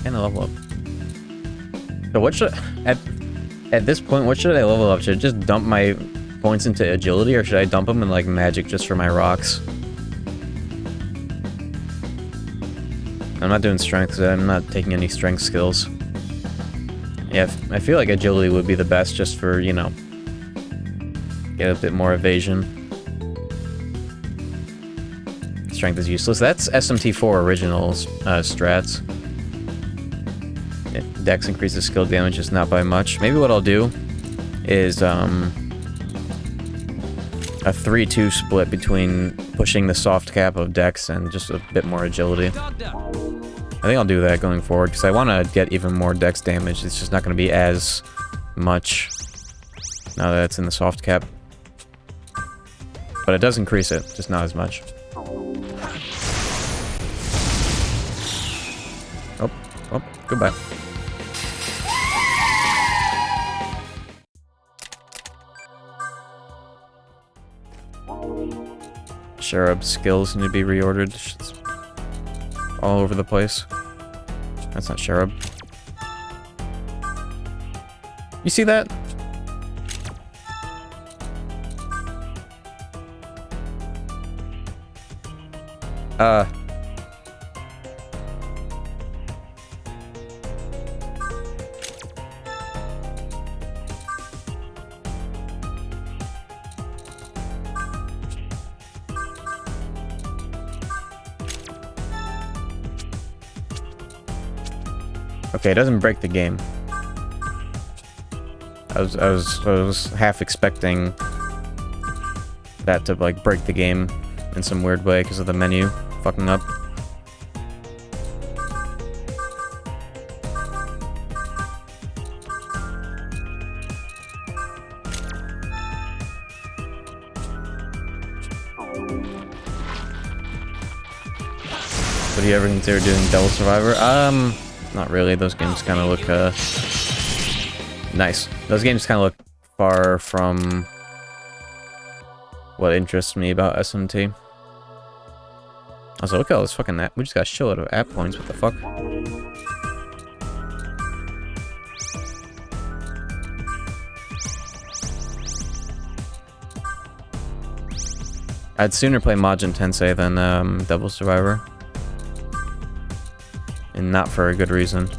A: And a level up. So what should at this point, what should I level up? Should I just dump my points into agility, or should I dump them in like magic just for my rocks? I'm not doing strength because I'm not taking any strength skills. Yeah, I feel like agility would be the best just for, you know, get a bit more evasion. Strength is useless. That's SMT4 originals strats. Dex increases skill damage, just not by much. Maybe what I'll do is a 3-2 split between pushing the soft cap of Dex and just a bit more agility. I think I'll do that going forward, because I want to get even more Dex damage. It's just not going to be as much now that it's in the soft cap. But it does increase it, just not as much. Oh, goodbye. Cherub skills need to be reordered. Shit's all over the place. That's not Cherub. You see that? Okay, it doesn't break the game. I was half expecting that to like break the game in some weird way because of the menu fucking up. Would you ever consider doing Devil Survivor? Not really. Those games kind of look, nice. Those games kind of look far from what interests me about SMT. I was like, look at all this fucking app. We just got a shitload of app points. What the fuck? I'd sooner play Majin Tensei than Devil Survivor. And not for a good reason.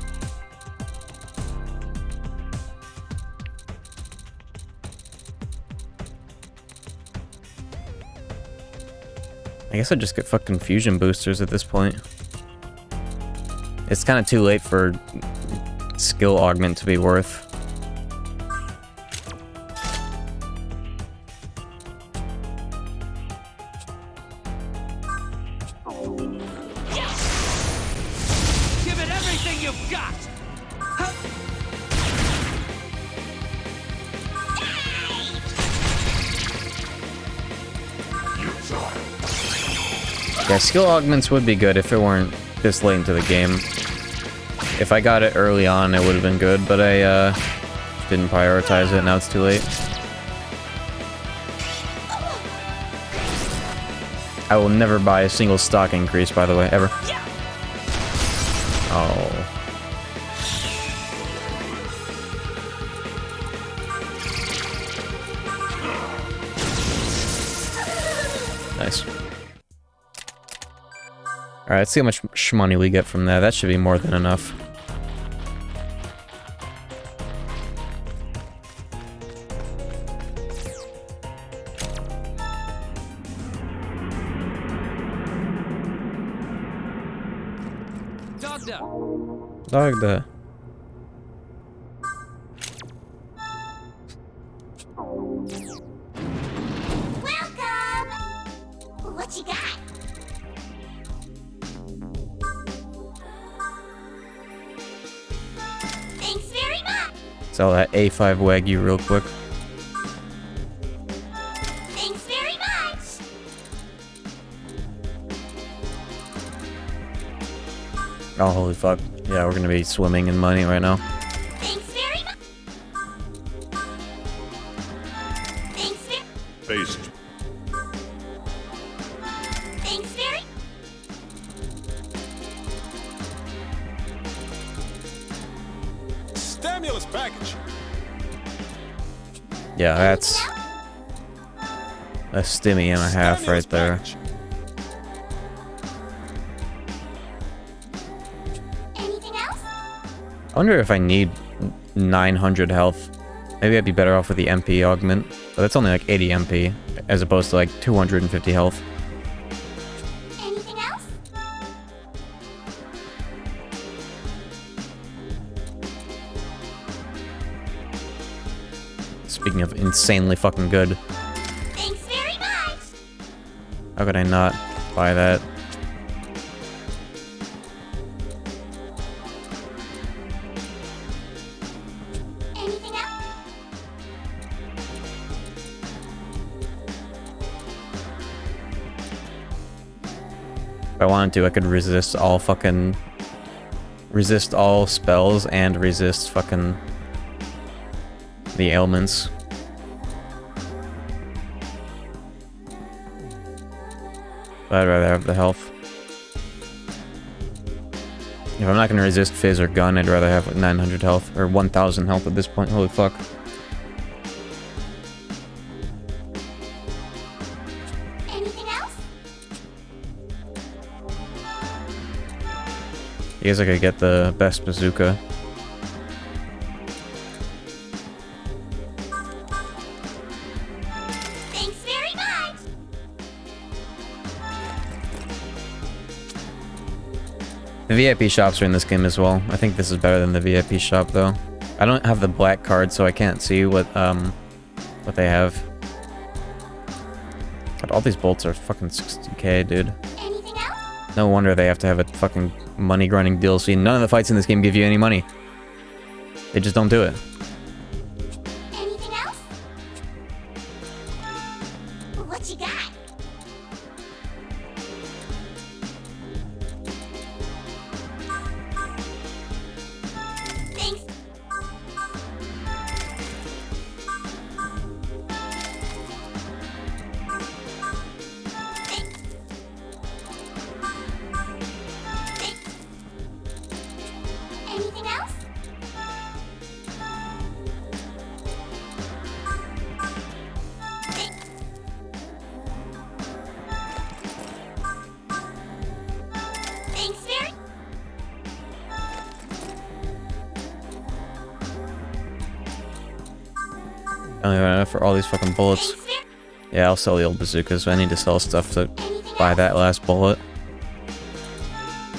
A: I guess I just get fucking fusion boosters at this point. It's kind of too late for skill augment to be worth. Yeah, skill augments would be good if it weren't this late into the game. If I got it early on, it would have been good, but I didn't prioritize it, now it's too late. I will never buy a single stock increase, by the way, ever. Oh. Nice. Alright, let's see how much money we get from that. That should be more than enough. Dog.
L: Welcome! What you got? Thanks very much!
A: Sell that A5 Wagyu real quick.
L: Thanks very much!
A: Oh, holy fuck. Yeah, we're gonna be swimming in money right now.
L: Thanks very much! Thanks very
C: Based.
L: Thanks very
H: Stimulus package.
A: Yeah, that's a stimmy and a half right there. I wonder if I need 900 health. Maybe I'd be better off with the MP augment. But that's only like 80 MP, as opposed to like 250 health.
L: Anything else?
A: Speaking of insanely fucking good.
L: Thanks very much!
A: How could I not buy that?
L: Anything else?
A: If I wanted to, I could resist all spells and resist fucking the ailments. But I'd rather have the health. If I'm not gonna resist phase or gun, I'd rather have like 900 health or 1000 health at this point. Holy fuck.
L: Anything else?
A: I guess I could get the best bazooka.
L: Thanks very much.
A: The VIP shops are in this game as well. I think this is better than the VIP shop though. I don't have the black card, so I can't see what they have. God, all these bolts are fucking 60k, dude.
L: Anything else?
A: No wonder they have to have a fucking money grinding DLC. None of the fights in this game give you any money. They just don't do it.
L: Anything else? What you got? Thanks. Anything else? Thanks very.
A: I don't have enough for all these fucking bullets. Yeah, I'll sell the old bazookas. I need to sell stuff to buy that last bullet.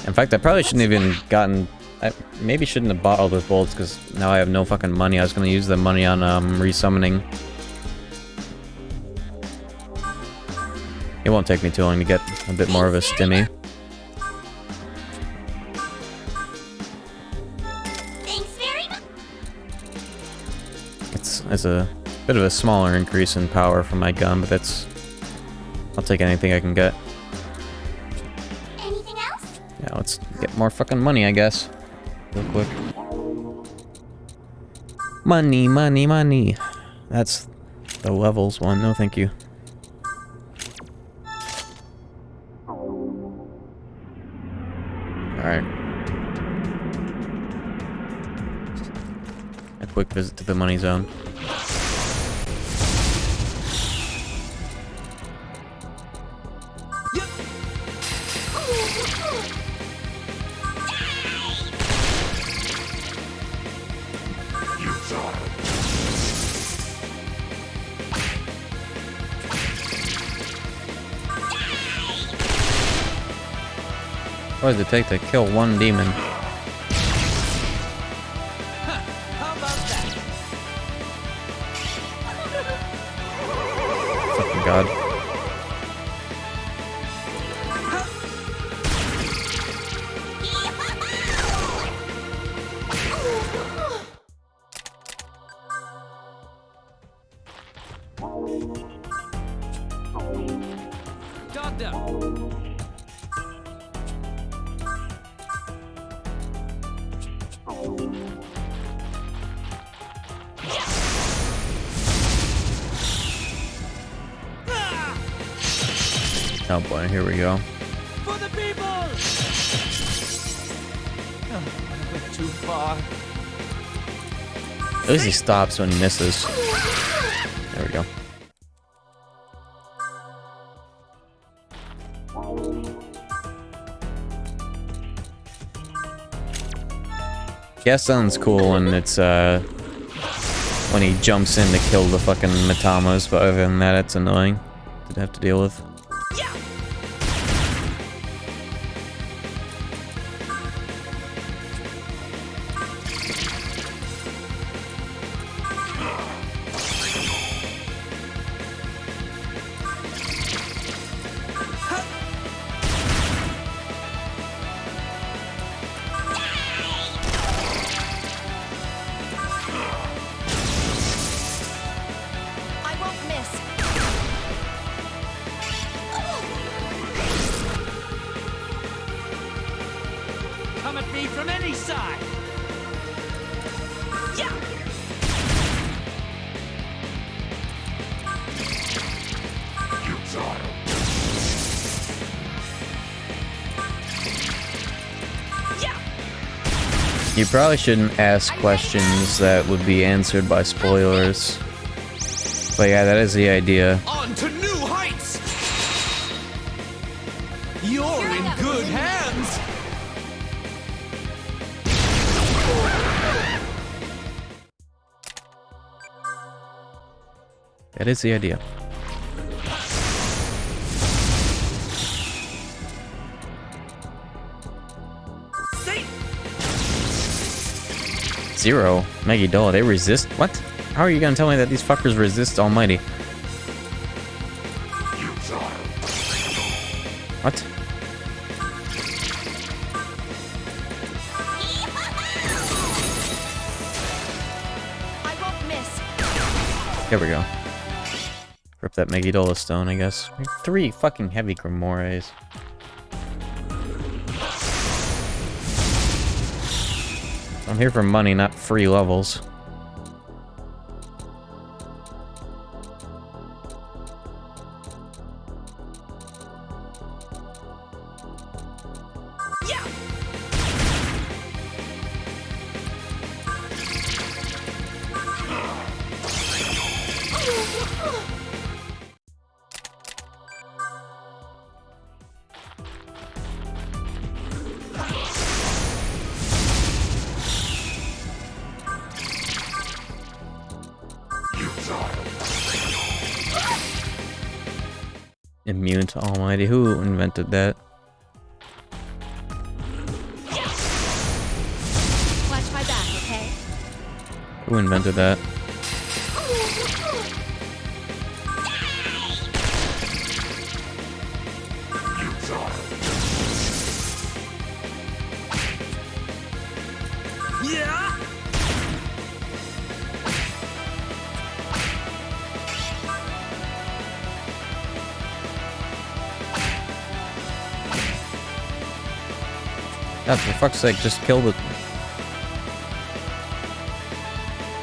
A: In fact, I probably shouldn't have even gotten... I maybe shouldn't have bought all those bullets, because now I have no fucking money. I was gonna use the money on resummoning. It won't take me too long to get a bit more of a stimmy.
L: Thanks very much.
A: It's a bit of a smaller increase in power for my gun, but that's... I'll take anything I can get.
L: Anything else?
A: Yeah, let's get more fucking money, I guess. Real quick. Money, money, money. That's the levels one. No, thank you. Alright. A quick visit to the money zone. What does it take to kill one demon?
B: How about that?
A: Fucking god.
B: Dogged up.
A: Oh boy, here we go.
B: For the people! Oh, I went too far.
A: At least he stops when he misses. There we go. Gaston's cool when it's when he jumps in to kill the fucking Matamas, but other than that, it's annoying to have to deal with. You probably shouldn't ask questions that would be answered by spoilers. But yeah, that is the idea.
B: On to new heights! You're in good hands!
A: That is the idea. Zero. Megiddo, they resist? What? How are you gonna tell me that these fuckers resist Almighty? What?
D: I won't miss.
A: Here we go. Rip that Megiddo stone, I guess. 3 fucking heavy Grimoires. I'm here for money, not free levels. Immune to Almighty. Who invented that?
D: Watch my back, okay?
A: Who invented that? God, for fuck's sake, just kill the...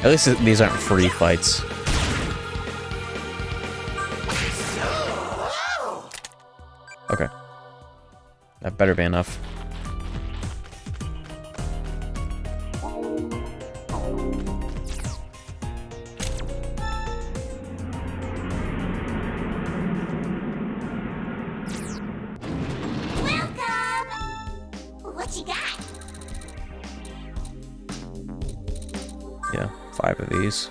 A: At least these aren't free fights. Okay. That better be enough.
L: What you got?
A: Yeah, 5 of these.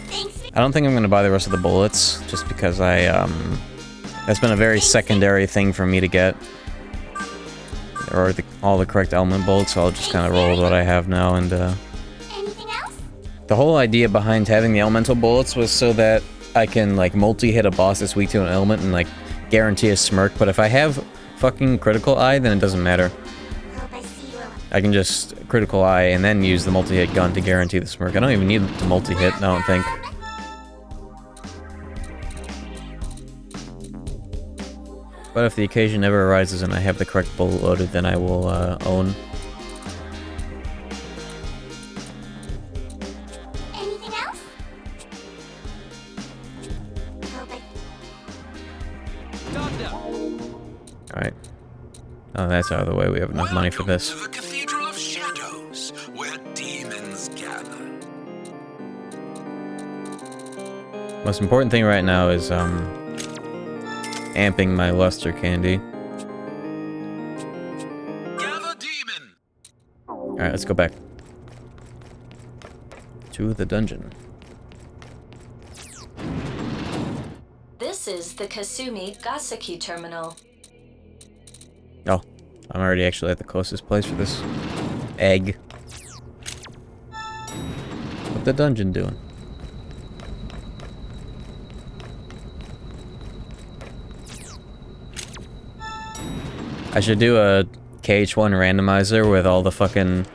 L: Thanks.
A: I don't think I'm gonna buy the rest of the bullets, just because that's been a very secondary thing for me to get. There are all the correct element bullets, so I'll just kind of roll with what I have now, and
L: Anything else?
A: the whole idea behind having the elemental bullets was so that I can, like, multi-hit a boss that's weak to an element and, like, guarantee a smirk, but if I have fucking critical eye, then it doesn't matter.
L: Hope I see you.
A: I can just critical eye and then use the multi-hit gun to guarantee the smirk. I don't even need to multi-hit, I don't think. But if the occasion ever arises and I have the correct bullet loaded, then I will own.
L: Anything else? Hope I...
A: Alright. Oh, that's out of the way. We have enough money for this.
H: To the Cathedral of Shadows, where demons gather.
A: Most important thing right now is amping my luster candy.
H: Gather demon.
A: Alright, let's go back to the dungeon.
M: This is the Kasumi Gasaki terminal.
A: Oh, I'm already actually at the closest place for this egg. What the dungeon doing? I should do a KH1 randomizer with all the fucking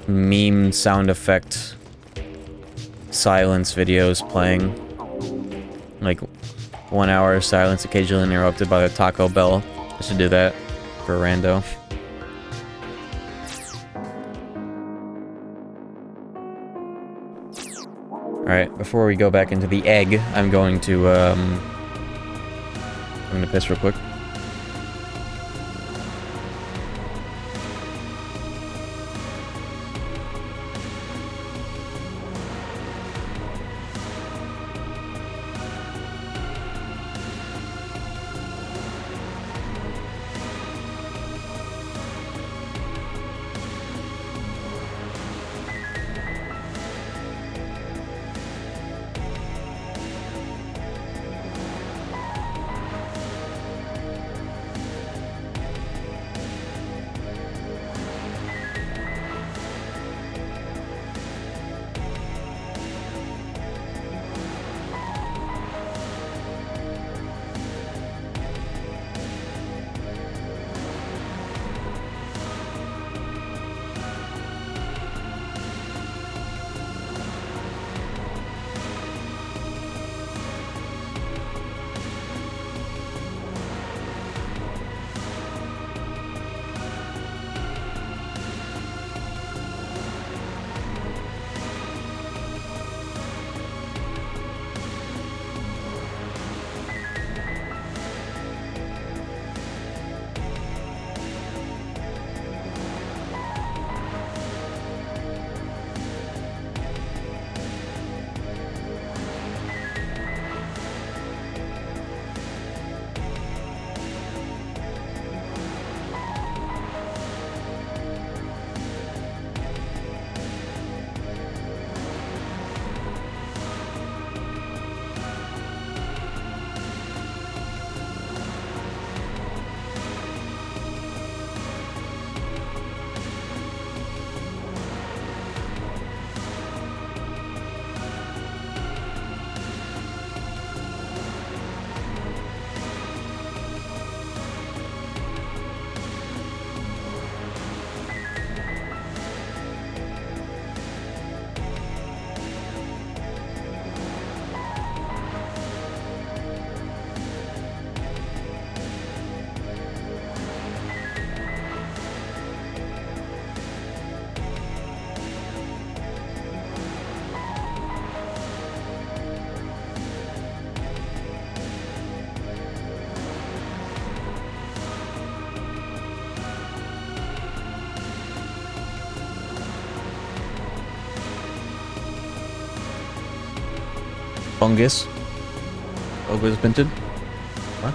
A: meme sound effect silence videos playing. Like 1 hour of silence occasionally interrupted by a Taco Bell. I should do that for rando. Alright, before we go back into the egg, I'm going to piss real quick. fungus. Always minted. What?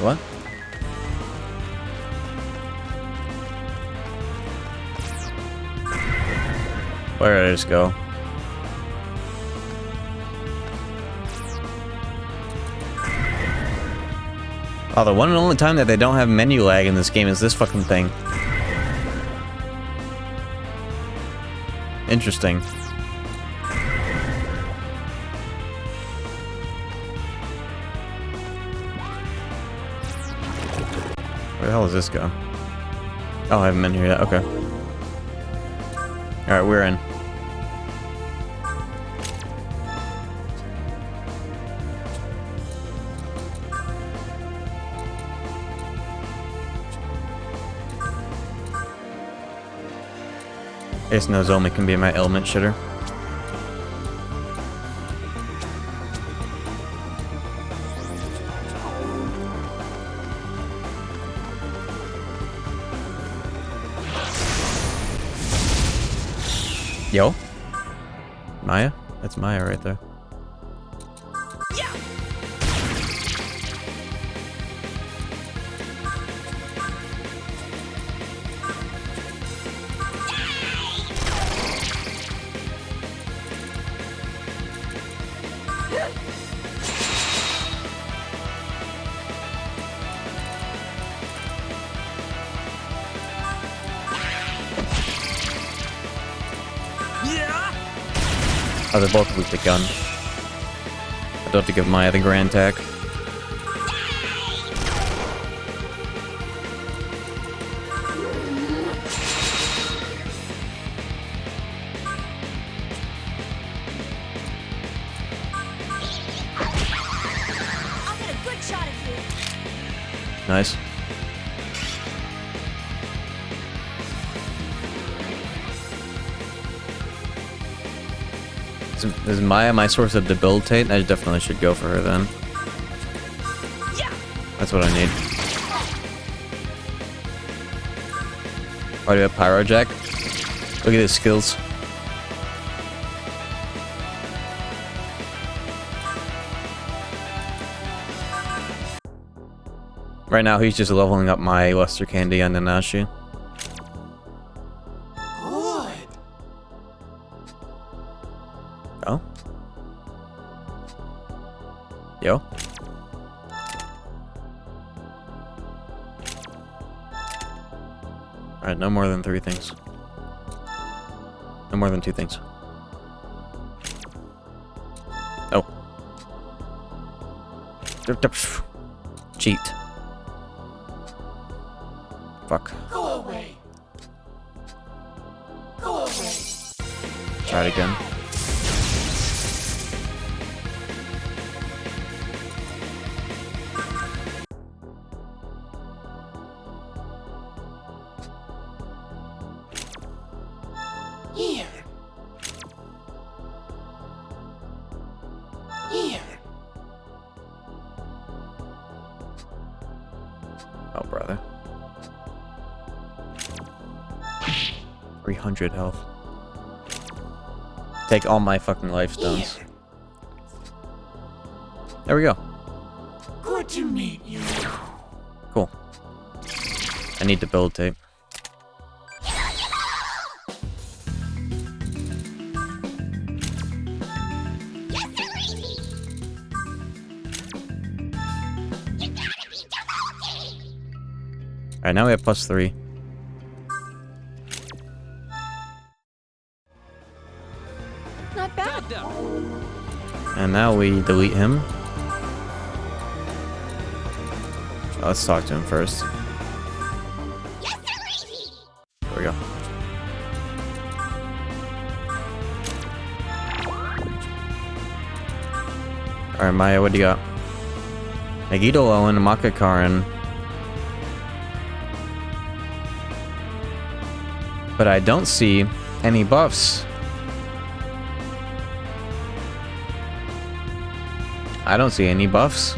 A: What? Where did I just go? Oh, the one and only time that they don't have menu lag in this game is this fucking thing. Interesting. Where the hell does this go? Oh, I haven't been here yet. Okay. Alright, we're in. I guess Nozomi can be my element shitter. Yo. Maya? That's Maya right there. Oh, they're both with the gun. I don't have to give Maya the grand attack.
L: I'll get a good shot at you.
A: Nice. Is Maya my source of debilitate? I definitely should go for her then. That's what I need. Oh, do we have Pyro Jack? Look at his skills. Right now, he's just leveling up my Luster Candy on Nanashi. Oh? Yo? Alright, no more than 3 things. No more than 2 things. Oh. Cheat. Fuck.
C: Go away. Go away.
A: Try it again.
C: Here. Here.
A: Oh, brother. 300 health. Take all my fucking life stones. There we go.
C: Good to meet you.
A: Cool. I need to build tape. Alright, now we have +3.
D: Not bad.
A: And now we delete him. Let's talk to him first. There we go. Alright, Maya, what do you got? Megiddo Owen, Maka Karin. But I don't see any buffs. I don't see any buffs.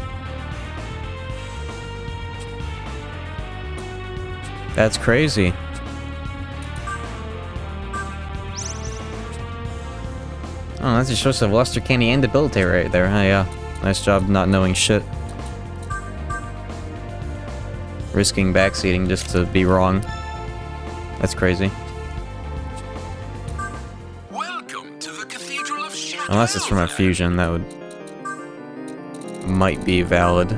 A: That's crazy. Oh, that's just shows of luster candy and ability right there. Oh, yeah. Nice job not knowing shit. Risking backseating just to be wrong. That's crazy.
H: Welcome to the Cathedral of Shadows.
A: Unless it's from a fusion, that would... might be valid.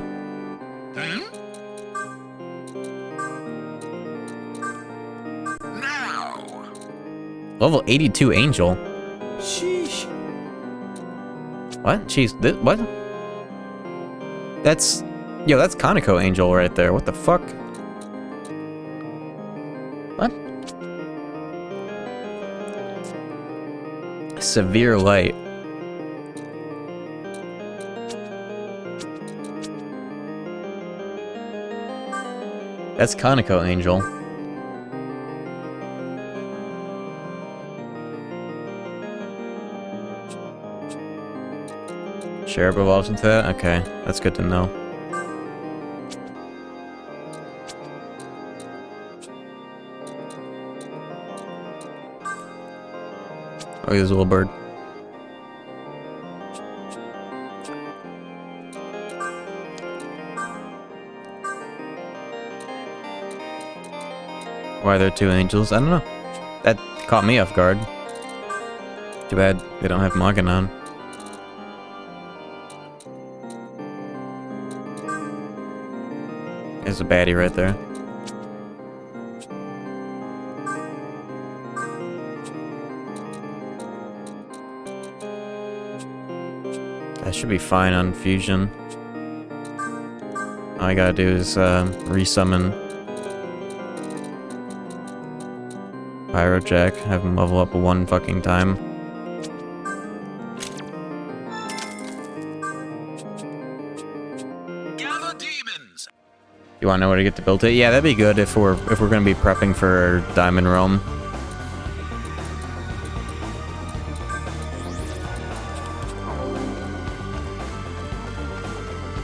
H: Now.
A: Level 82 Angel?
E: Sheesh.
A: What? Jeez, what? That's... Yo, that's Kaneko Angel right there. What the fuck? What? Severe Light. That's Kaneko Angel. Cherub evolves into that? Okay, that's good to know. Oh, there's a little bird. Why are there two angels? I don't know. That caught me off guard. Too bad they don't have Maganon. There's a baddie right there. That should be fine on fusion. All I gotta do is resummon Pyrojack, have him level up one fucking time.
H: Gather demons.
A: You wanna know where to get the build it? Yeah, that'd be good if we're gonna be prepping for Diamond Realm.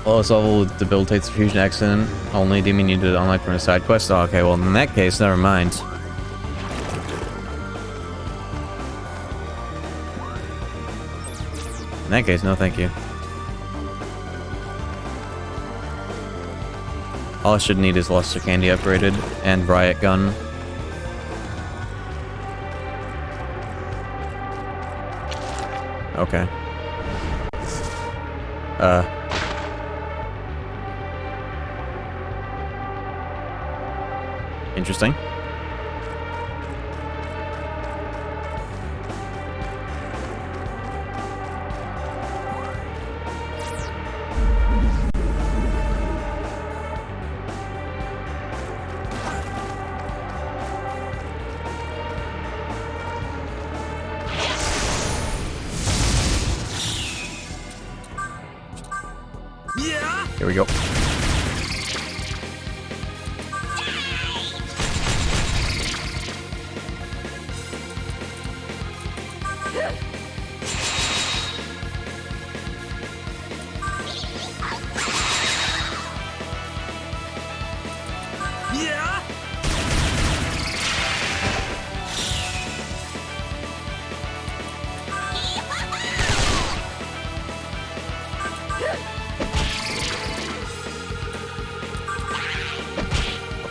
A: Lowest level debilitates the fusion accident. Only demon you needed to unlock from a side quest. Oh, okay, well in that case, never mind. In that case, no thank you. All I should need is Luster Candy upgraded and Riot Gun. Okay. Interesting. Here we go.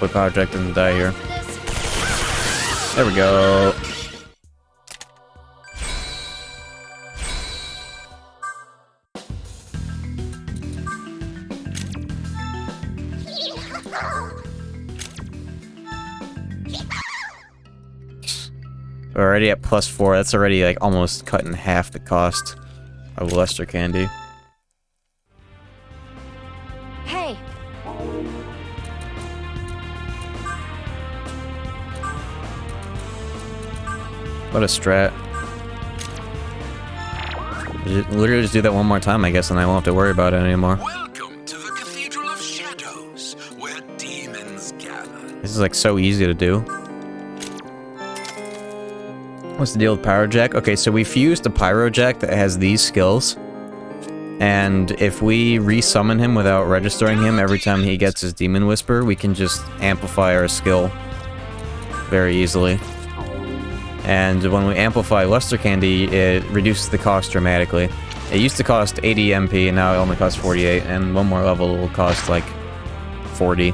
A: Hopefully Pyrojack doesn't die here. There we go. We're already at +4. That's already like almost cut in half the cost of Luster Candy.
D: Hey!
A: What a strat. Literally just do that one more time, I guess, and I won't have to worry about it anymore.
H: Welcome to the Cathedral of Shadows, where demons gather.
A: This is like so easy to do. What's the deal with Pyrojack? Okay, so we fused a Pyrojack that has these skills. And if we resummon him without registering him every time he gets his Demon Whisper, we can just amplify our skill very easily. And when we amplify Luster Candy, it reduces the cost dramatically. It used to cost 80 MP, and now it only costs 48, and one more level will cost like 40.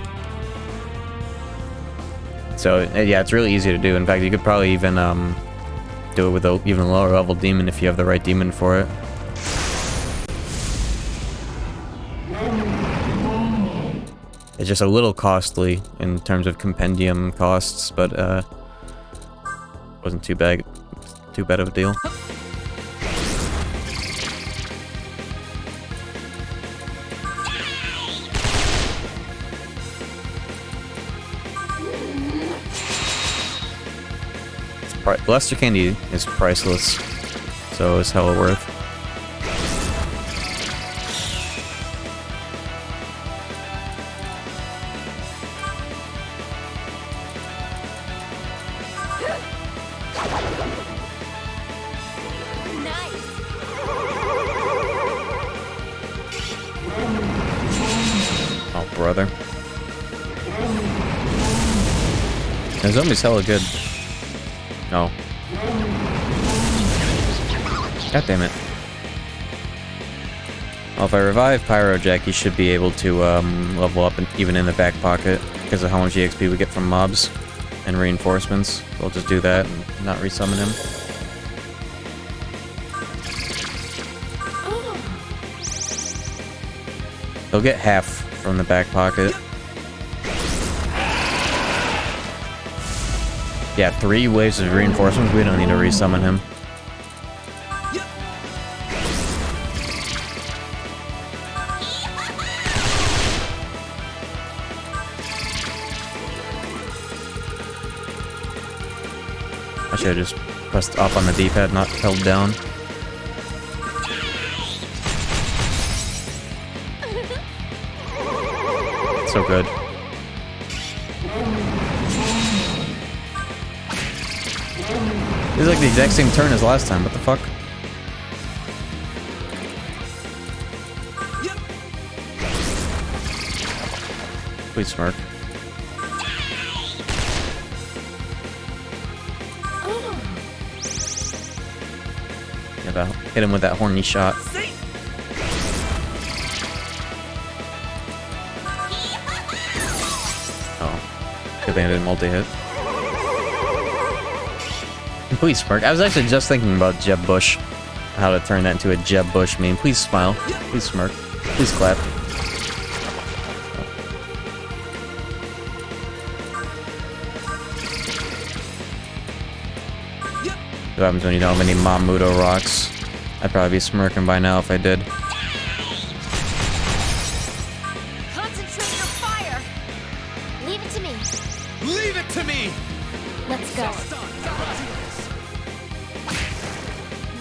A: So yeah, it's really easy to do. In fact, you could probably even do it with an even lower level demon if you have the right demon for it. It's just a little costly in terms of compendium costs, but wasn't too bad of a deal. Luster Candy is priceless, so it's hella worth. Oh, brother. The zombie's hella good. Oh. God damn it. Well, if I revive Pyrojack, he should be able to level up even in the back pocket because of how much EXP we get from mobs and reinforcements. We'll just do that and not resummon him. He'll get half from the back pocket. Yeah, 3 waves of reinforcements. We don't need to resummon him. I should have just pressed up on the D-pad, not held down. So good. This is like the exact same turn as last time, what the fuck? Please smirk. Yeah, hit him with that horny shot. Oh. Good thing I didn't multi-hit. Please smirk. I was actually just thinking about Jeb Bush. How to turn that into a Jeb Bush meme. Please smile. Please smirk. Please clap. What happens when you don't have any Mamuto rocks? I'd probably be smirking by now if I did.
L: Concentrate your fire. Leave it to me.
E: Leave it to me!
L: Let's go.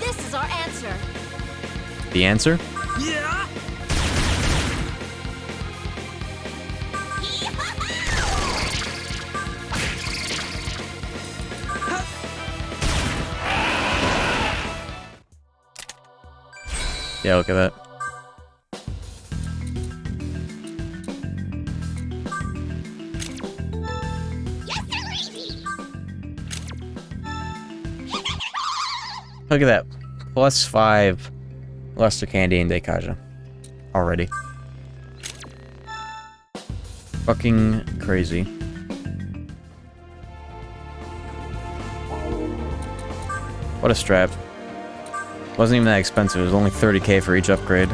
L: This is our answer.
A: The answer?
E: Yeah!
A: Yeah, look at that. Look at that. +5 Luster Candy and Deikaja. Already. Fucking crazy. What a strap. Wasn't even that expensive, it was only 30k for each upgrade.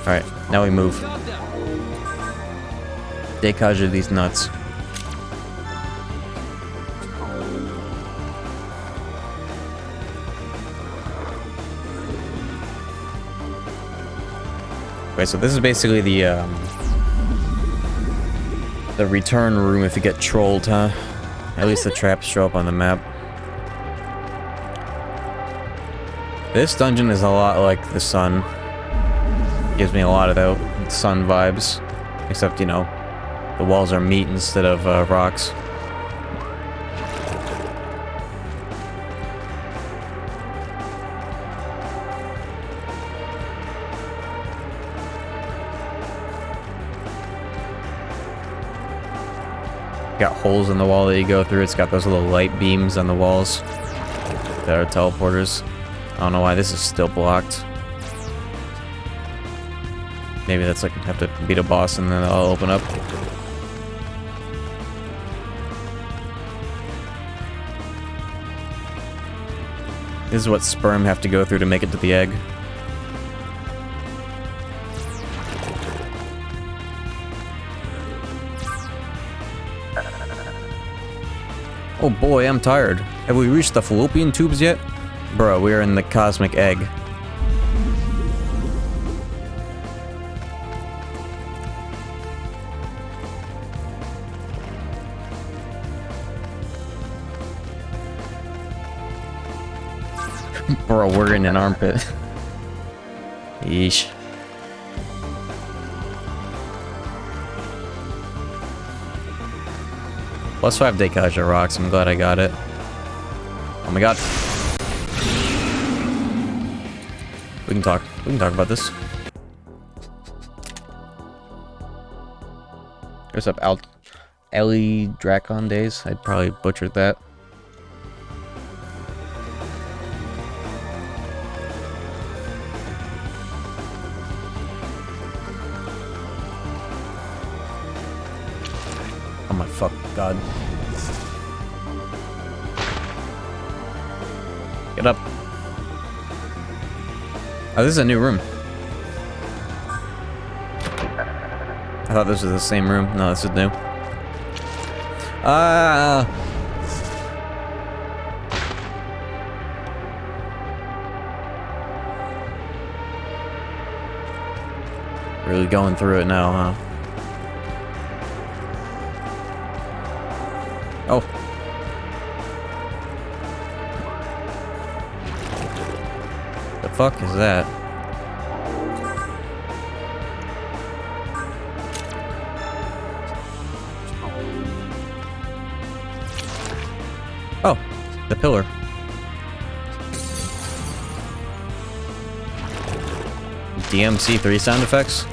A: Alright, now we move. Deikaja these nuts. Wait, so this is basically the return room if you get trolled, huh? At least the traps show up on the map. This dungeon is a lot like the Sun. Gives me a lot of the Sun vibes. Except, you know, the walls are meat instead of rocks. Got holes in the wall that you go through. It's got those little light beams on the walls that are teleporters. I don't know why this is still blocked. Maybe that's like, have to beat a boss and then I'll open up. This is what sperm have to go through to make it to the egg. Oh boy, I'm tired. Have we reached the fallopian tubes yet? Bro, we are in the cosmic egg. Bro, we're in an armpit. Yeesh. +5 Deikaja rocks. I'm glad I got it. Oh my god. We can talk. We can talk about this. What's up, Ellie Dracon Days? I'd probably butchered that. Oh my fuck god. Get up. Oh, this is a new room. I thought this was the same room. No, this is new. Ah! Really going through it now, huh? Oh. The fuck is that? Oh, the pillar. DMC3 sound effects?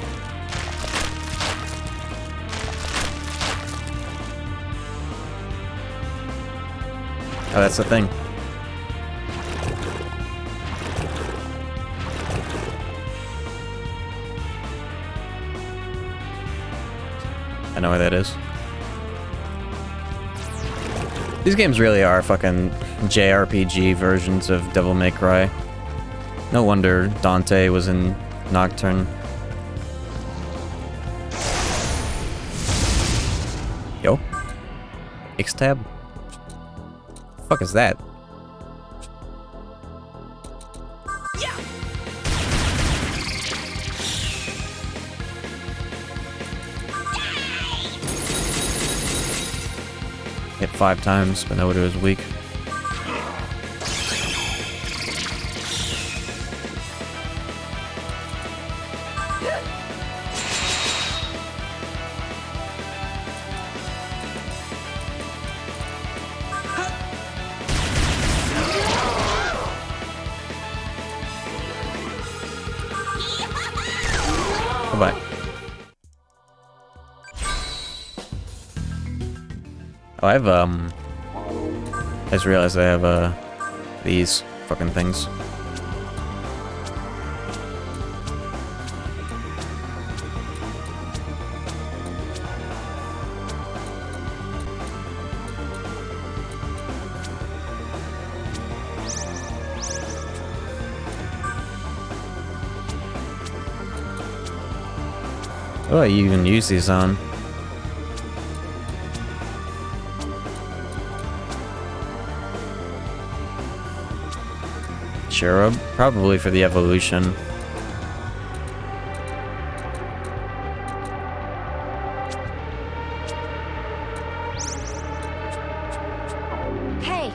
A: Oh, that's the thing. I know where that is. These games really are fucking JRPG versions of Devil May Cry. No wonder Dante was in Nocturne. Yo. X-tab? The fuck is that? Hit 5 times, but nobody was weak. Bye-bye. Oh, I have, I just realized I have, these fucking things. Oh, you even use these on. Cherub? Probably for the evolution.
D: Hey!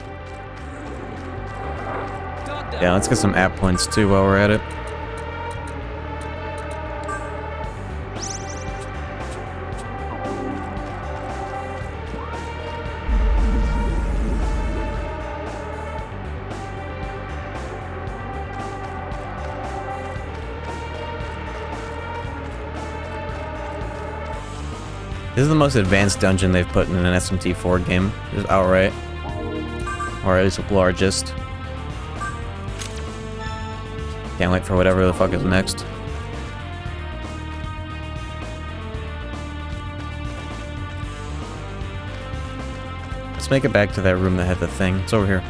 A: Yeah, let's get some app points too while we're at it. This is the most advanced dungeon they've put in an SMT4 game, just outright. Or at least largest. Can't wait for whatever the fuck is next. Let's make it back to that room that had the thing. It's over here.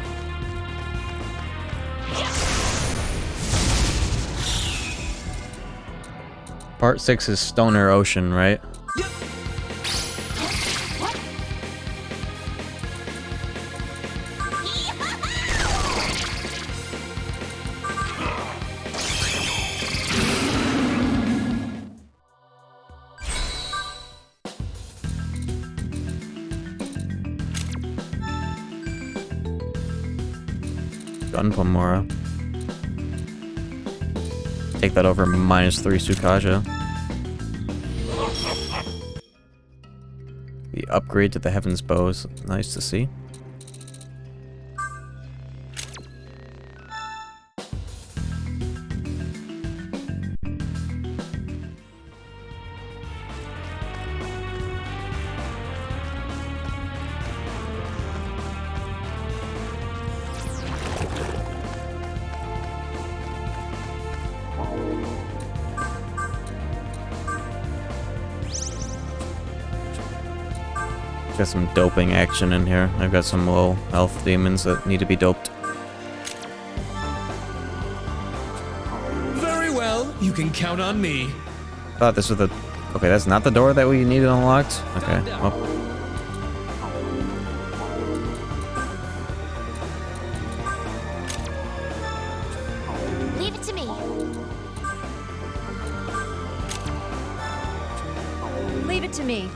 A: Part 6 is Stoner Ocean, right? Gunpamora. Take that over -3 Sukaja. The upgrade to the Heaven's Bow is nice to see. Got some doping action in here. I've got some low health demons that need to be doped.
N: Very well, you can count on me.
A: Thought this was the... Okay, that's not the door that we needed unlocked? Okay, well...
L: Leave it to me.
D: Leave it to me.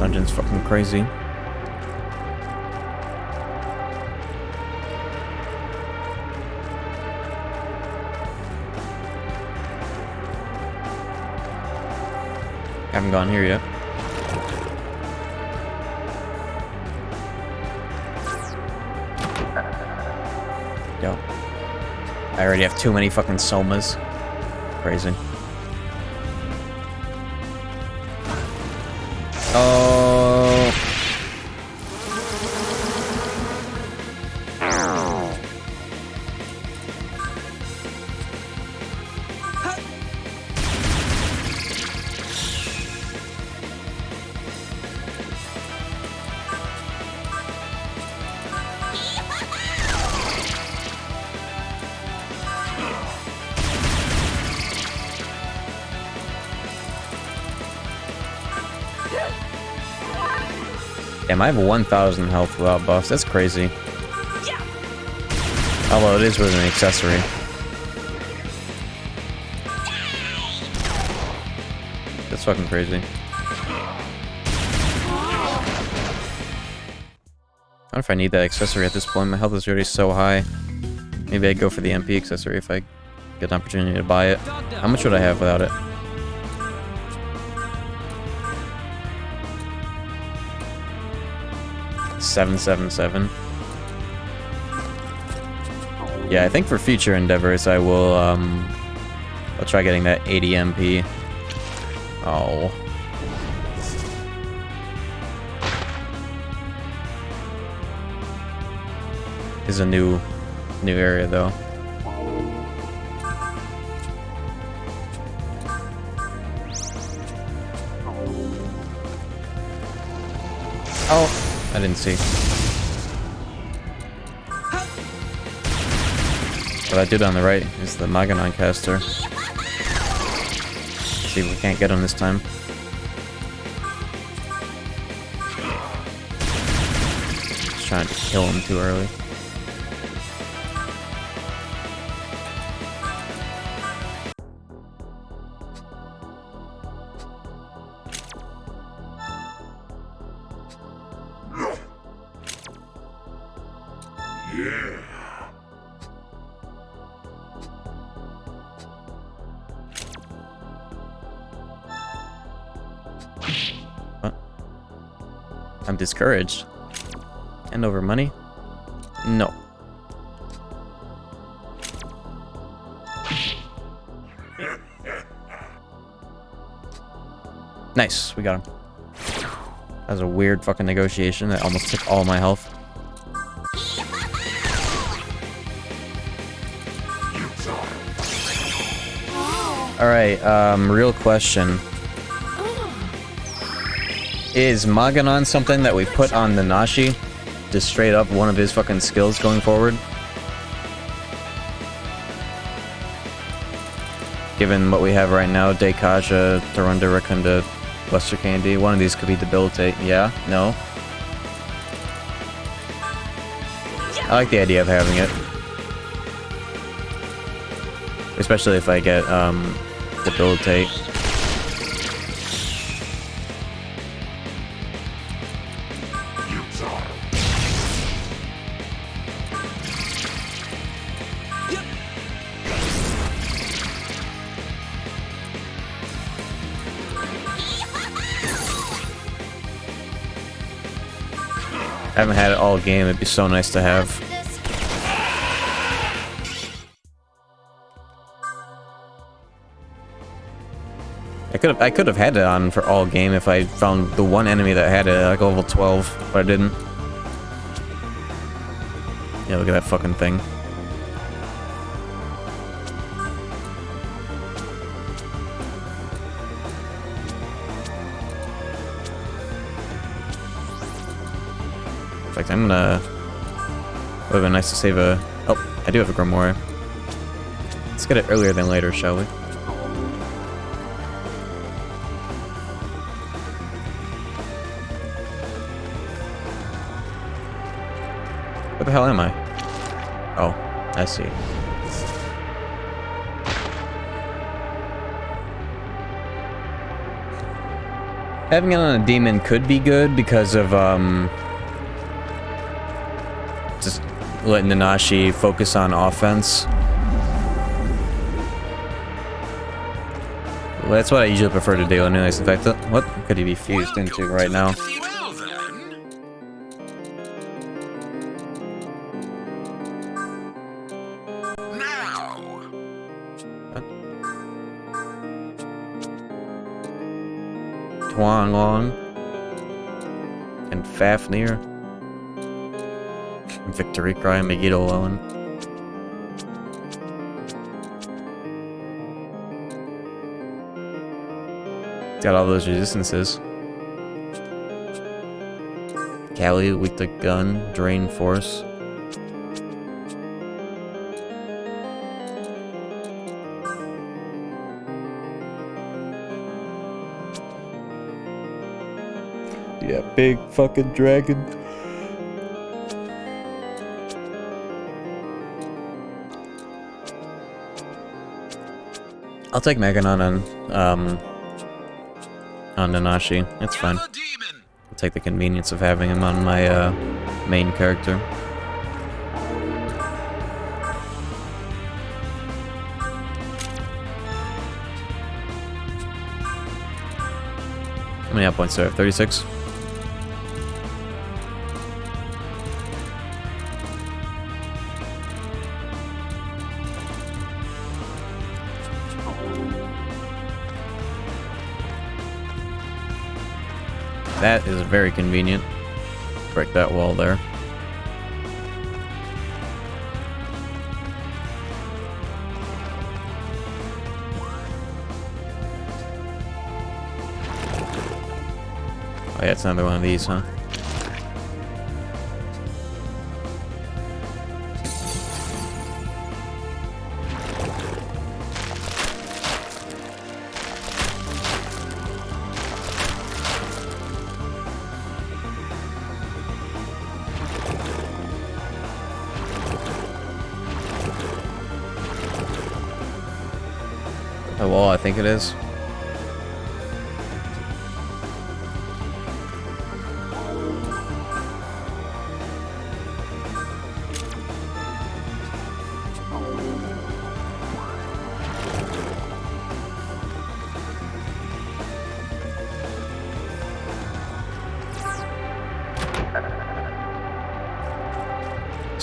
A: Dungeon's fucking crazy. Haven't gone here yet. Yo. I already have too many fucking somas. Crazy. Oh. Damn, I have 1,000 health without buffs. That's crazy. Although it is with an accessory. That's fucking crazy. I don't know if I need that accessory at this point. My health is already so high. Maybe I'd go for the MP accessory if I get an opportunity to buy it. How much would I have without it? $777. Yeah, I think for future endeavors I will I'll try getting that 80 MP. Oh. This is a new area though. Oh. I didn't see. What I did on the right is the Megami caster. See if we can't get him this time. Just trying to kill him too early. What? I'm discouraged. And over money? No. Nice, we got him. That was a weird fucking negotiation that almost took all my health. Alright, real question. Is Maganon something that we put on Nanashi? Just straight up one of his fucking skills going forward? Given what we have right now, Daikaja, Tarunda, Rakunda, Buster Candy, one of these could be Debilitate. Yeah? No? I like the idea of having it. Especially if I get, Debilitate. I haven't had it all game, it'd be so nice to have. I could have had it on for all game if I found the one enemy that had it at like level 12, but I didn't. Yeah, look at that fucking thing. In fact, I'm gonna... It would've been nice to save a... Oh, I do have a Grimoire. Let's get it earlier than later, shall we? Where the hell am I? Oh, I see. Having it on a demon could be good because of, just letting Nanashi focus on offense. Well, that's what I usually prefer to do anyways. In fact, what could he be fused into right now? Long and Fafnir. Victory Cry, Megiddo Owen. Got all those resistances. Callie, weak to gun, drain force. Yeah, big fucking dragon. I'll take Meganon on Nanashi. It's fine. I'll take the convenience of having him on my main character. How many out points do I have? 36? That is very convenient. Break that wall there. Oh yeah, it's another one of these, huh? A wall, I think it is.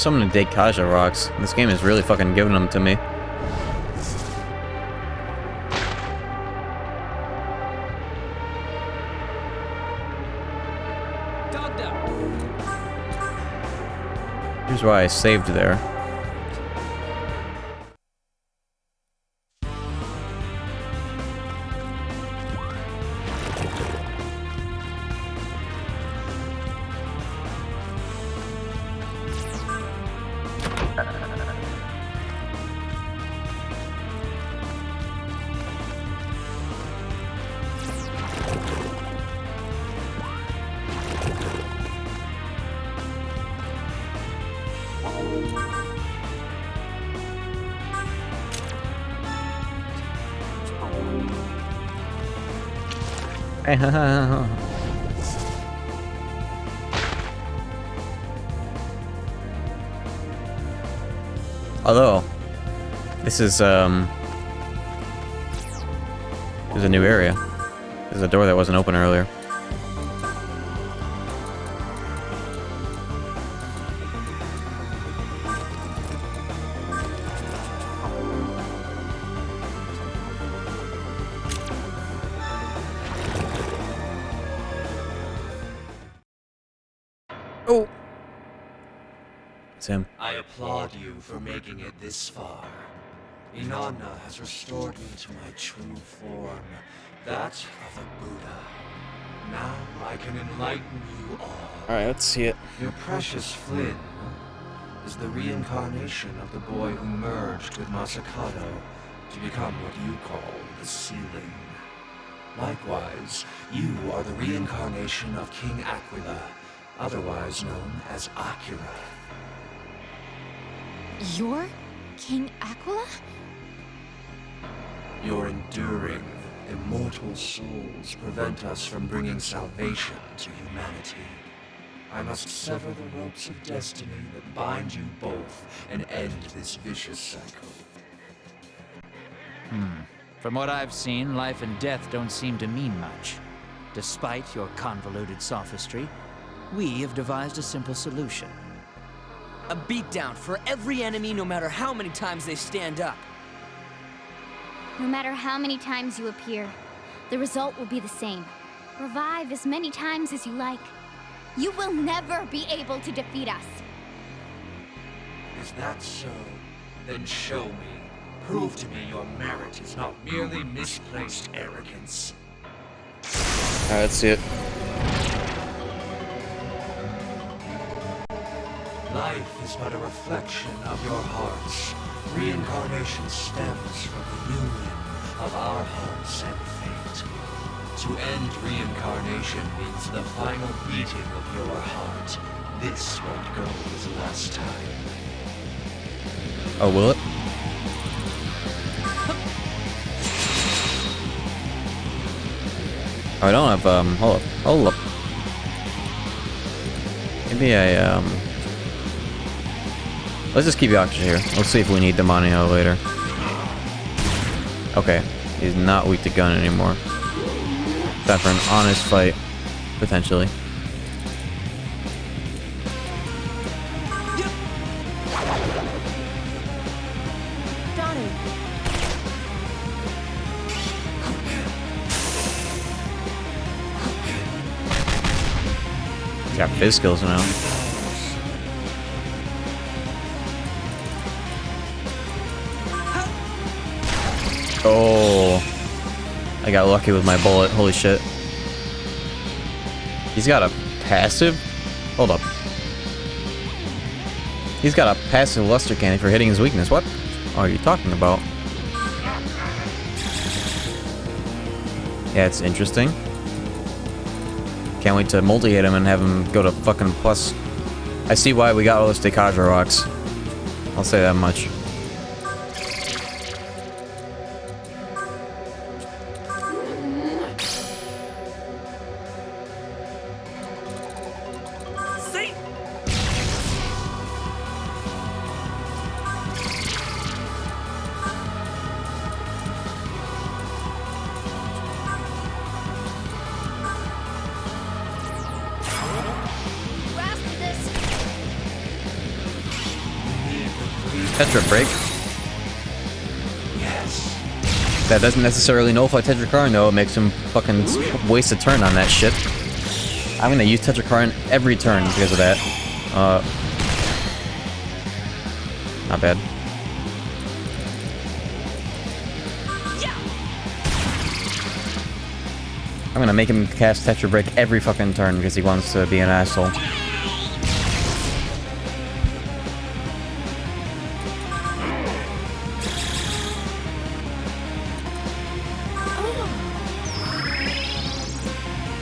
A: so many Deikaja rocks. This game is really fucking giving them to me. Here's why I saved there. Although, this is there's a new area. There's a door that wasn't open earlier. Oh! It's him.
C: I applaud you for making it this far. Inanna has restored me to my true form, that of a Buddha. Now I can enlighten you all.
A: Alright, let's see it.
C: Your precious Flynn is the reincarnation of the boy who merged with Masakado to become what you call the Ceiling. Likewise, you are the reincarnation of King Aquila, otherwise known as Akira.
L: You're King Aquila?
C: Your enduring, immortal souls prevent us from bringing salvation to humanity. I must sever the ropes of destiny that bind you both and end this vicious cycle.
B: From what I've seen, life and death don't seem to mean much. Despite your convoluted sophistry, we have devised a simple solution.
E: A beatdown for every enemy, no matter how many times they stand up.
K: No matter how many times you appear, the result will be the same. Revive as many times as you like. You will never be able to defeat us.
C: Is that so? Then show me. Prove to me your merit is not merely misplaced arrogance.
A: Alright, let's see it.
C: Life is but a reflection of your hearts. Reincarnation stems from the union of our hearts and fate. To end reincarnation means the final beating of your heart. This won't go as last time.
A: Oh, will it? Oh, I don't have, hold up. Maybe I, let's just keep Yakusha here. Let's see if we need Demonio later. Okay, he's not weak to gun anymore. Time for an honest fight, potentially. He's got fizz skills now. Oh, I got lucky with my bullet. Holy shit. He's got a passive? Hold up. He's got a passive luster cannon for hitting his weakness. What are you talking about? Yeah, it's interesting. Can't wait to multi-hit him and have him go to fucking plus. I see why we got all those Deikaja rocks. I'll say that much. Tetra break. That doesn't necessarily nullify Tetrakarn, though. It makes him fucking waste a turn on that shit. I'm gonna use Tetrakarn every turn because of that. Not bad. I'm gonna make him cast Tetra Break every fucking turn because he wants to be an asshole.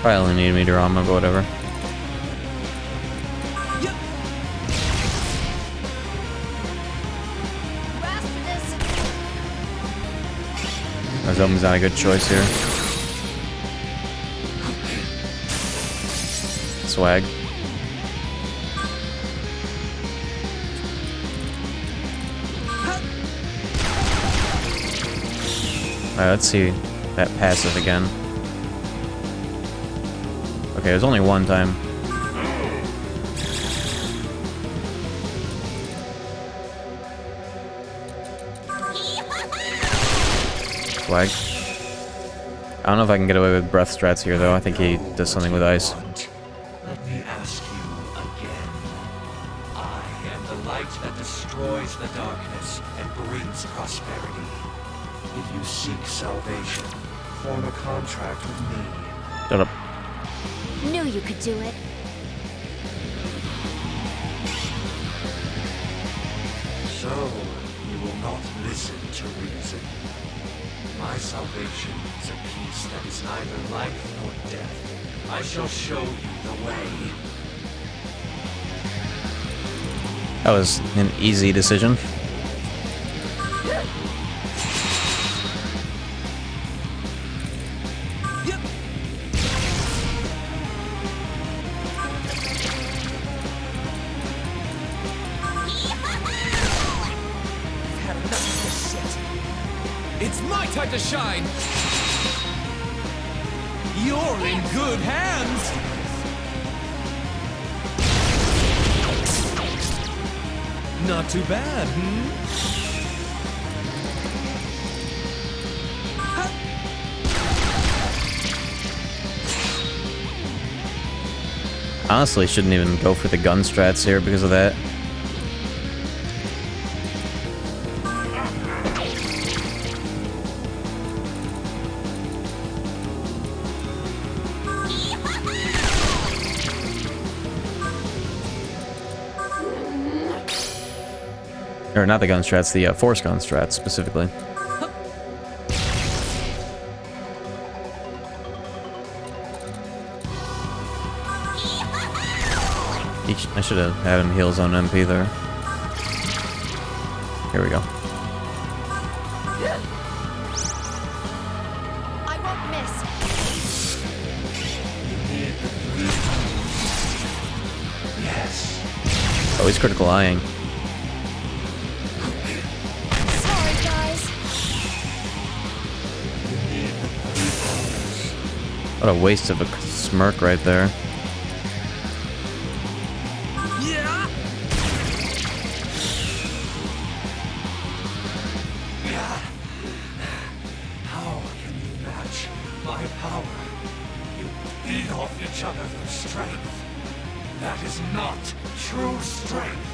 A: Probably only need meter armor, but whatever. Zoma's not a good choice here. Swag. Alright, let's see that passive again. Okay, it was only one time. Swag. I don't know if I can get away with breath strats here, though. I think he does something with ice.
C: Let me ask you again. I am the light that destroys the darkness and brings prosperity. If you seek salvation, form a contract with me.
A: Shut up.
D: Knew you could do it.
C: So, you will not listen to reason. My salvation is a peace that is neither life nor death. I shall show you the way.
A: That was an easy decision.
N: It's my time to shine! You're in good hands! Not too bad,
A: Honestly, shouldn't even go for the gun strats here because of that. Or not the gun strats, the force gun strats specifically. I should have had him heal zone MP there. Here we go.
D: I won't miss.
C: Yes.
A: Oh, he's critical eyeing.
D: Sorry, guys.
A: What a waste of a smirk right there.
C: How can you match my power? You feed off each other for strength. That is not true strength.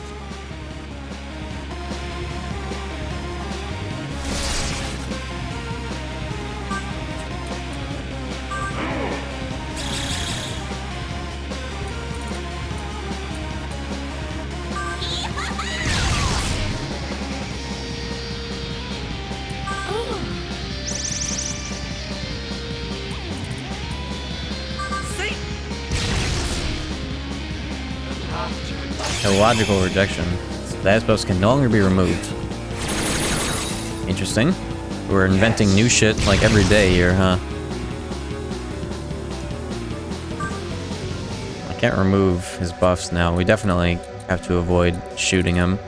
A: Illogical rejection. That spells can no longer be removed. Interesting. We're inventing new shit like every day here, huh? I can't remove his buffs now. We definitely have to avoid shooting him.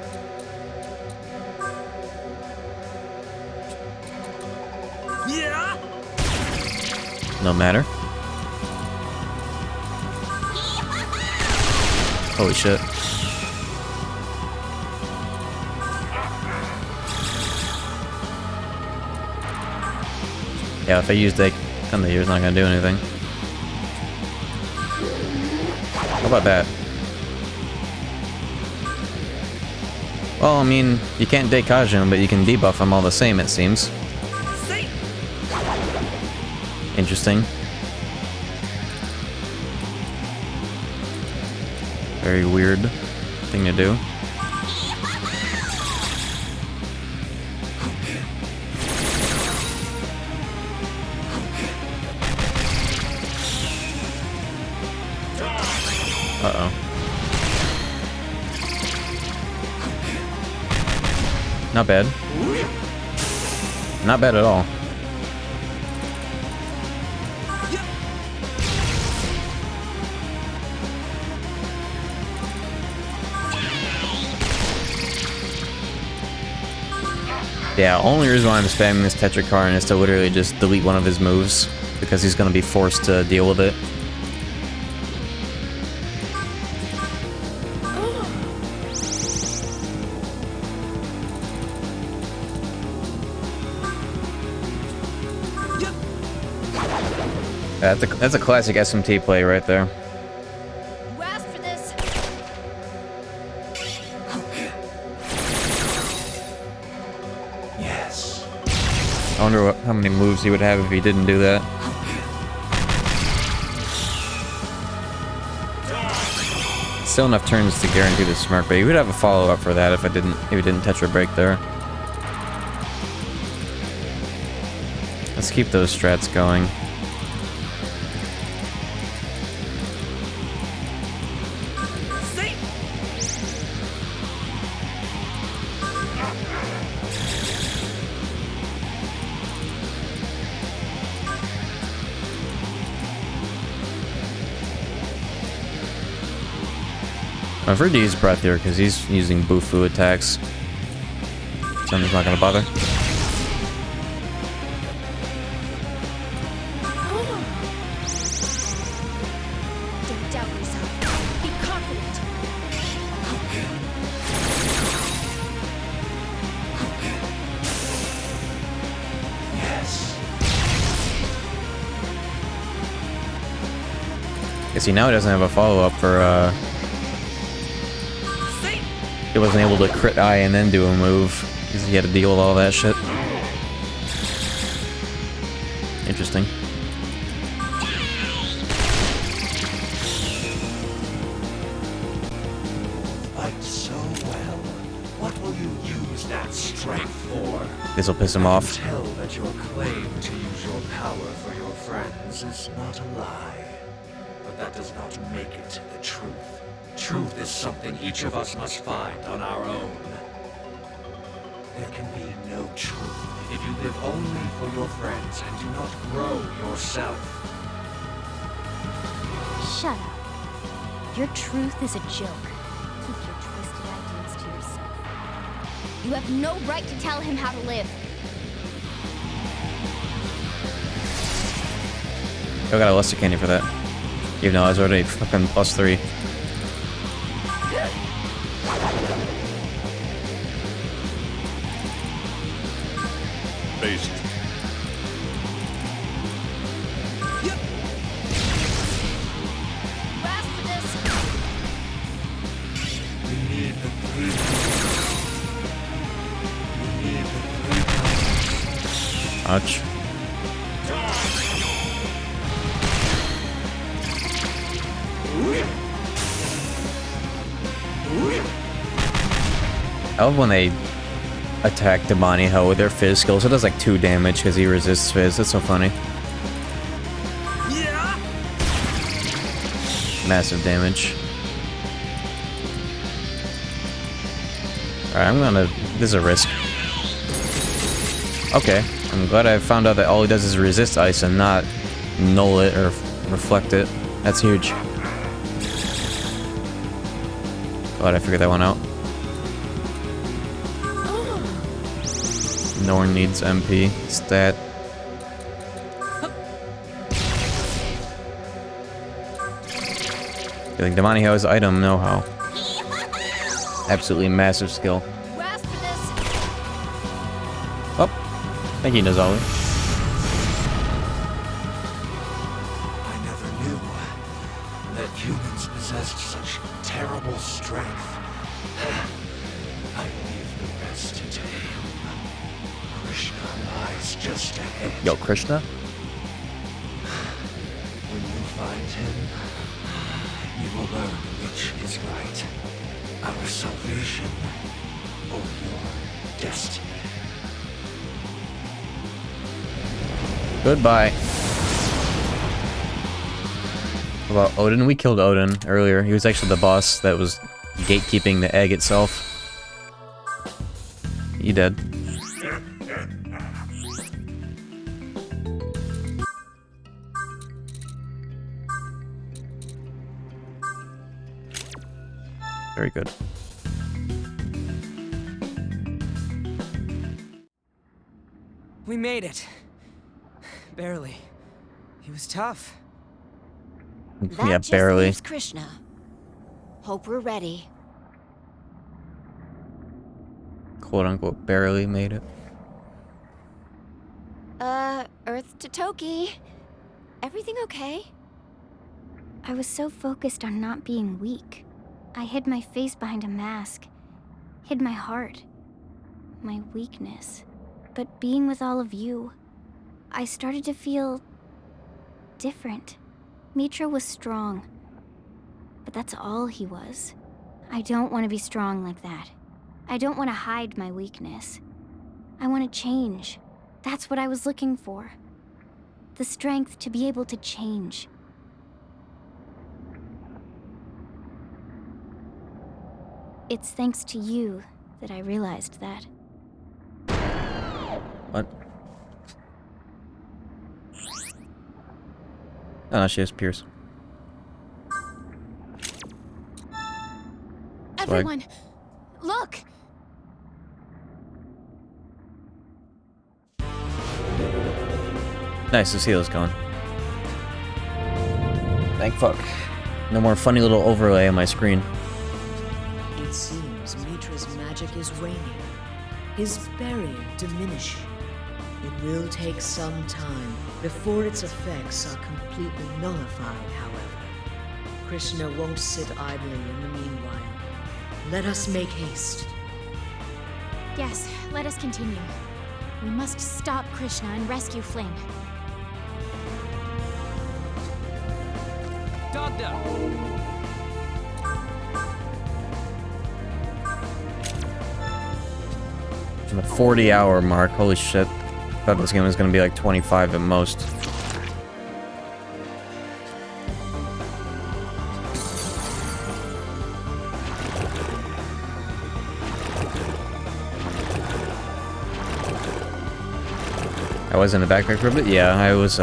A: No matter. Holy shit. Yeah, if I use that Thunder, it's not gonna do anything. How about that? Well, I mean, you can't decage him, but you can debuff him all the same, it seems. Interesting. Very weird thing to do. Uh-oh. Not bad. Not bad at all. Yeah, only reason why I'm spamming this Tetrakarn is to literally just delete one of his moves, because he's gonna be forced to deal with it. That's a classic SMT play right there.
L: You asked for this.
C: Yes.
A: I wonder how many moves he would have if he didn't do that. Still enough turns to guarantee the smirk, but he would have a follow-up for that if he didn't Tetra break there. Let's keep those strats going. I've heard to use breath here because he's using Bufu attacks. So I'm just not gonna bother.
L: Don't doubt yourself. Be confident.
C: Yes.
A: You see, now he doesn't have a follow-up for, he wasn't able to crit eye and then do a move, because he had to deal with all that shit. Interesting.
C: Fight so well. What will you use that strength for?
A: This'll piss him off.
C: Tell that your claim to use your power for your friends is not a lie. But that does not make it the truth. Truth is something each of us must find on our own. There can be no truth if you live only for your friends and do not grow yourself.
K: Shut up. Your truth is a joke. Keep your twisted ideas to yourself. You have no right to tell him how to live.
A: I got a Luster Candy for that. Even though I was already fucking +3.
C: Based.
L: You asked for this.
C: You need the 3 You need the 3
A: Ouch. I love when they attack Demoniho with their Fizz skills. It does like 2 damage because he resists Fizz. That's so funny. Massive damage. Alright, I'm gonna... This is a risk. Okay. I'm glad I found out that all he does is resist ice and not null it or reflect it. That's huge. Glad I figured that one out. Norn needs MP. Stat. Feeling Demoniho's item know-how. Absolutely massive skill.
L: You asked for this.
A: Oh. Thank you, Nozali.
C: that humans possessed such terrible strength. I leave the rest to him. Krishna lies just ahead.
A: Yo, Krishna?
C: When you find him, you will learn which is right. Our salvation or your destiny.
A: Goodbye. What about Odin? We killed Odin earlier. He was actually the boss that was gatekeeping the egg itself. You dead. Very good.
E: We made it. Barely. He was tough.
D: That
A: Yeah,
D: just
A: barely.
D: leaves Krishna. Hope we're ready.
A: Quote unquote, barely made it.
D: Earth to Toki. Everything okay?
K: I was so focused on not being weak. I hid my face behind a mask. Hid my heart. My weakness. But being with all of you, I started to feel different. Mitra was strong, but that's all he was. I don't want to be strong like that. I don't want to hide my weakness. I want to change. That's what I was looking for. The strength to be able to change. It's thanks to you that I realized that.
A: What? Oh, no, she has Pierce.
L: Everyone, look!
A: Nice to see those going. Thank fuck. No more funny little overlay on my screen.
J: It seems Mitra's magic is waning. His barrier diminishing. It will take some time before its effects are completely nullified, however. Krishna won't sit idly in the meanwhile. Let us make haste.
L: Yes, let us continue. We must stop Krishna and rescue Flynn.
N: Dog down.
A: The 40-hour mark. Holy shit. Thought this game was gonna be like 25 at most. I was in the backpack for a bit. Yeah, I was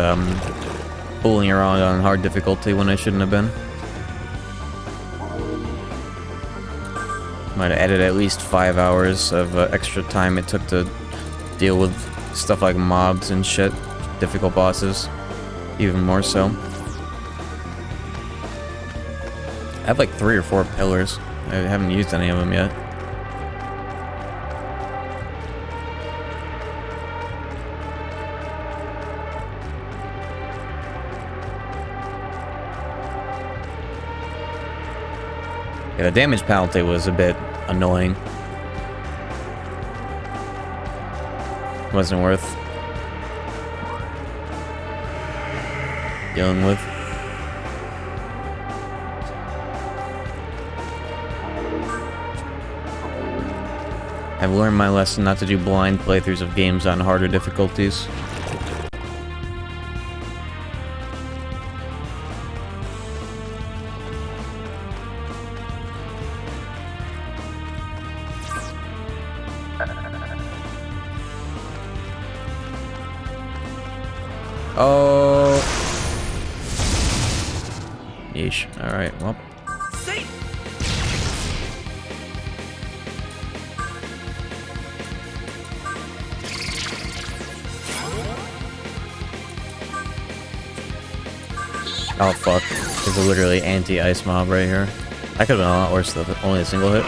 A: fooling around on hard difficulty when I shouldn't have been. Might have added at least 5 hours of extra time it took to deal with stuff like mobs and shit. Difficult bosses. Even more so. I have like 3 or 4 pillars. I haven't used any of them yet. Yeah, the damage penalty was a bit annoying. Wasn't worth dealing with. I've learned my lesson not to do blind playthroughs of games on harder difficulties. Oh. Yeesh. Alright, well. Oh fuck. There's a literally anti-ice mob right here. That could have been a lot worse though, but only a single hit.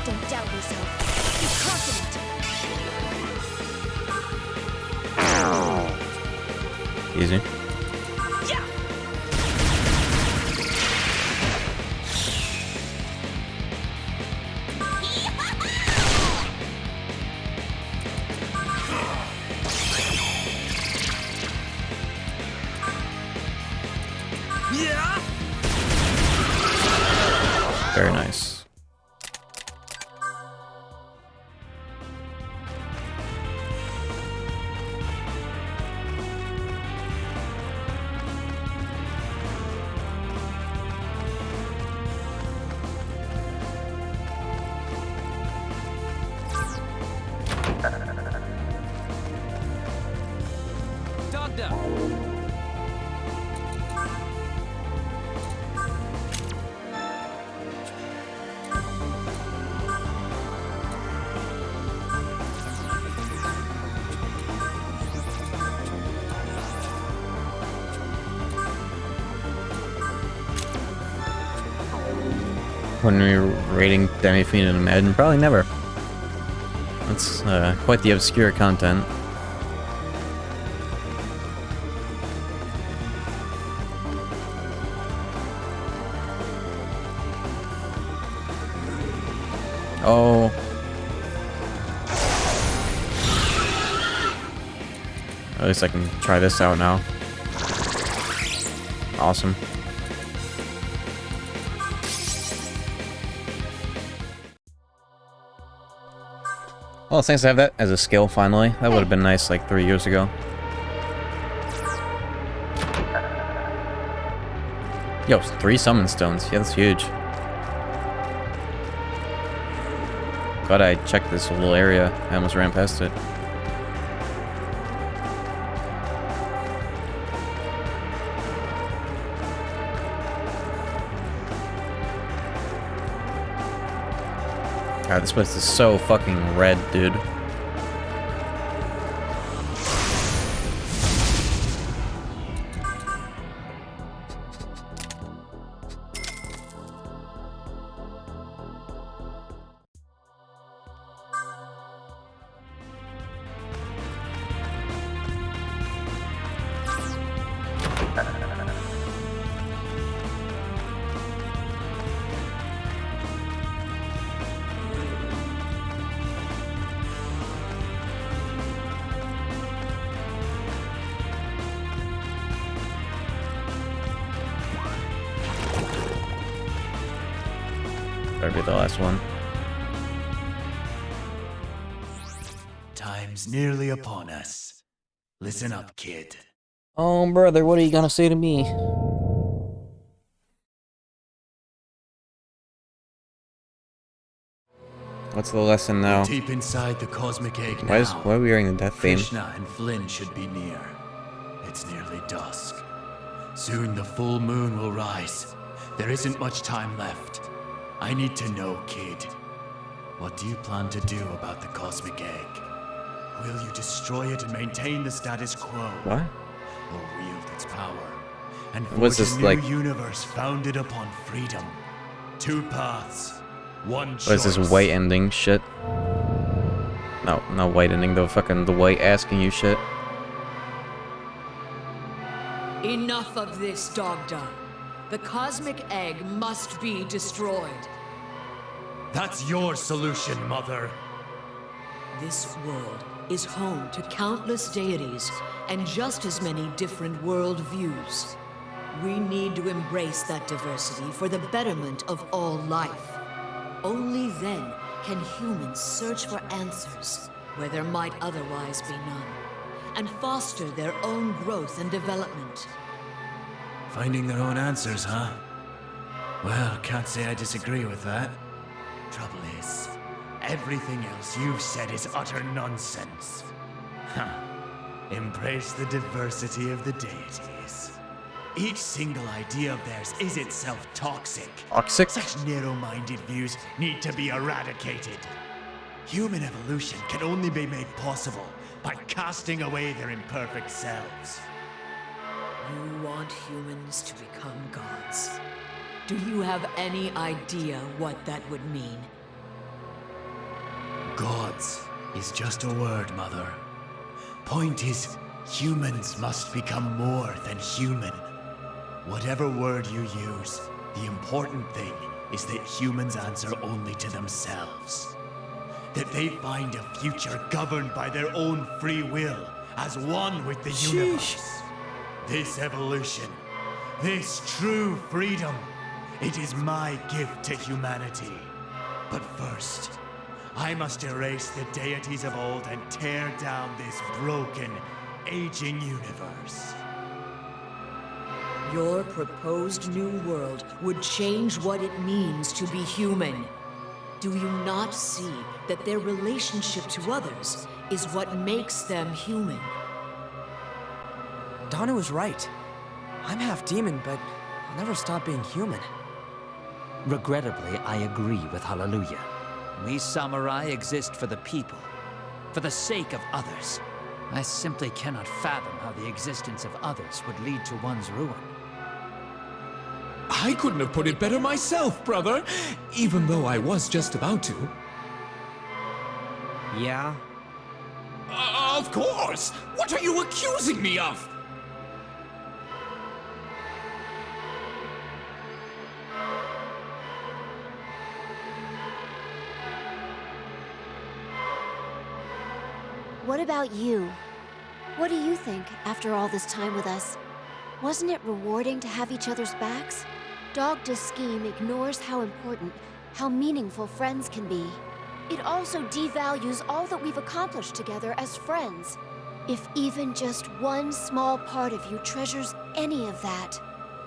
L: Don't doubt yourself. Be confident.
A: Easy.
L: Yeah.
N: Yeah.
A: Very nice.
N: Dog down.
A: When we were rating Demi-Fiend and Imagine? Probably never. That's quite the obscure content. Oh. At least I can try this out now. Awesome. Well, it's nice to have that as a skill finally. That would have been nice like 3 years ago. Yo, 3 summon stones. Yeah, that's huge. Glad I checked this little area. I almost ran past it. God, this place is so fucking red, dude. Better be the last one.
B: Time's nearly upon us. Listen up, kid.
A: Oh, brother, what are you gonna say to me? What's the lesson now?
B: Deep inside the cosmic egg
A: Why are we hearing the death theme?
B: Krishna and Flynn should be near. It's nearly dusk. Soon the full moon will rise. There isn't much time left. I need to know, kid. What do you plan to do about the cosmic egg? Will you destroy it and maintain the status quo?
A: What?
B: Or wield its power and
A: What's
B: forge
A: this,
B: a new
A: like-
B: universe founded upon freedom? 2 paths, 1 choice.
A: What is this white ending shit? No, not white ending, the white asking you shit.
J: Enough of this, Dogda. The cosmic egg must be destroyed.
B: That's your solution, Mother.
J: This world is home to countless deities and just as many different world views. We need to embrace that diversity for the betterment of all life. Only then can humans search for answers where there might otherwise be none, and foster their own growth and development.
B: Finding their own answers, huh? Well, can't say I disagree with that. Trouble is, everything else you've said is utter nonsense. Huh. Embrace the diversity of the deities. Each single idea of theirs is itself toxic.
A: Toxic?
B: Such narrow-minded views need to be eradicated. Human evolution can only be made possible by casting away their imperfect selves.
J: You want humans to become gods. Do you have any idea what that would mean?
B: Gods is just a word, Mother. Point is, humans must become more than human. Whatever word you use, the important thing is that humans answer only to themselves. That they find a future governed by their own free will, as one with the universe. This evolution, this true freedom, it is my gift to humanity. But first, I must erase the deities of old and tear down this broken, aging universe.
J: Your proposed new world would change what it means to be human. Do you not see that their relationship to others is what makes them human?
E: Danu was right. I'm half demon, but I'll never stop being human.
N: Regrettably, I agree with Hallelujah. We samurai exist for the people, for the sake of others. I simply cannot fathom how the existence of others would lead to one's ruin.
O: I couldn't have put it better myself, brother, even though I was just about to.
E: Yeah?
O: Of course! What are you accusing me of?
D: What about you? What do you think after all this time with us? Wasn't it rewarding to have each other's backs? Dogda's scheme ignores how important, how meaningful friends can be. It also devalues all that we've accomplished together as friends. If even just one small part of you treasures any of that,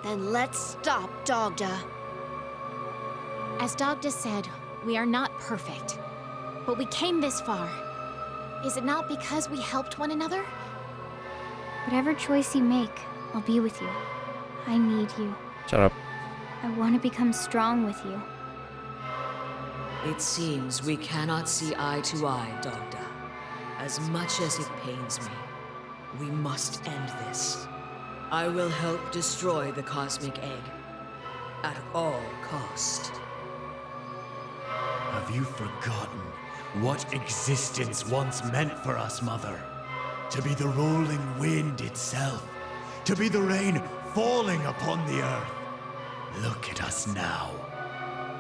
D: then let's stop Dogda.
L: As Dogda said, we are not perfect. But we came this far. Is it not because we helped one another?
K: Whatever choice you make, I'll be with you. I need you.
A: Shut up.
K: I want to become strong with you.
J: It seems we cannot see eye to eye, Dogda. As much as it pains me, we must end this. I will help destroy the cosmic egg. At all cost.
B: Have you forgotten what existence once meant for us, Mother? To be the rolling wind itself. To be the rain falling upon the earth. Look at us now.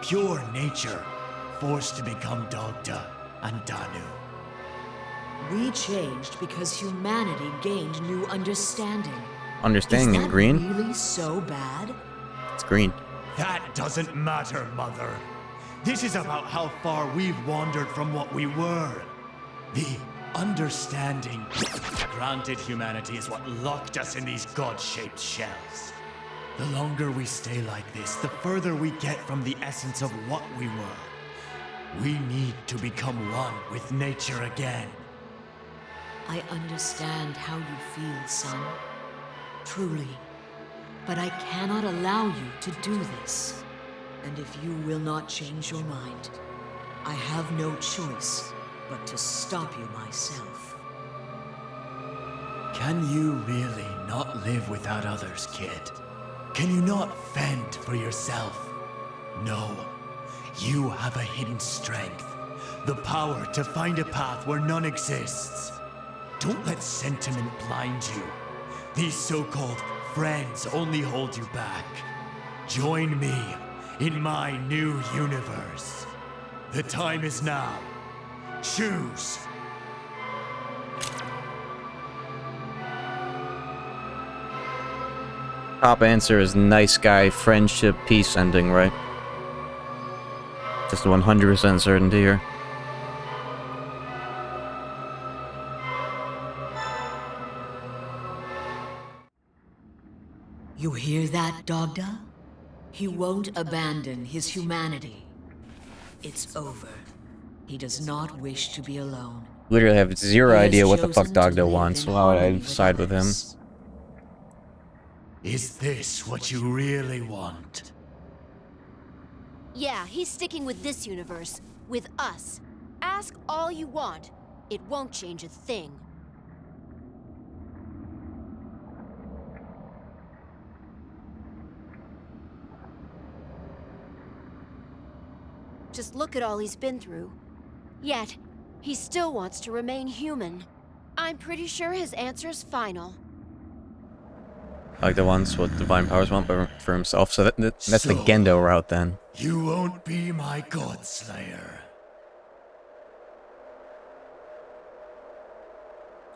B: Pure nature, forced to become Dogda and Danu.
J: We changed because humanity gained new understanding.
A: Understanding in
J: Is that
A: green?
J: really so bad?
A: It's green.
B: That doesn't matter, Mother. This is about how far we've wandered from what we were. The understanding granted humanity is what locked us in these god-shaped shells. The longer we stay like this, the further we get from the essence of what we were. We need to become one with nature again.
J: I understand how you feel, son. Truly. But I cannot allow you to do this. And if you will not change your mind, I have no choice but to stop you myself.
B: Can you really not live without others, kid? Can you not fend for yourself? No. You have a hidden strength. The power to find a path where none exists. Don't let sentiment blind you. These so-called friends only hold you back. Join me in my new universe. The time is now. Choose.
A: Top answer is nice guy, friendship, peace ending, right? Just 100% certainty here.
J: You hear that, Dogda? He won't abandon his humanity. It's over. He does not wish to be alone.
A: Literally have zero
J: He has
A: idea what the fuck
J: chosen to
A: Dogda
J: live
A: wants,
J: in
A: so why would I
J: harmony with
A: side with him?
J: others.
B: Is this what you really want?
D: Yeah, he's sticking with this universe. With us. Ask all you want. It won't change a thing. Just look at all he's been through. Yet, He still wants to remain human. I'm pretty sure his answer's final.
A: Like the ones what divine powers want for himself. So that's the
B: So,
A: Gendo route then.
B: You won't be my Godslayer.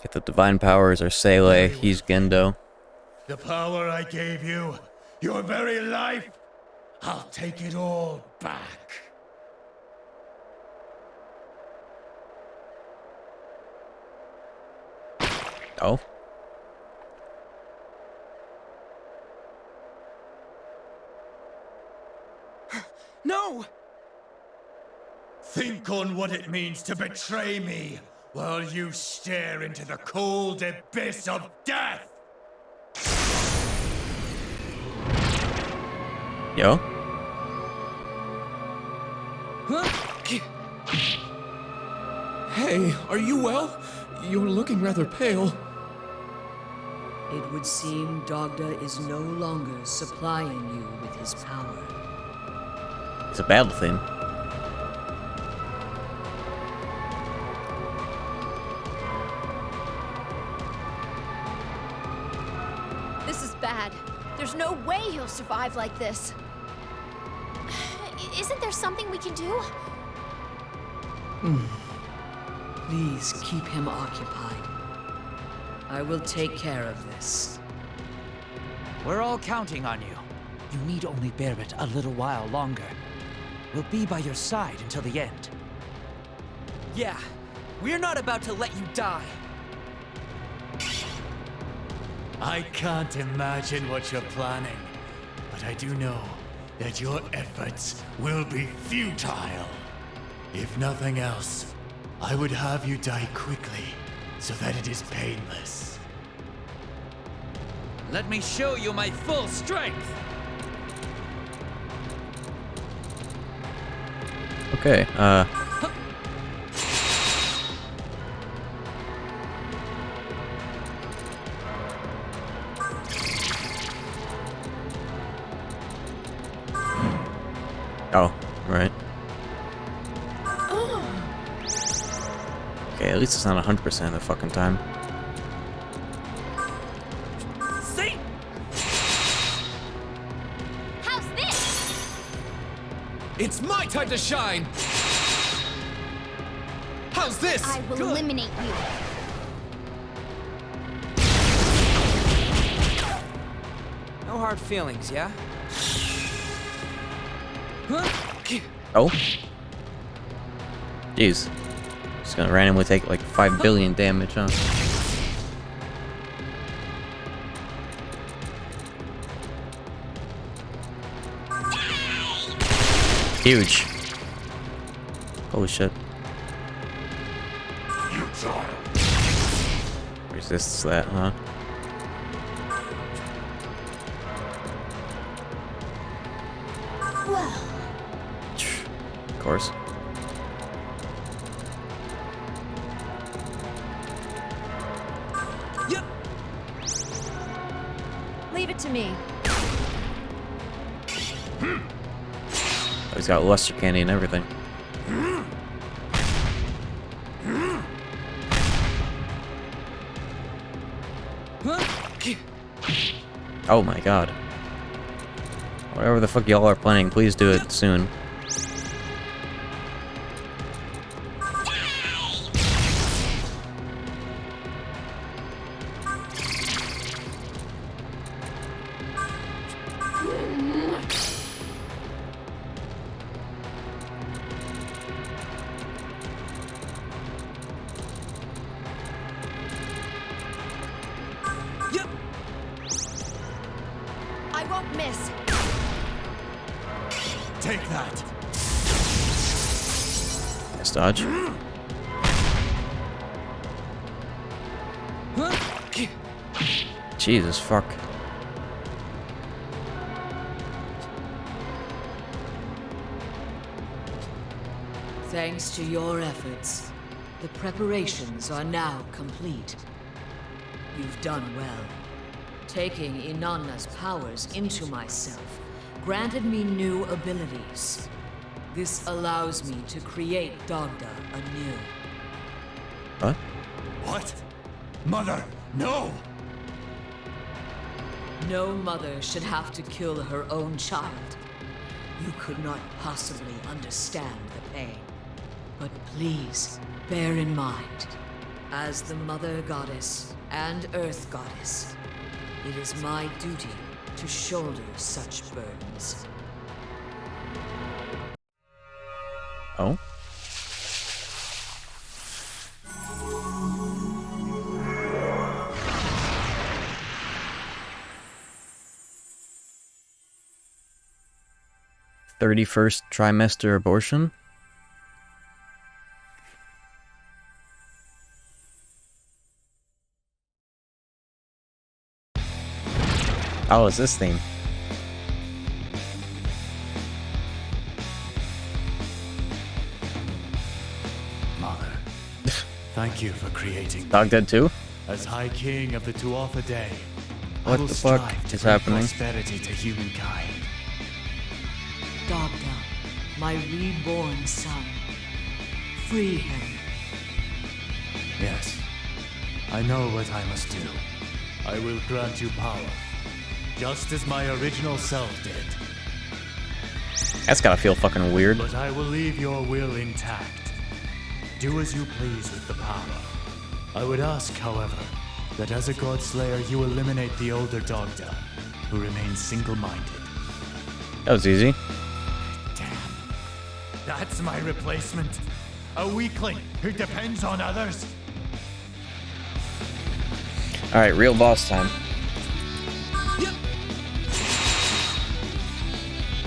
A: If the divine powers are Sele, he's Gendo.
B: The power I gave you, your very life, I'll take it all back.
A: Oh.
E: No!
B: Think on what it means to betray me while you stare into the cold abyss of death!
A: Yo.
O: Hey, are you well? You're looking rather pale.
J: It would seem Dogda is no longer supplying you with his power.
A: It's a battle theme.
D: This is bad. There's no way he'll survive like this.
L: Isn't there something we can do?
J: Please keep him occupied. I will take care of this.
N: We're all counting on you. You need only bear it a little while longer. We'll be by your side until the end.
E: Yeah, we're not about to let you die.
B: I can't imagine what you're planning, but I do know that your efforts will be futile. If nothing else, I would have you die quickly, so that it is painless.
N: Let me show you my full strength!
A: Okay, Oh, right. Okay, at least it's not 100% of the fucking time.
E: See?
L: How's this?
O: It's my time to shine! How's this?
K: I will eliminate you.
E: No hard feelings, yeah?
A: Oh? Jeez. Just gonna randomly take like 5 billion damage, huh? Huge. Holy shit. Resists that, huh?
D: Well,
A: Of course.
E: Yep.
D: leave it to me.
A: He's got luster candy and everything. Oh my god. Whatever the fuck y'all are planning, please do it soon.
D: I won't miss.
B: Take that.
A: Nice dodge. Jesus fuck.
J: Thanks to your efforts, the preparations are now complete. You've done well. Taking Inanna's powers into myself granted me new abilities. This allows me to create Dogda anew.
A: What?
B: What? Mother, no!
J: No mother should have to kill her own child. You could not possibly understand the pain. But please, bear in mind, as the Mother Goddess and Earth Goddess, it is my duty to shoulder such burdens.
A: Oh? "31st trimester abortion?" Oh, it's this theme.
B: Mother, thank you for creating
A: Dog dead too?
B: As High King of the Tuatha Dé, I
A: What
B: will
A: the fuck
B: strive to
A: is
B: bring
A: happening?
B: prosperity to humankind.
J: Dogda, my reborn son. Free him.
B: Yes, I know what I must do. I will grant you power, just as my original self did.
A: That's gotta feel fucking weird.
B: But I will leave your will intact. Do as you please with the power. I would ask, however, that as a God Slayer you eliminate the older Dogda, who remains single-minded.
A: That was easy.
B: That's my replacement. A weakling who depends on others.
A: Alright, real boss time.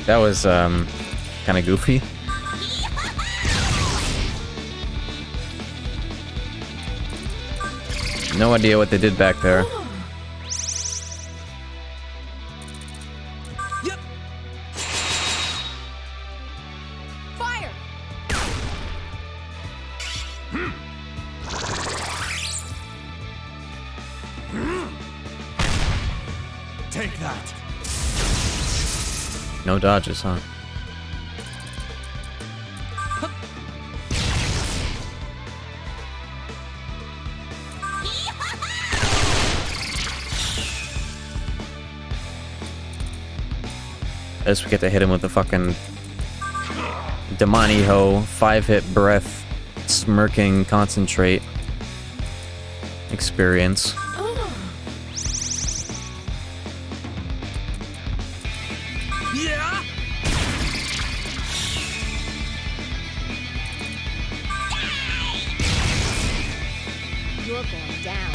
A: That was, kinda goofy. No idea what they did back there.
L: Fire!
B: Take that.
A: No dodges, huh? As we get to hit him with the fucking Demoniho 5-hit breath smirking concentrate experience.
B: Yeah.
L: You're going down.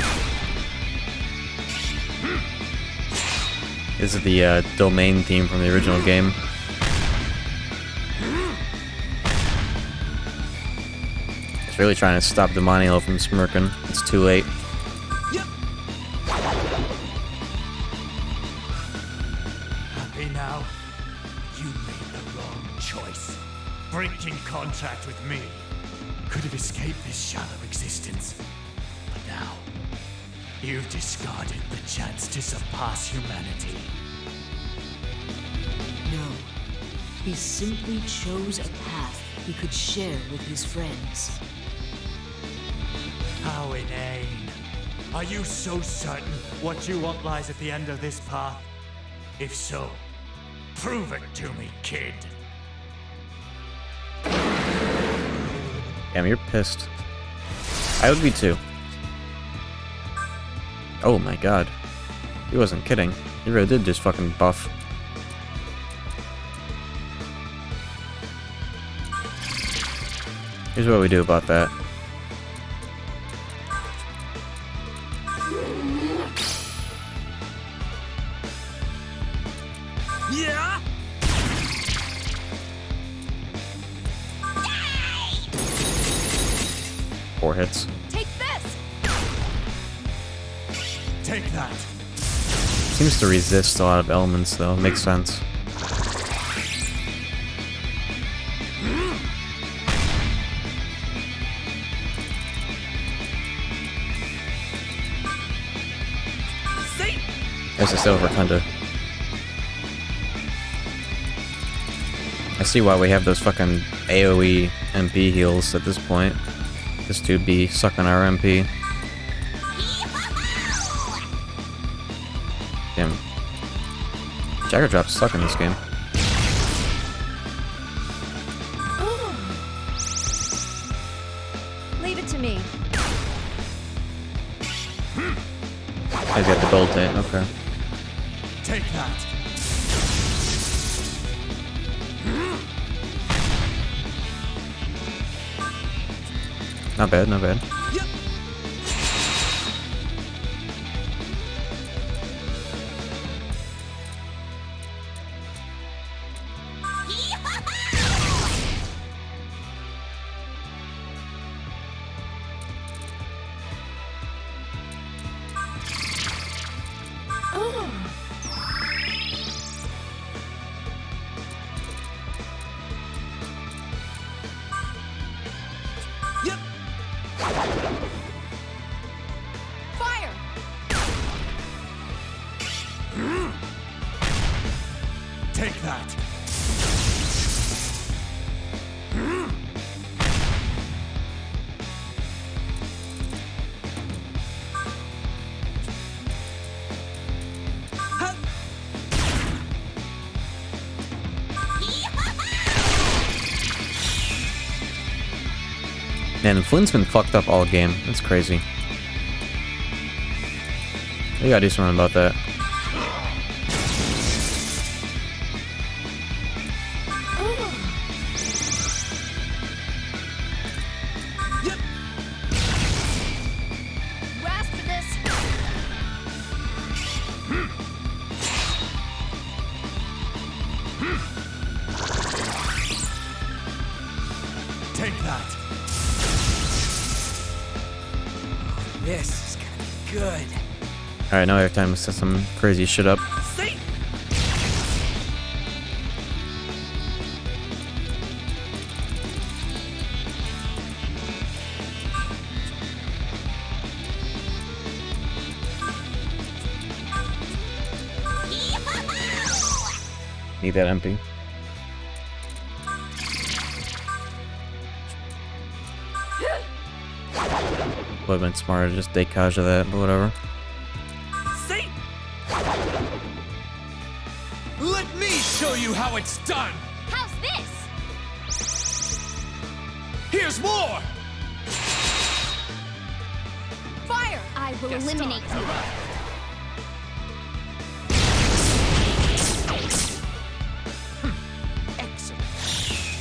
A: This is the domain theme from the original game. It's really trying to stop Demoniho from smirking. It's too late.
B: Happy now? You made the wrong choice. Breaking contract with me could have escaped this shallow existence. But now, you've discarded the chance to surpass humanity.
J: No. He simply chose a path he could share with his friends.
B: How inane. Are you so certain what you want lies at the end of this path? If so, prove it to me, kid.
A: Damn, you're pissed. I would be too. Oh my god. He wasn't kidding. He really did just fucking buff. Here's what we do about that.
B: Yeah.
A: 4 hits.
L: Take this!
B: Take that.
A: Seems to resist a lot of elements though. Makes sense. There's a silver kinda. I see why we have those fucking AoE MP heals at this point. This dude be sucking our MP. Damn. Jagger drops suck in this game.
D: Leave it to me.
A: I got the gold tape, okay.
B: Take that.
A: Not bad, not bad.
D: Fire!
B: Take that.
A: Man, Flynn's been fucked up all game. That's crazy. We gotta do something about that.
D: Grasp for this.
B: Take that.
E: This is gonna be good.
A: Alright, now we have time to set some crazy shit up.
E: See?
A: Need that MP. Would have been smarter to just decage of that, but whatever.
E: See? Let me show you how it's done.
L: How's this?
E: Here's more.
D: Fire!
L: I will eliminate you.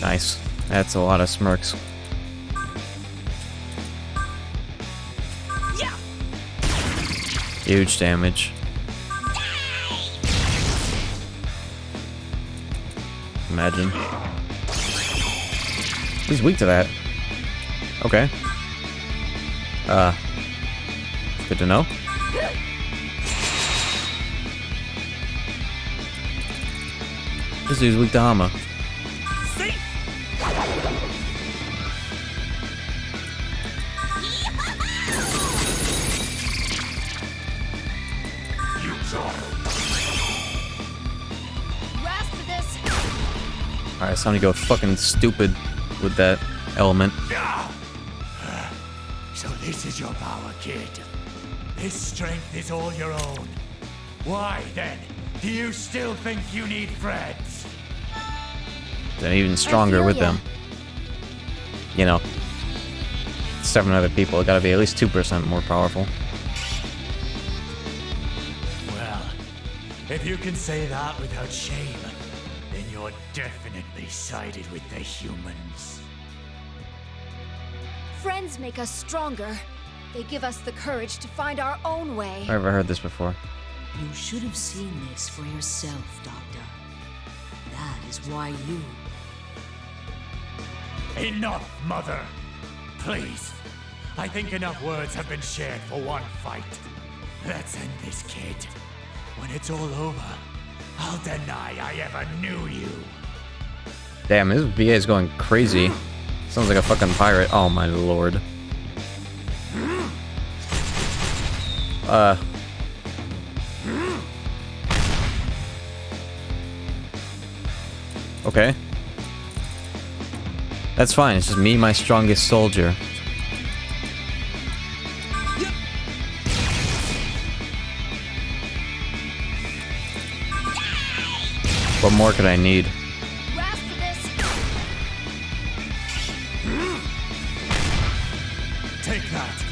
A: Nice. That's a lot of smirks.
E: Yeah.
A: Huge damage. Imagine. He's weak to that. Okay. Good to know. This dude's weak to Hama.
E: See?
D: Grasp for this.
A: Alright, it's time to go fucking stupid with that element.
B: So this is your power, kid. This strength is all your own. Why, then, do you still think you need friends?
A: They're even stronger with them. You know, 7 other people. It gotta be at least 2% more powerful.
B: Well, if you can say that without shame, then you're definitely sided with the humans.
D: Friends make us stronger. They give us the courage to find our own way.
A: I've never heard this before.
J: You should have seen this for yourself, Doctor. That is why you...
B: Enough, Mother! Please. I think enough words have been shared for one fight. Let's end this, kid. When it's all over, I'll deny I ever knew you.
A: Damn, this VA is going crazy. Sounds like a fucking pirate. Oh my lord. Okay. That's fine, it's just me, my strongest soldier. What more could I need?
B: Take that.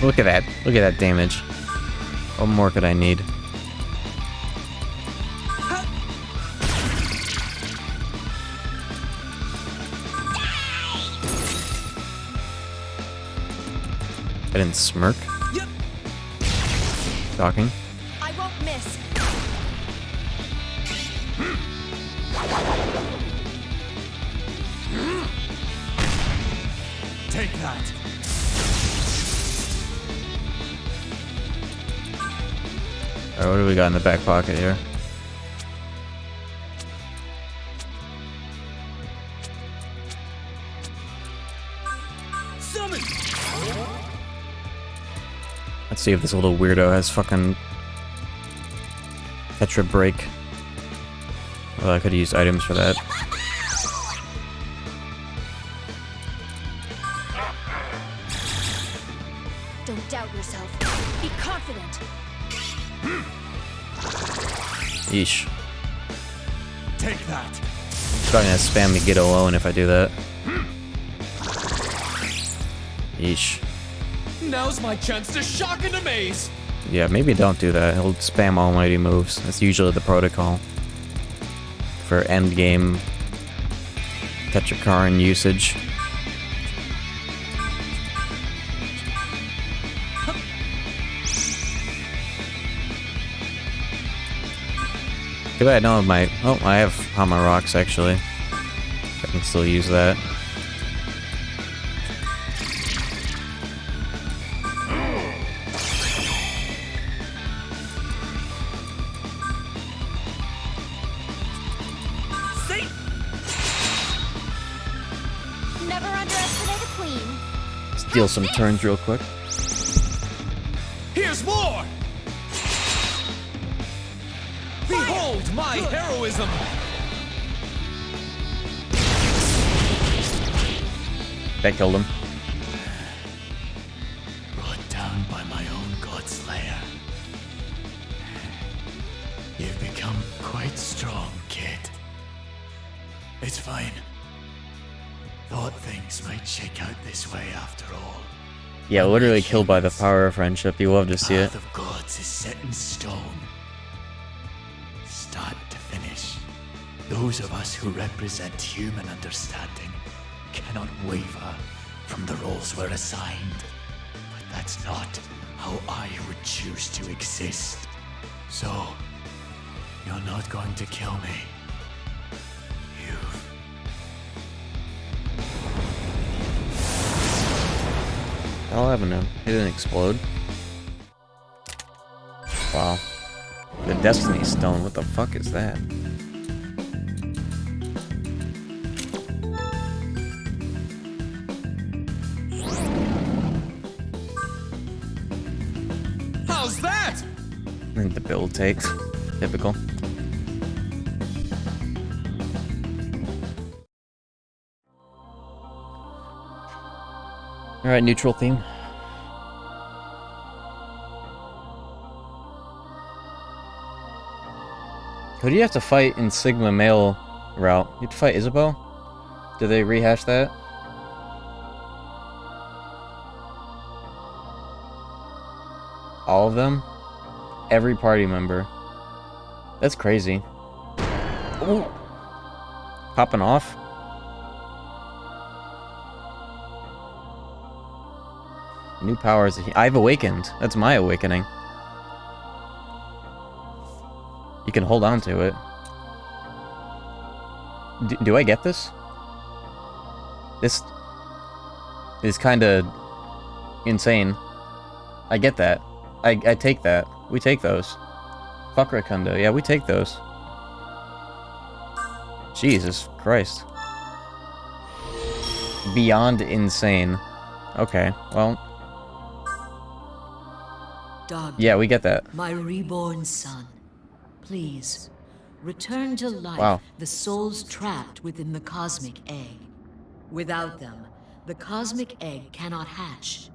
A: Look at that. Look at that damage. What more could I need? I didn't smirk.
E: Yep.
A: Talking.
D: I won't miss.
B: Take that.
A: Alright, what do we got in the back pocket here?
E: Summon.
A: Let's see if this little weirdo has fucking Tetra break. Well, I could use items for that.
D: Don't doubt yourself. Be confident.
A: Yeesh.
B: Take that.
A: It's probably gonna spam me get alone if I do that. Yeesh.
O: Now's my chance to shock and amaze.
A: Yeah, maybe don't do that. He'll spam almighty moves. That's usually the protocol for endgame Tetrakaran usage. Too bad I don't have my... Oh, I have Hama Rocks, actually. I can still use that.
D: Never underestimate a queen.
A: Steal some turns real quick.
O: Here's more! Behold my heroism!
A: That killed him.
B: Brought down by my own Godslayer. You've become quite strong, kid. It's fine. Thought things might shake out this way after all.
A: Yeah, literally killed by the power of friendship. You love to see it.
B: The path of gods is set in stone. Start to finish. Those of us who represent human understanding cannot waver from the roles we're assigned. But that's not how I would choose to exist. So, you're not going to kill me.
A: I'll have him. He didn't explode. Wow. The Destiny Stone, what the fuck is that?
O: How's that?
A: And the build takes. Typical. Alright, neutral theme. Who do you have to fight in Sigma Male route? You have to fight Isabeau? Did they rehash that? All of them? Every party member. That's crazy. Ooh. Popping off? New powers. I've awakened. That's my awakening. You can hold on to it. Do I get this? This is kinda insane. I get that. I take that. We take those. Fuck Rakundo. Yeah, we take those. Jesus Christ. Beyond insane. Okay, well...
J: Dog.
A: Yeah, we get that.
J: My reborn son, please, return to life.
A: Wow.
J: The souls trapped within the cosmic egg. Without them, the cosmic egg cannot hatch,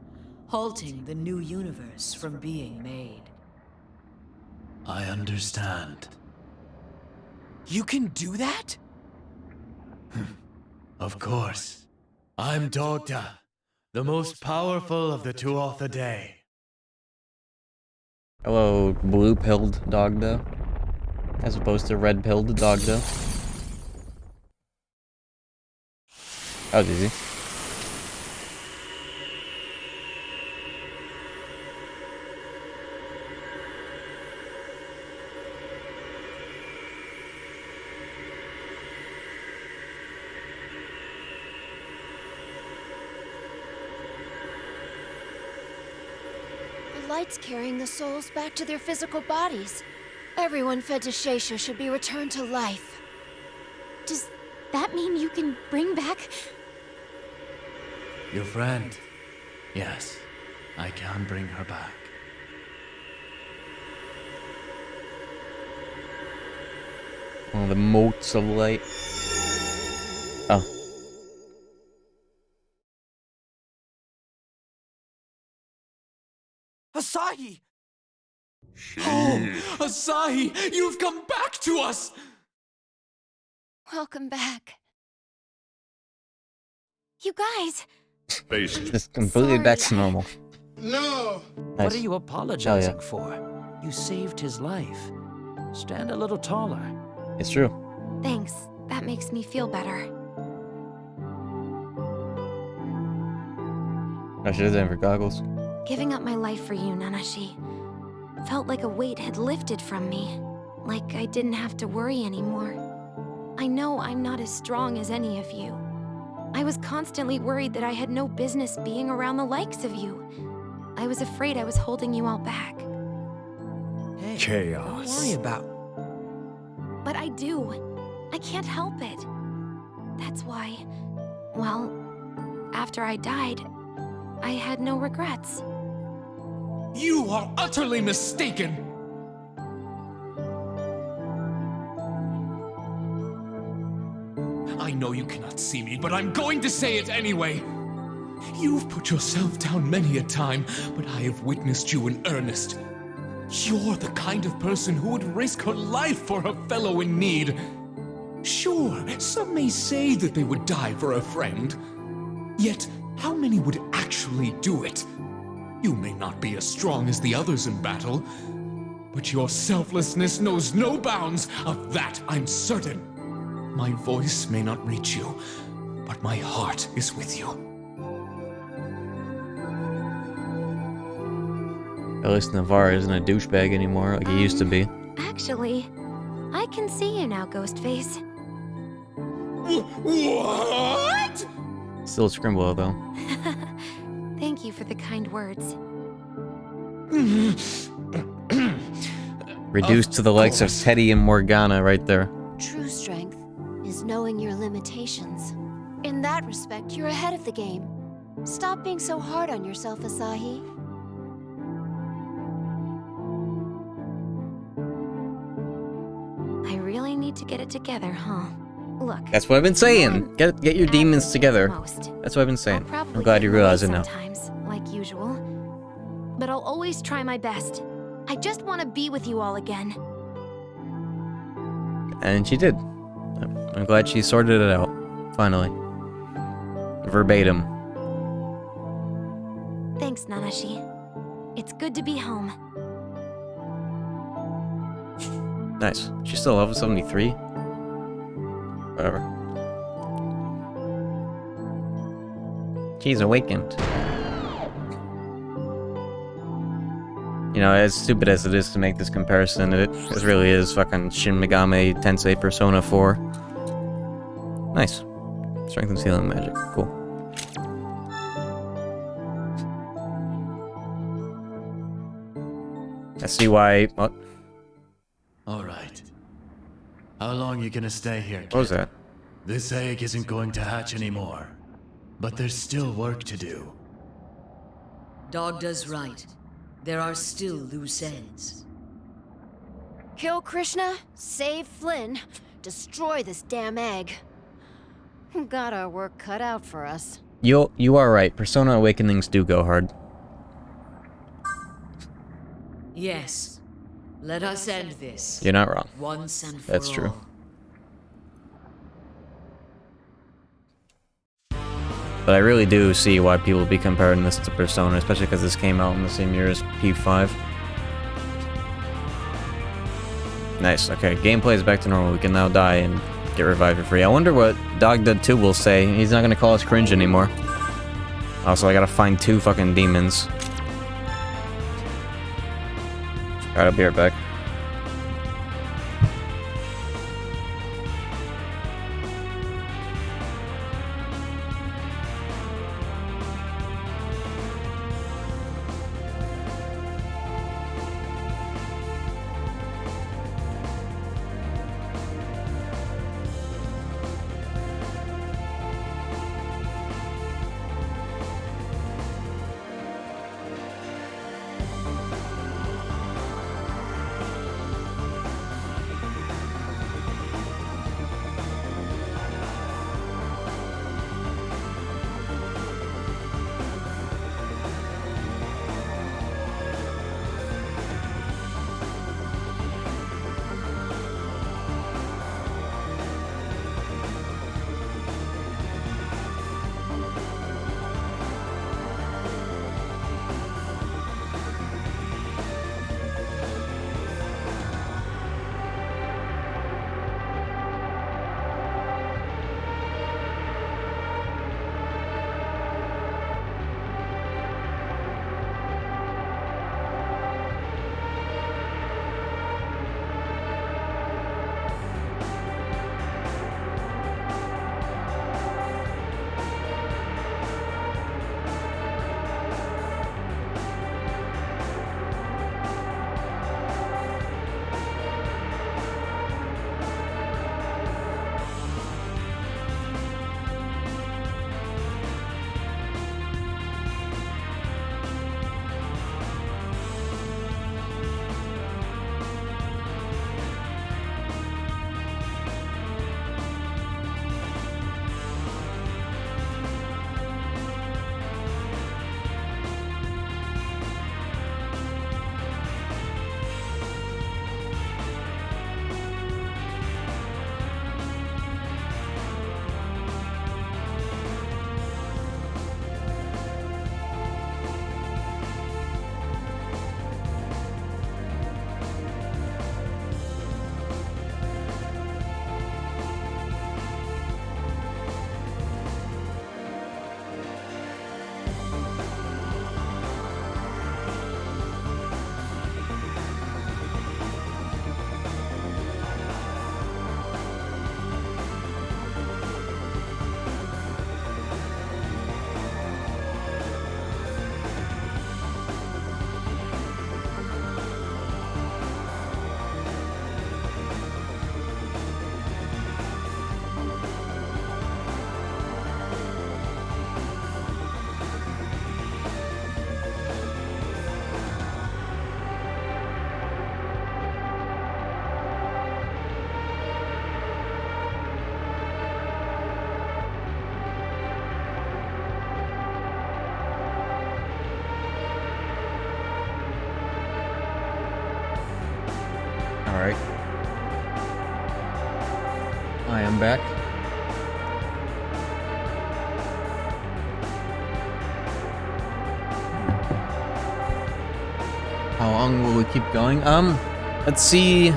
J: halting the new universe from being made.
B: I understand.
E: You can do that?
B: Of course. I'm Dogda, the most powerful of the Tuatha Dé.
A: Hello, blue-pilled Dogda, as opposed to red-pilled Dogda. That was easy.
D: The light's carrying the souls back to their physical bodies. Everyone fed to Sheisha should be returned to life.
L: Does that mean you can bring back...
B: Your friend? Yes, I can bring her back.
A: One of the motes of light. Oh.
E: Asahi!
O: Oh, Asahi, you've come back to us!
D: Welcome back.
L: You guys...
A: Just completely back to normal.
C: No!
A: Nice.
N: What are you apologizing
A: yeah.
N: for? You saved his life. Stand a little taller.
A: It's true.
K: Thanks. That makes me feel better.
A: I should have done for goggles.
K: Giving up my life for you, Nanashi, felt like a weight had lifted from me. Like I didn't have to worry anymore. I know I'm not as strong as any of you. I was constantly worried that I had no business being around the likes of you. I was afraid I was holding you all back.
E: Hey,
C: Chaos.
E: don't worry about...
K: But I do. I can't help it. That's why, well, after I died, I had no regrets.
O: You are utterly mistaken! I know you cannot see me, but I'm going to say it anyway. You've put yourself down many a time, but I have witnessed you in earnest. You're the kind of person who would risk her life for her fellow in need. Sure, some may say that they would die for a friend. Yet, how many would actually do it? You may not be as strong as the others in battle, but your selflessness knows no bounds. Of that, I'm certain. My voice may not reach you, but my heart is with you.
A: At least Navarre isn't a douchebag anymore like he used to be.
K: Actually, I can see you now, Ghostface.
O: What?
A: Still a Scrimble, though.
K: Thank you for the kind words.
A: Reduced to the likes of Teddy and Morgana right there.
D: True strength is knowing your limitations. In that respect, you're ahead of the game. Stop being so hard on yourself, Asahi.
K: I really need to get it together, huh? Look.
A: That's what I've been saying. Get your demons together.
K: Most.
A: That's what I've been saying.
K: I'll
A: I'm glad you
K: get
A: realize it
K: away
A: now.
K: Sometimes, like usual. But I'll always try my best. I just want to be with you all again.
A: And she did. I'm glad she sorted it out. Finally. Verbatim.
K: Thanks, Nanashi. It's good to be home.
A: Nice. She's still level 73? Whatever. She's awakened. You know, as stupid as it is to make this comparison, it really is fucking Shin Megami Tensei Persona 4. Nice. Strength and healing magic. Cool. I see why... What?
B: Alright. How long you gonna stay here, kid?
A: What was that?
B: This egg isn't going to hatch anymore. But there's still work to do.
F: Dogda's right. There are still loose ends.
D: Kill Krishna, save Flynn, destroy this damn egg. Got our work cut out for us.
A: You are right. Persona Awakenings do go hard.
F: Yes.
J: Let us end this.
A: You're not wrong.
J: Once and for
A: That's true.
J: all.
A: But I really do see why people be comparing this to Persona, especially because this came out in the same year as P5. Nice, okay, gameplay is back to normal. We can now die and get revived for free. I wonder what Dog Dead 2 will say. He's not gonna call us cringe anymore. Also, I gotta find 2 fucking demons. Alright, I'll be right back. Alright. I am back. How long will we keep going? Let's see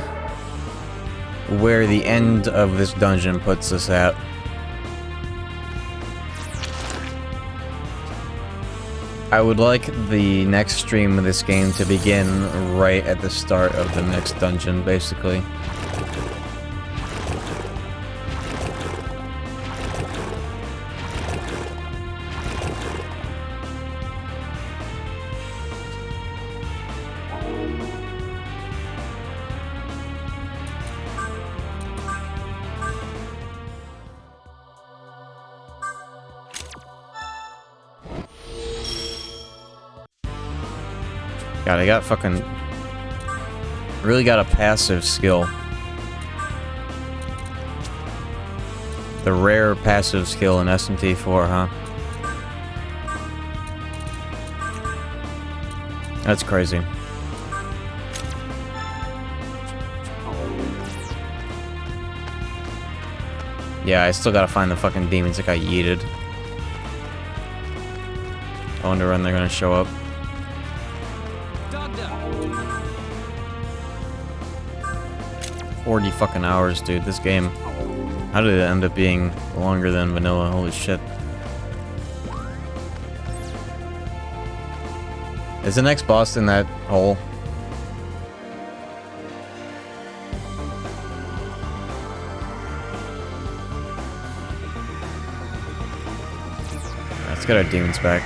A: where the end of this dungeon puts us at. I would like the next stream of this game to begin right at the start of the next dungeon, basically. God, I got fucking... really got a passive skill. The rare passive skill in SMT4, huh? That's crazy. Yeah, I still gotta find the fucking demons that got yeeted. I wonder when they're gonna show up. 40 fucking hours, dude. This game. How did it end up being longer than vanilla? Holy shit. Is the next boss in that hole? Let's get our demons back.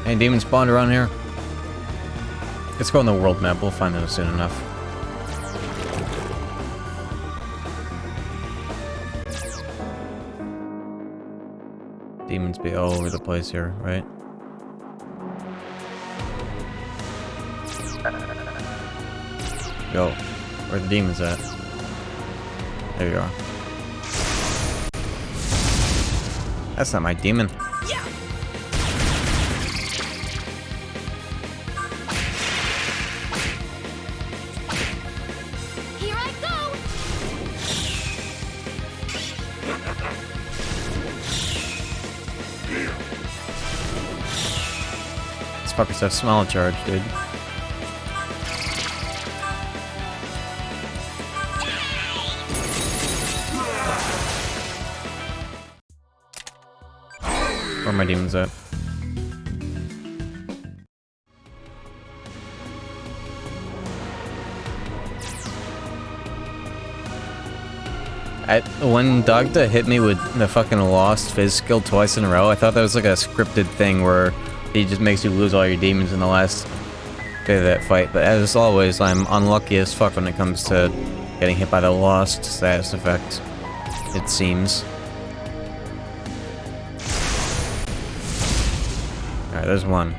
A: Any demons spawned around here? Let's go on the world map. We'll find them soon enough. Demons be all over the place here, right? Go. Where are the demons at? There you are. That's not my demon.
L: Here I go!
A: These fuckers have small charge, dude. Where are my demons at? When Dogda hit me with the fucking lost phys skill twice in a row, I thought that was like a scripted thing where he just makes you lose all your demons in the last bit of that fight. But as always, I'm unlucky as fuck when it comes to getting hit by the lost status effect, it seems. Alright, there's one.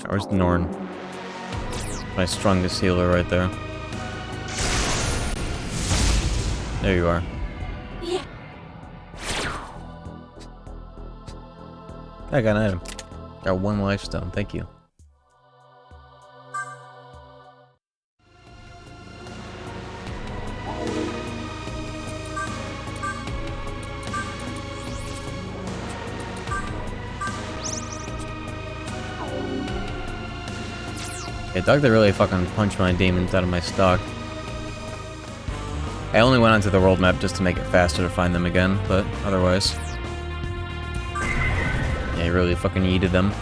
A: Where's Norn? My strongest healer right there. There you are.
L: Yeah.
A: I got an item. Got one life stone, thank you. Yeah, Doug that really fucking punched my demons out of my stock. I only went onto the world map just to make it faster to find them again, but otherwise. Yeah, he really fucking yeeted them.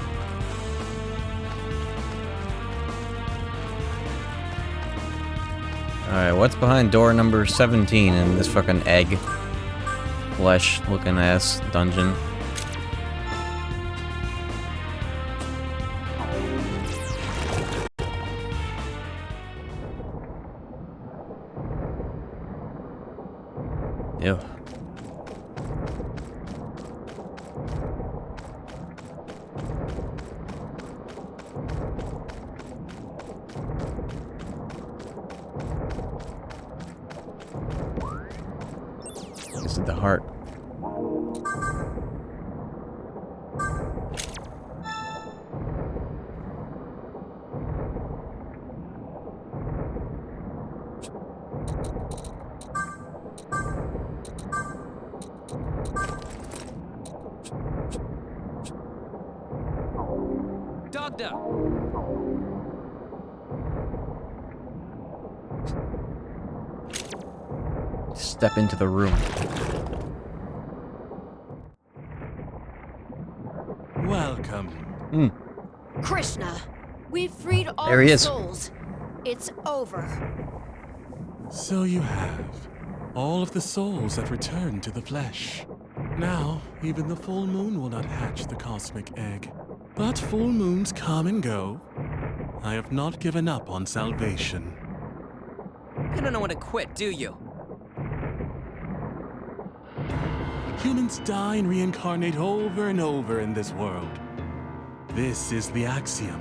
A: Alright, what's behind door number 17 in this fucking egg flesh looking ass dungeon? Ew. This is the heart. Step into the room.
B: Welcome.
D: Krishna, we've freed all
A: There he
D: the
A: is.
D: souls. It's over.
C: So you have. All of the souls that return to the flesh. Now, even the full moon will not hatch the cosmic egg.
P: But full moons come and go. I have not given up on salvation.
E: You don't know when to quit, do you?
P: Humans die and reincarnate over and over in this world. This is the axiom,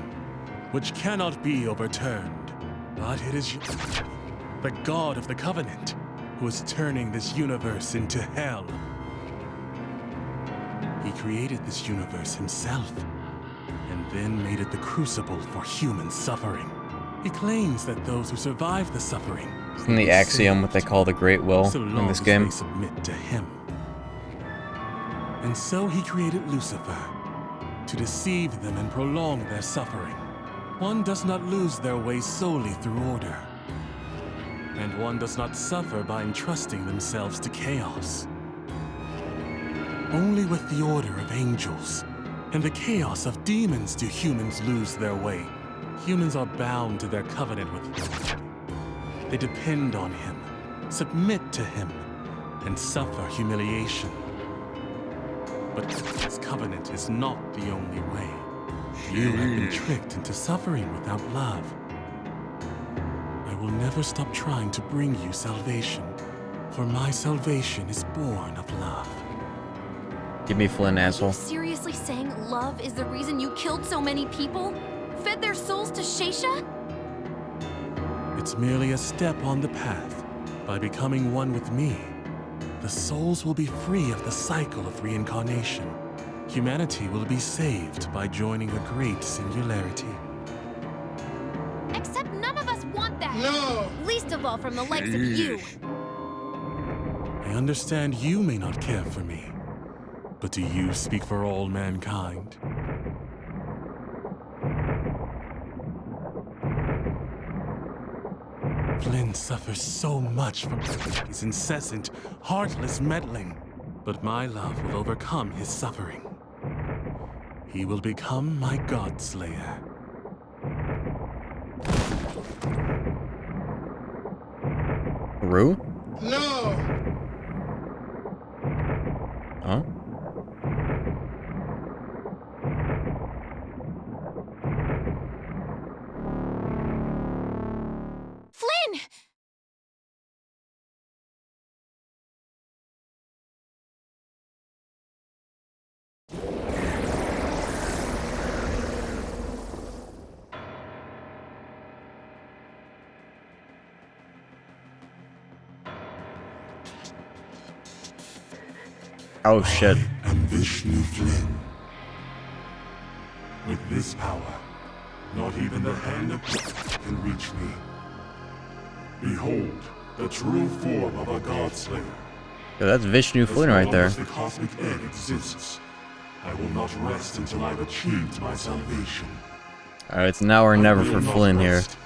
P: which cannot be overturned. But it is the God of the Covenant who is turning this universe into hell. He created this universe himself, and then made it the crucible for human suffering. He claims that those who survive the suffering
A: Isn't the axiom what they call the Great Will
P: so
A: in
P: long
A: this
P: as
A: game?
P: they submit to him. And so he created Lucifer to deceive them and prolong their suffering. One does not lose their way solely through order, and one does not suffer by entrusting themselves to chaos. Only with the order of angels and the chaos of demons do humans lose their way. Humans are bound to their covenant with him. They depend on him, submit to him, and suffer humiliation. But this covenant is not the only way. You have been tricked into suffering without love. I will never stop trying to bring you salvation, for my salvation is born of love.
A: Give me Flynn, asshole.
Q: Seriously saying love is the reason you killed so many people? Fed their souls to Sheisha?
P: It's merely a step on the path. By becoming one with me, the souls will be free of the cycle of reincarnation. Humanity will be saved by joining a great singularity.
Q: Except none of us want that.
C: No!
Q: Least of all from the likes of you.
P: I understand you may not care for me, but do you speak for all mankind? Flynn suffers so much from his incessant, heartless meddling. But my love will overcome his suffering. He will become my God-slayer.
A: Rue?
C: No!
A: Huh?
Q: Flynn!
A: Oh shit.
C: I am Vishnu Flynn. With this power, not even the hand of can reach me. Behold, the true form of a God-slayer.
A: Yo, that's Vishnu Flynn right there.
C: As long as the cosmic egg exists, I will not rest until I've achieved my salvation.
A: Alright, it's now or never
C: I will
A: for
C: not
A: Flynn here.
C: rest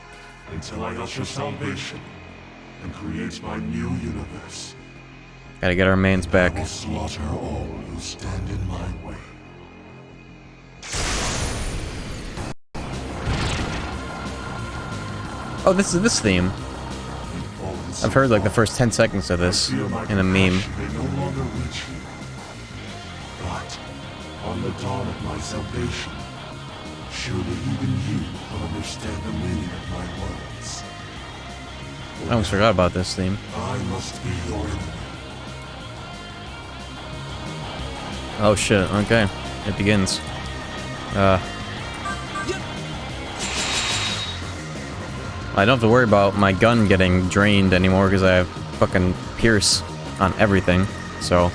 C: until I usher salvation and create my new universe.
A: Gotta get our mains back.
C: I will slaughter all who stand in my way.
A: Oh, this is this theme. I've heard like the first 10 seconds of this in a meme.
C: They no longer reach you. But on the dawn of my salvation, surely even you will understand the meaning of my words.
A: I almost forgot about this theme.
C: I must be your enemy.
A: Oh shit, okay. It begins. I don't have to worry about my gun getting drained anymore because I have fucking Pierce on everything, so.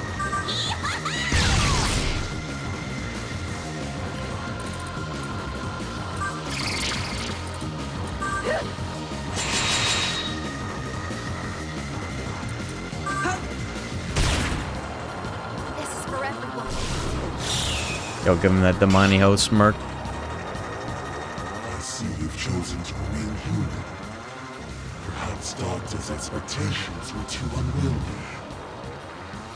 Q: This is for everyone.
A: Yo, give him that Damani Ho smirk.
C: I see you've chosen to remain human. Perhaps Doctor's expectations were too unwieldy.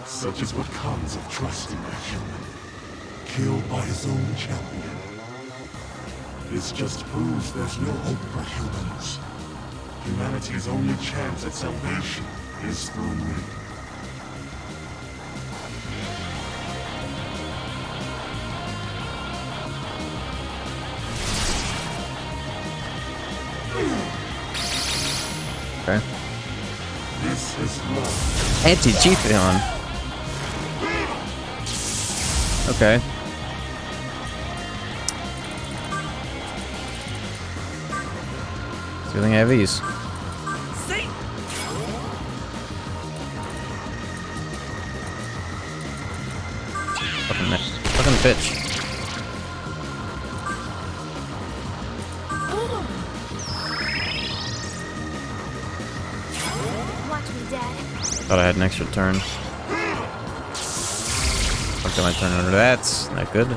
C: Such is what comes of trusting a human, killed by his own champion. This just proves there's no hope for humans. Humanity's only chance at salvation is through me.
A: Okay.
C: This is love.
A: Anti-G-Theon. Okay. So I think I have these. Fucking bitch.
I: Watch me, Dad.
A: Thought I had an extra turn. Fucked up my turn under that. Not good.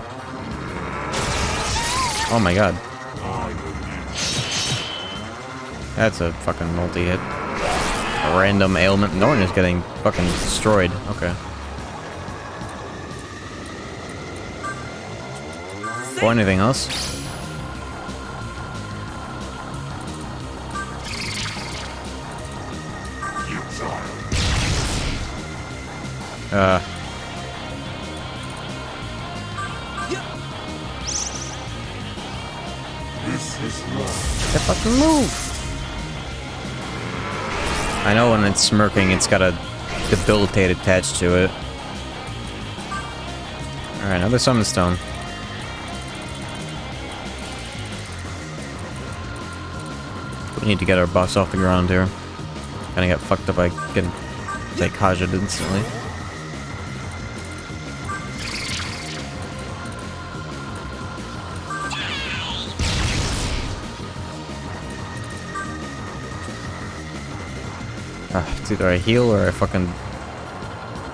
A: Oh my god. That's a fucking multi-hit. A random ailment. Norton is getting fucking destroyed. Okay. Or anything else?
C: This is love.
A: That fucking move! I know when it's smirking, it's got a debilitate attached to it. Alright, another summon stone. We need to get our buffs off the ground here. Kinda got fucked up by getting Kaja'd instantly. It's either I heal or I fucking...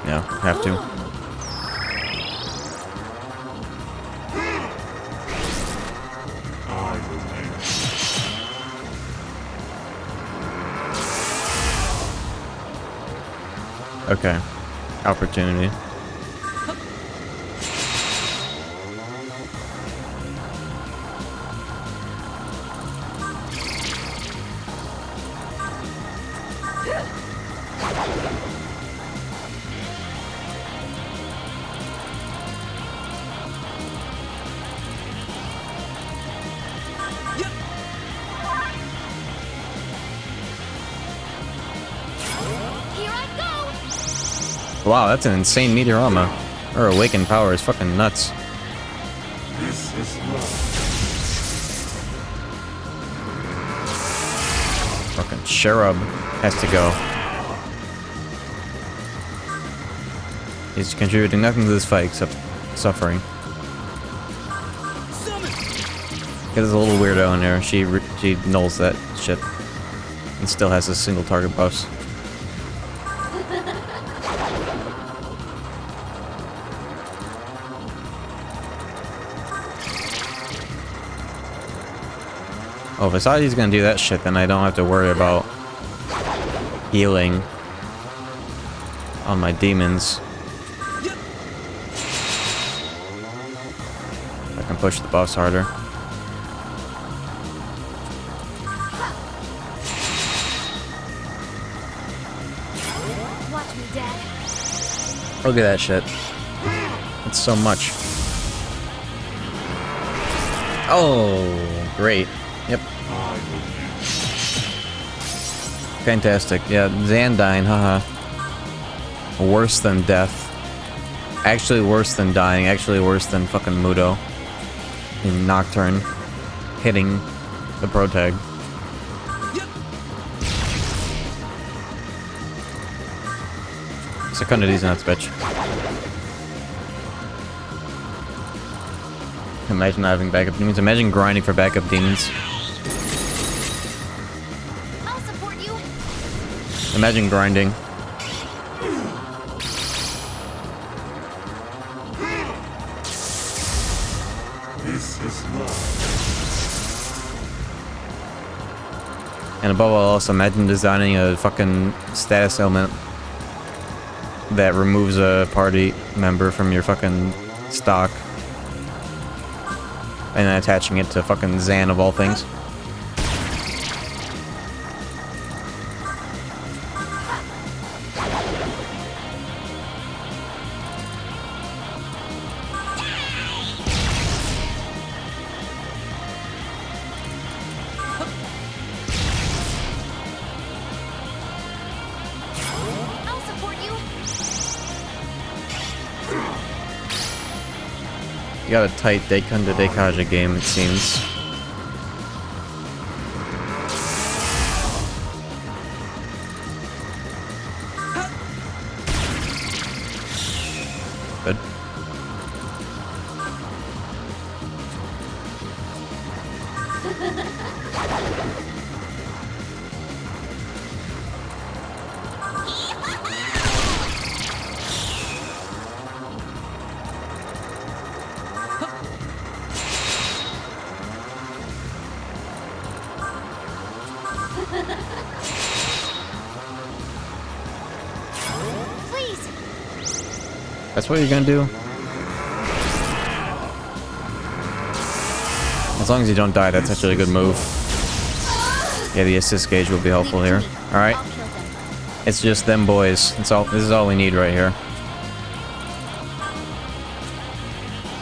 A: Yeah, have to. Okay. Opportunity. Wow, that's an insane meteorama. Her awakened power is fucking nuts.
C: This is love.
A: Fucking Cherub has to go. He's contributing nothing to this fight except suffering. There's a little weirdo in there. She nulls that shit and still has a single target buffs. Oh, if I saw he's gonna do that shit, then I don't have to worry about healing on my demons. I can push the boss harder.
I: Watch me, Dad.
A: Look at that shit. It's so much. Oh, great. Yep. Fantastic. Yeah, Zan dying, haha. Worse than death. Actually worse than dying. Actually worse than fucking Mudo in Nocturne hitting the protag. Secundity's nuts, bitch. Imagine not having backup demons. Imagine grinding for backup demons.
I: I'll support you.
A: Imagine grinding.
C: This is love.
A: And above all else, imagine designing a fucking status element that removes a party member from your fucking stock. And then attaching it to fucking Zan of all things. You got a tight Daikun to Daikaja game, it seems. Good. That's what you're gonna do? As long as you don't die, that's actually a good move. Yeah, the assist gauge will be helpful here. Alright. It's just them boys. That's all. This is all we need right here.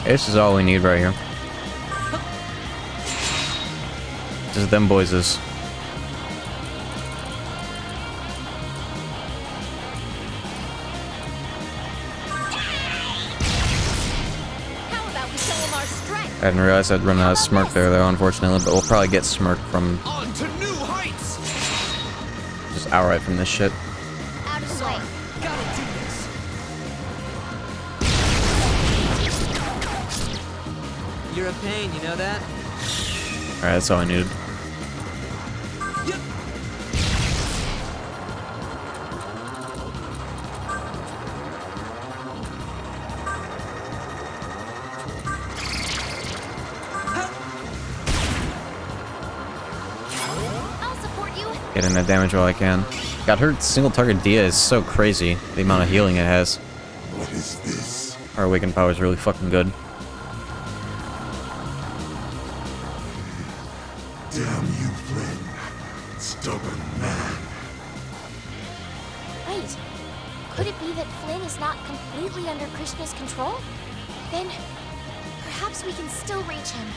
A: This is all we need right here. Just them boyses. I didn't realize I'd run out of smirk there, though, unfortunately, but we'll probably get smirk from just outright from this shit.
Q: Out of the way. Gotta do this.
E: You're a pain, you know that?
A: Alright, that's all I needed. Getting that damage while I can. Got hurt. Single target Dia is so crazy. The amount of healing it has.
C: What is this?
A: Our awakened power is really fucking good.
C: Damn you, Flynn. Stubborn man.
L: Wait. Could it be that Flynn is not completely under Krishna's control? Then perhaps we can still reach him.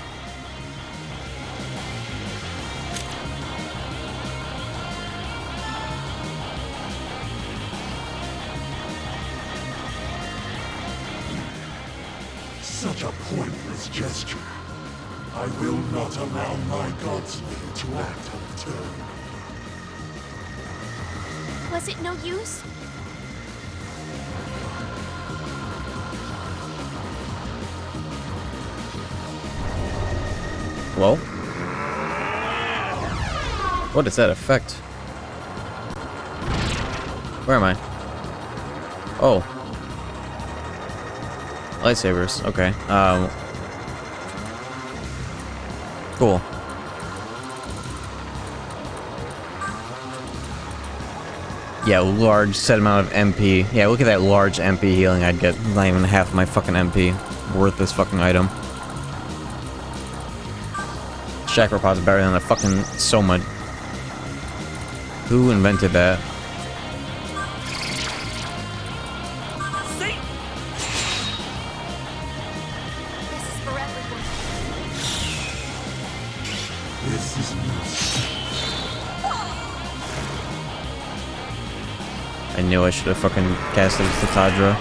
C: Such a pointless gesture. I will not allow my godslayer to act unturned.
L: Was it no use?
A: Well? What is that effect? Where am I? Oh. Lightsabers, okay. Cool. Yeah, large set amount of MP. Yeah, look at that large MP healing I'd get. Not even half my fucking MP worth this fucking item. Chakra pod's better than a fucking Soma. Who invented that?
C: This is
A: I knew I should have fucking casted Tadra.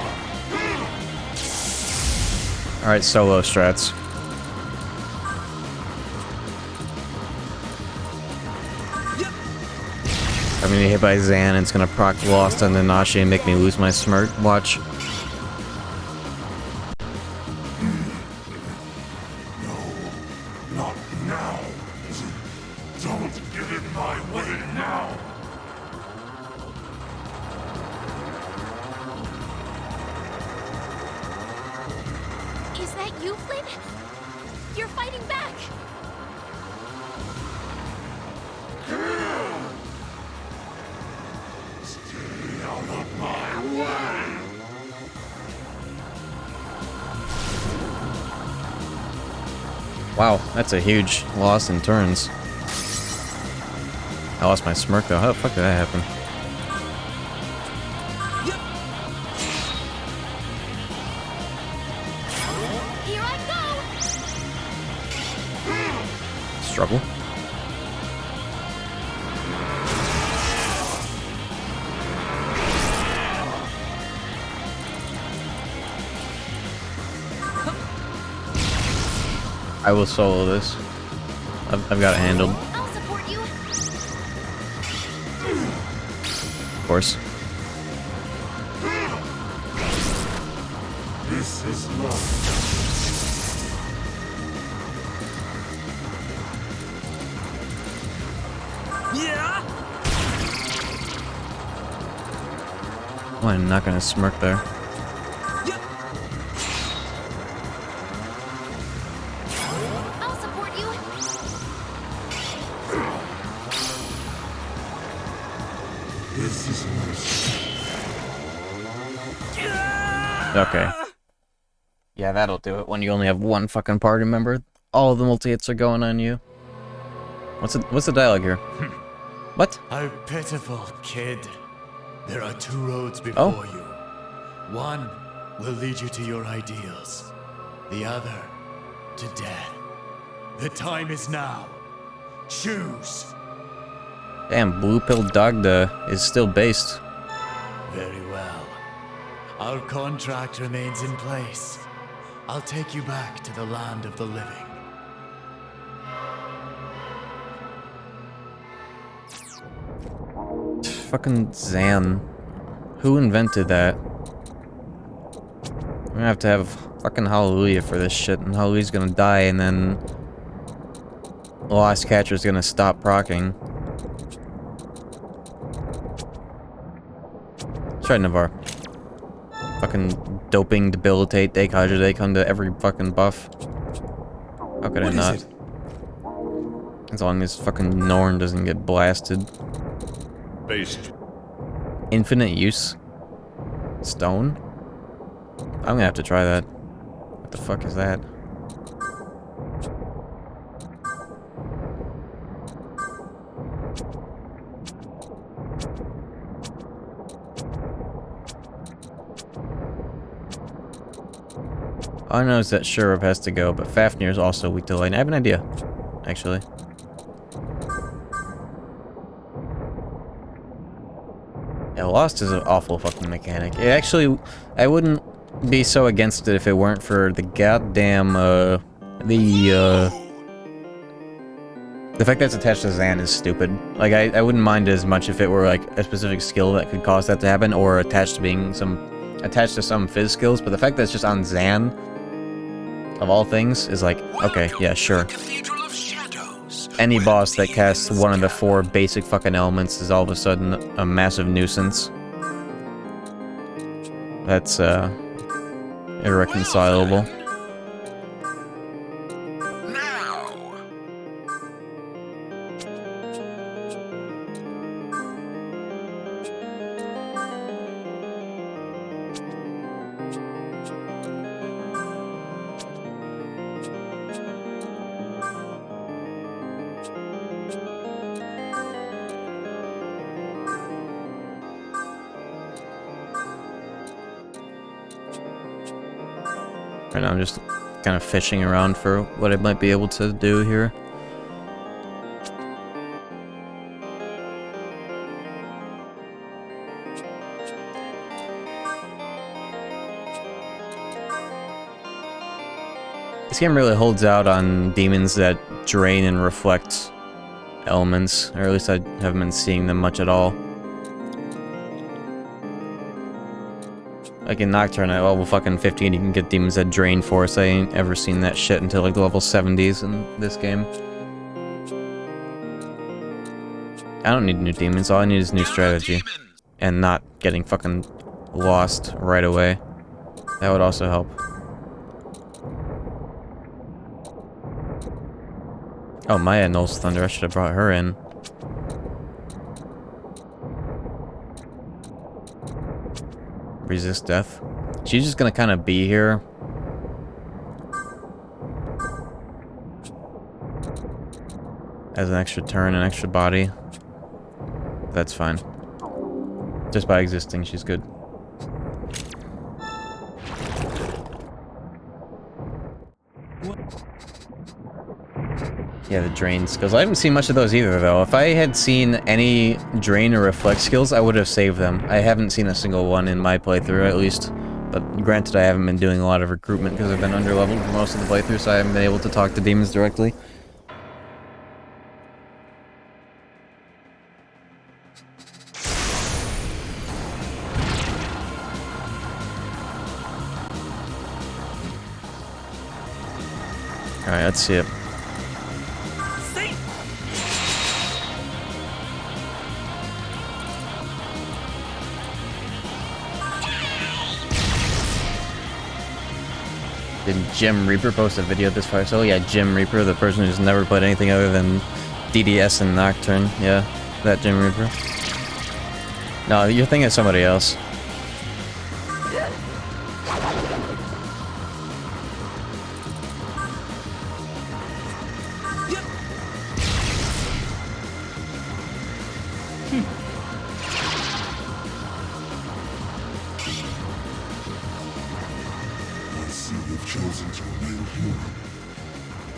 A: Alright, solo strats. I'm gonna get hit by Zan, and it's gonna proc Lost on Nanashi and make me lose my smirk. Watch.
C: not now. Don't get in my way now.
L: Is that you, Flynn? You're fighting back!
C: Stay out of my way.
A: Wow, that's a huge loss in turns. I lost my smirk though. How the fuck did that happen?
L: Here I go!
A: Struggle. I will solo this. I've got it handled.
Q: I'll support you.
A: Of course.
C: This is love.
E: Yeah.
A: Oh, I'm not gonna smirk there.
Q: I'll support you.
C: This is mercy.
A: Okay. Yeah, that'll do it when you only have one fucking party member. All the multi-hits are going on you. What's the dialogue here? What?
B: How pitiful, kid. There are two roads before you. One will lead you to your ideals. The other, to death. The time is now. Choose.
A: Damn, Blue Pill Dogda is still based.
B: Very well. Our contract remains in place. I'll take you back to the land of the living.
A: Fucking Zan. Who invented that? I'm gonna have to have fucking Hallelujah for this shit, and Hallelujah's gonna die, and then the Lost Catcher's gonna stop proccing. That's right, Navarre. Fucking doping, debilitate, Dekadra, they come to every fucking buff. How could I not? As long as fucking Norn doesn't get blasted.
C: Based.
A: Infinite use? Stone? I'm gonna have to try that. What the fuck is that? All I know is that Shurub has to go, but Fafnir is also weak to light. I have an idea, actually. Yeah, Lost is an awful fucking mechanic. It actually, I wouldn't be so against it if it weren't for the goddamn, the fact that it's attached to Zan is stupid. Like, I wouldn't mind it as much if it were, like, a specific skill that could cause that to happen, or attached to some Fizz skills, but the fact that it's just on Zan, of all things, is like, okay, yeah, sure. Any boss that casts one of the 4 basic fucking elements is all of a sudden a massive nuisance. That's, irreconcilable. Right now I'm just kind of fishing around for what I might be able to do here. This game really holds out on demons that drain and reflect elements, or at least I haven't been seeing them much at all. Like in Nocturne at level fucking 15 you can get demons that drain force. I ain't ever seen that shit until like level 70s in this game. I don't need new demons, all I need is new strategy. And not getting fucking lost right away. That would also help. Oh, Maya knows Thunder, I should have brought her in. Resist death. She's just gonna kind of be here. As an extra turn, an extra body. That's fine. Just by existing, she's good. Yeah, the drain skills. I haven't seen much of those either, though. If I had seen any drain or reflect skills, I would have saved them. I haven't seen a single one in my playthrough, at least But granted, I haven't been doing a lot of recruitment because I've been underleveled for most of the playthrough, so I haven't been able to talk to demons directly. Alright, let's see it. Did Jim Reaper post a video this far? So yeah, Jim Reaper, the person who's never played anything other than DDS and Nocturne. Yeah, that Jim Reaper. No, you're thinking of somebody else.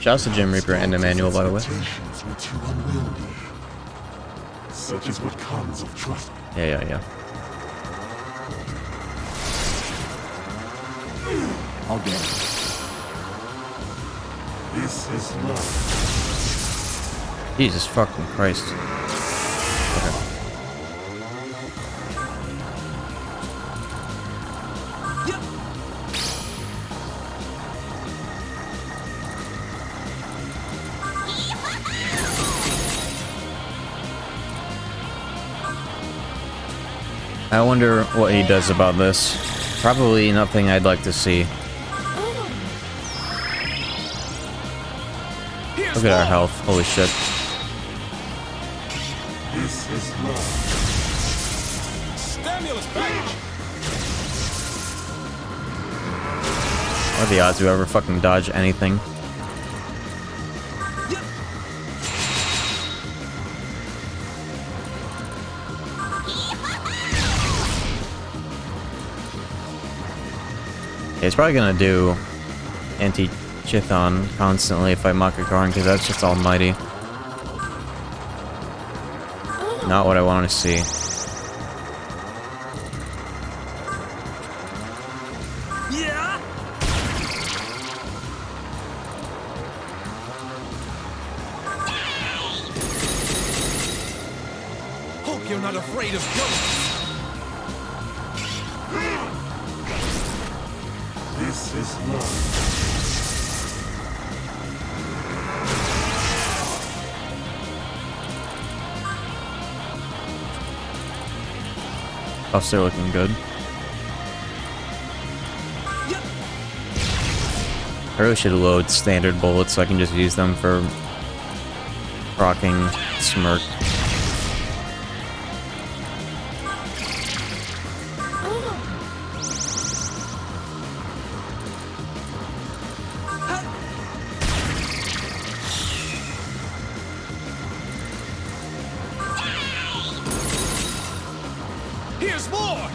A: Shouts to Jim Reaper and Emmanuel, by the way.
C: Such is what comes of trust.
A: Yeah.
C: I'll get it. This is love.
A: Jesus fucking Christ. Okay. I wonder what he does about this. Probably nothing I'd like to see. Look at our health. Holy shit.
C: This is love. Stimulus package.
A: What are the odds we ever fucking dodge anything? It's probably gonna do anti-Chithon constantly if I Makakarn, because that's just almighty. Not what I want to see.
C: Yeah.
O: Hope you're not afraid of ghosts.
C: This is love.
A: Buffs are looking good. I really should load standard bullets so I can just use them for rocking Smirk.
O: Here's more.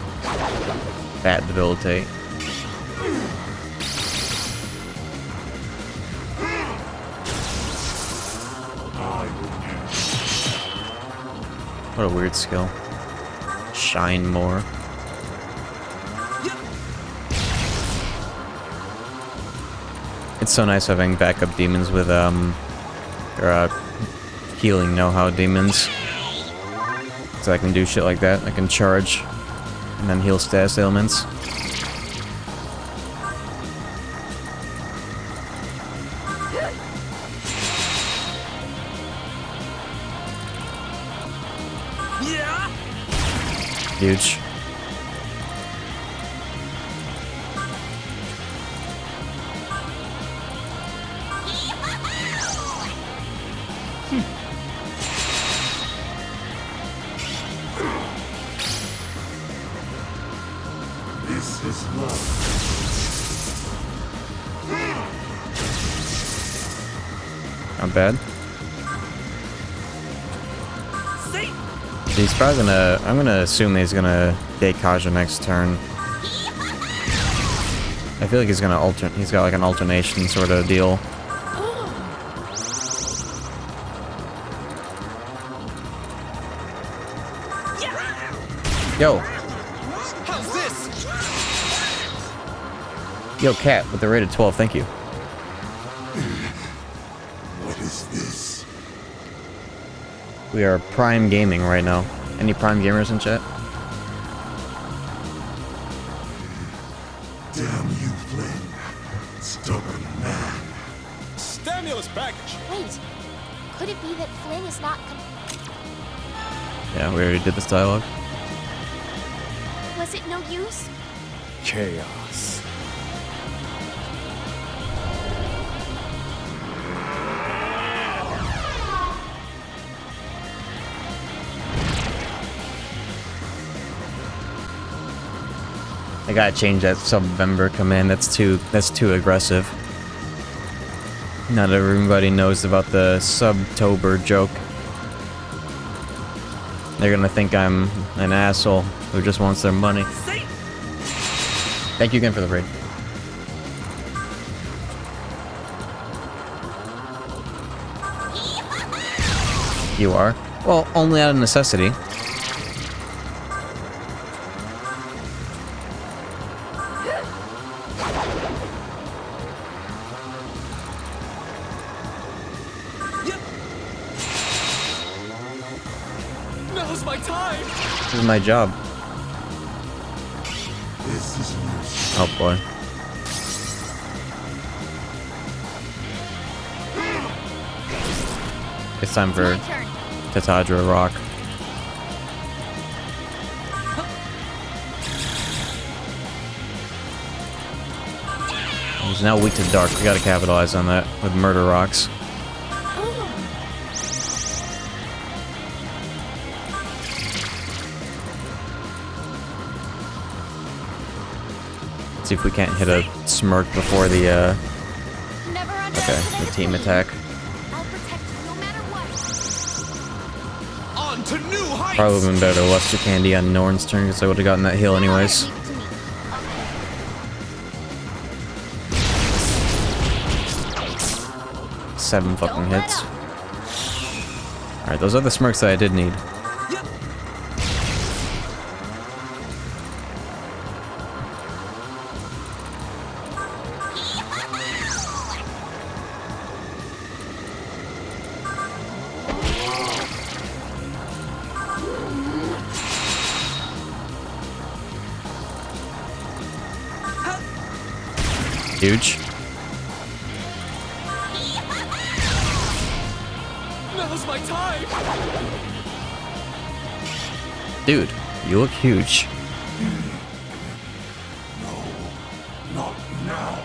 A: Bad debilitate. What a weird skill. Shine more. It's so nice having backup demons with healing know-how demons. So I can do shit like that. I can charge and then heal status ailments. Huge.
C: This is love.
A: Not bad. He's probably gonna... I'm gonna assume he's gonna take Kaja next turn. I feel like he's gonna alternate... He's got like an alternation sort of deal. Yo!
O: How's this?
A: Yo, Cat, with the rated 12, thank you.
C: What is this?
A: We are Prime Gaming right now. Any Prime gamers in chat?
C: Damn you, Flynn. Stubborn man.
R: Stimulus package!
L: Wait, could it be that Flynn is not
A: Yeah, we already did this dialogue.
L: Was it no use?
R: Chaos.
A: I gotta change that Subvember command. That's too aggressive. Not everybody knows about the Subtober joke. They're gonna think I'm an asshole who just wants their money. Thank you again for the raid. You are? Well, only out of necessity.
O: Now's my time!
A: This is my job.
C: This is mercy.
A: Oh boy. It's time for Tatadra Rock. He's now weak to dark. We gotta capitalize on that with murder rocks. See if we can't hit a smirk before the okay, the team attack.
O: On to new heights!
A: Probably would have been better Luster Candy on Norn's turn because I would have gotten that heal anyways. Seven fucking hits. Alright, those are the smirks that I did need. Huge.
O: Now's my time!
A: Dude, you look huge.
C: Not now.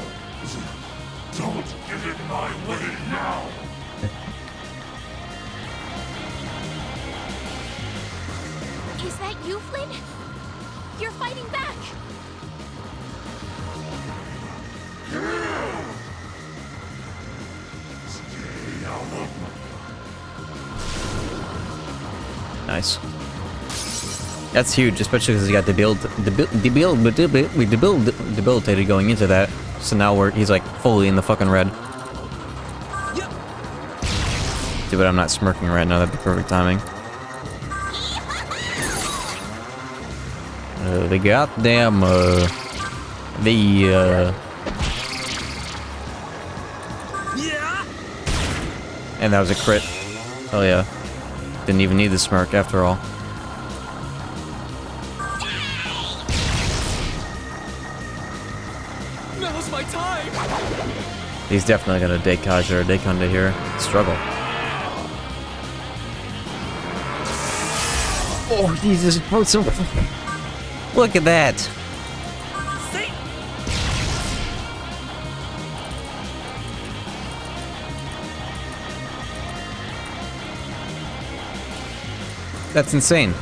C: Don't get in my way now.
L: Is that you, Flynn? You're fighting back!
C: Stay out of
A: Nice. That's huge, especially because he got debilitated going into that. So now he's like fully in the fucking red. Dude, but I'm not smirking right now. That'd be perfect timing. The goddamn and that was a crit. Hell yeah. Didn't even need the smirk after all.
O: Now's my time!
A: He's definitely gonna Dekaj or Dekunda here. Struggle. Oh, Jesus. Look at that. That's insane.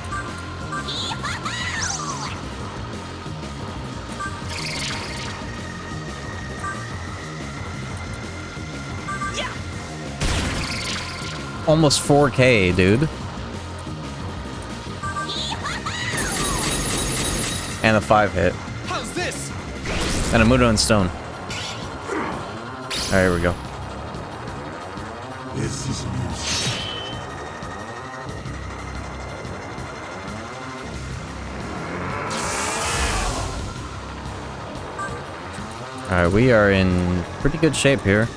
A: Almost 4K, dude. And a 5 hit.
O: How's this?
A: And a Mudo and Stone. Alright, here we go.
C: This is mercy.
A: Alright, we are in pretty good shape here.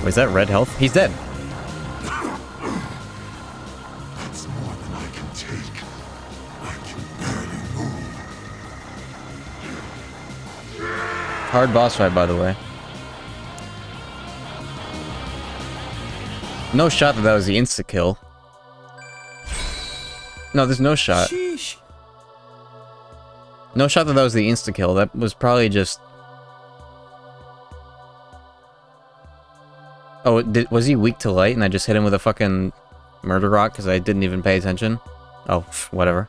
A: Wait, is that red health? He's dead.
C: That's more than I can take. I can barely move.
A: Hard boss fight, by the way. No shot that was the insta-kill. No, there's no shot.
E: Sheesh.
A: No shot that was the insta-kill. That was probably just... Oh, was he weak to light and I just hit him with a fucking murder rock because I didn't even pay attention? Oh, whatever.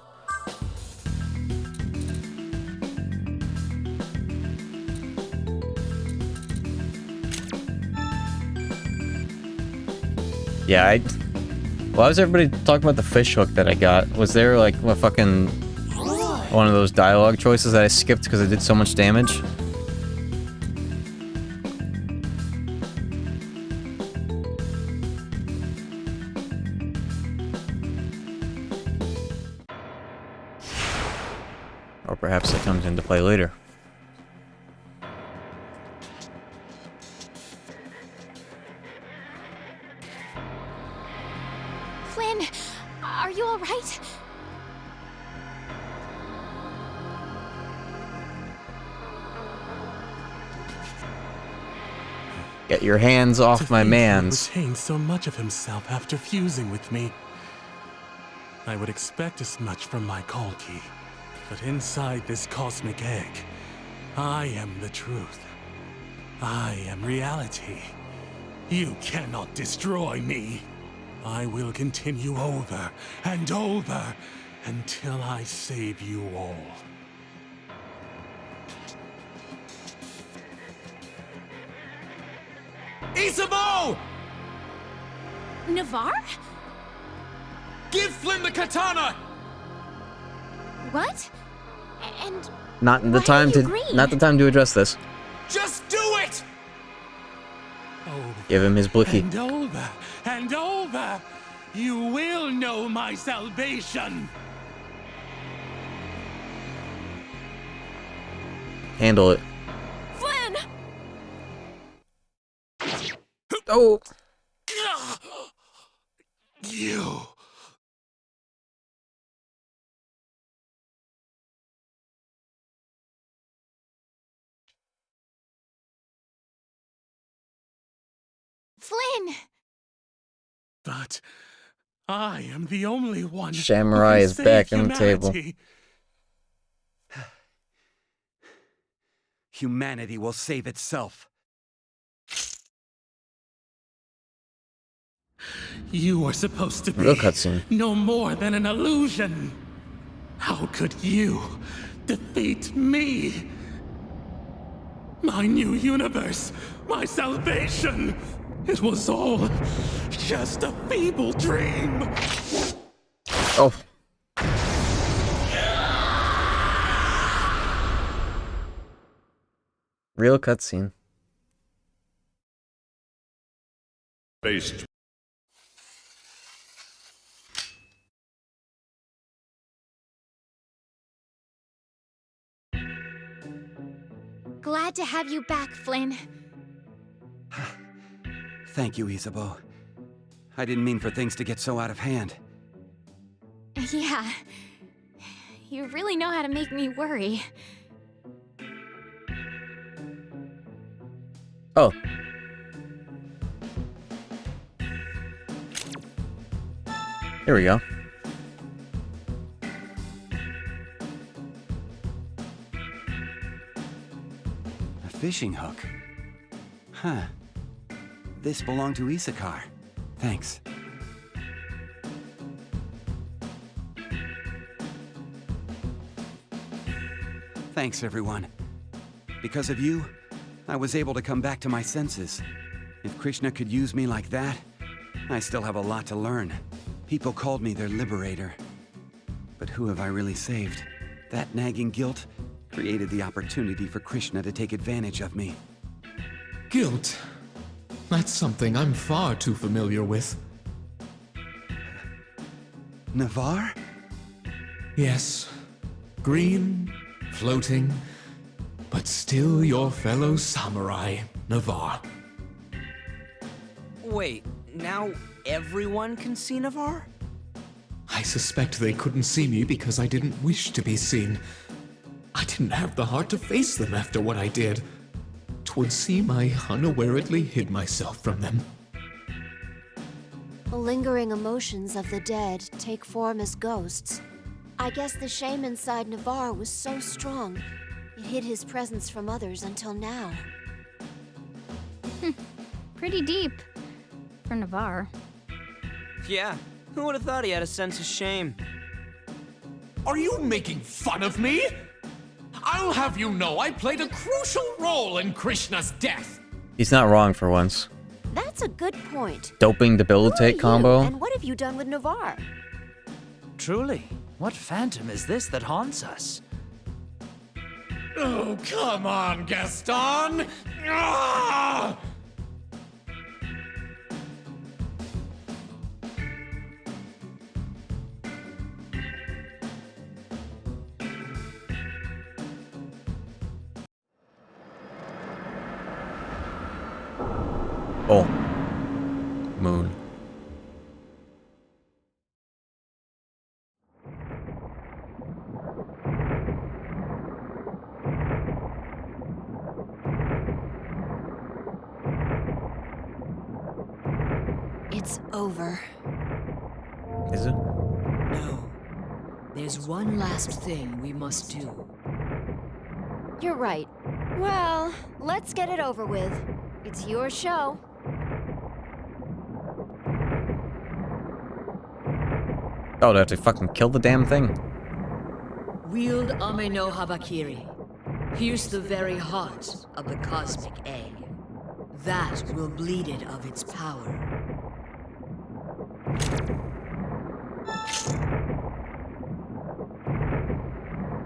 A: Yeah, why was everybody talking about the fish hook that I got? Was there like a fucking one of those dialogue choices that I skipped because I did so much damage? Or perhaps it comes into play later.
L: Flynn, are you all right?
A: Get your hands off my mans.
P: He retained so much of himself after fusing with me. I would expect as much from my Kalki. But inside this cosmic egg, I am the truth. I am reality. You cannot destroy me. I will continue over and over until I save you all.
O: Isabeau!
L: Navarre?
O: Give Flynn the katana!
L: What? And
A: Not the time to address this.
O: Just do it!
P: Over
A: Give him his blicky.
P: and over and over, you will know my salvation.
A: Handle it.
L: Flynn!
A: Oh!
P: You.
L: Flynn!
P: But I am the only one.
A: Samurai
P: who
A: is
P: can
A: back
P: save
A: on the table.
P: humanity.
E: Humanity will save itself.
P: You were supposed to be
A: Real cutscene.
P: no more than an illusion. How could you defeat me? My new universe, my salvation. It was all just a feeble dream.
A: Oh. Real cutscene.
C: Based.
L: Glad to have you back, Flynn.
E: Thank you, Isabeau. I didn't mean for things to get so out of hand.
L: Yeah. You really know how to make me worry.
A: Oh. Here we go.
E: A fishing hook. Huh. This belonged to Isakar. Thanks. Thanks, everyone. Because of you, I was able to come back to my senses. If Krishna could use me like that, I still have a lot to learn. People called me their liberator. But who have I really saved? That nagging guilt created the opportunity for Krishna to take advantage of me.
O: Guilt? That's something I'm far too familiar with.
E: Navarre?
O: Yes. Green, floating, but still your fellow samurai, Navarre.
S: Wait, now everyone can see Navarre?
O: I suspect they couldn't see me because I didn't wish to be seen. I didn't have the heart to face them after what I did. 'Twould seem I unawarely hid myself from them.
D: The lingering emotions of the dead take form as ghosts. I guess the shame inside Navarre was so strong, it hid his presence from others until now.
K: Pretty deep. For Navarre.
S: Yeah, who would have thought he had a sense of shame?
O: Are you making fun of me? I'll have you know I played a crucial role in Krishna's death.
A: He's not wrong for once.
D: That's a good point.
A: Doping debilitate combo.
D: And what have you done with Navarre?
N: Truly, what phantom is this that haunts us?
O: Oh, come on, Gaston! Ah!
A: Oh. Moon.
D: It's over.
A: Is it?
J: No. There's one last thing we must do.
D: You're right. Well, let's get it over with. It's your show.
A: Oh, do I have to fucking kill the damn thing?
J: Wield Ame no Habakiri. Pierce the very heart of the cosmic egg. That will bleed it of its power.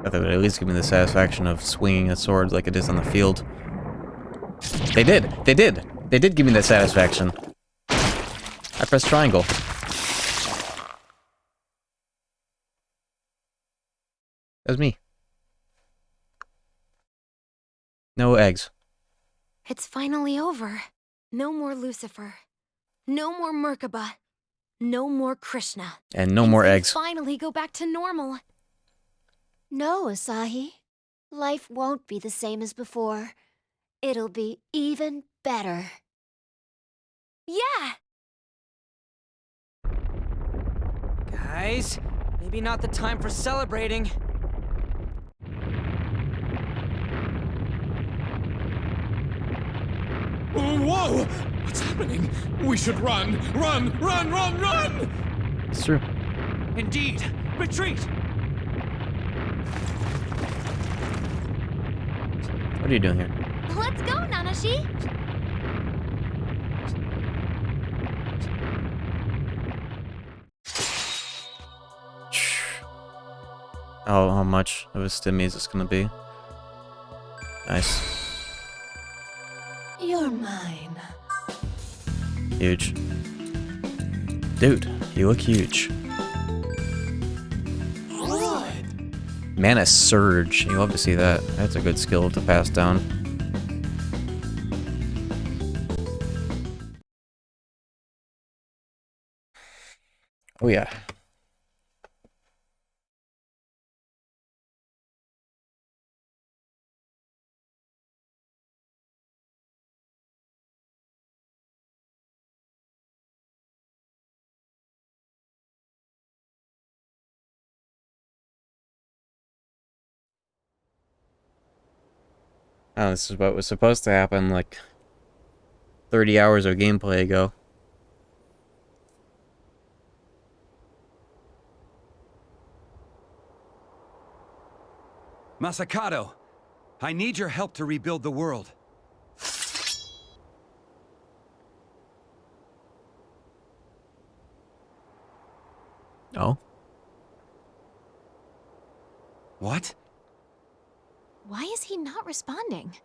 A: I thought they would at least give me the satisfaction of swinging a sword like it is on the field. They did! They did! They did give me that satisfaction. I pressed triangle. That was me. No eggs.
Q: It's finally over. No more Lucifer. No more Merkaba. No more Krishna.
A: And no more eggs.
Q: Finally go back to normal.
D: No, Asahi. Life won't be the same as before. It'll be even better.
Q: Yeah!
S: Guys, maybe not the time for celebrating.
O: Whoa! What's happening? We should run! Run! Run! Run! Run!
A: It's true.
S: Indeed! Retreat!
A: What are you doing here?
Q: Let's go, Nanashi!
A: Oh, how much of a stimmy is this gonna be? Nice.
F: You're mine.
A: Huge. Dude, you look huge.
F: What?
A: Mana Surge. You love to see that. That's a good skill to pass down. Oh yeah. Oh, this is what was supposed to happen like 30 hours of gameplay ago.
E: Masakato, I need your help to rebuild the world.
A: Oh?
E: What?
L: Why is he not responding?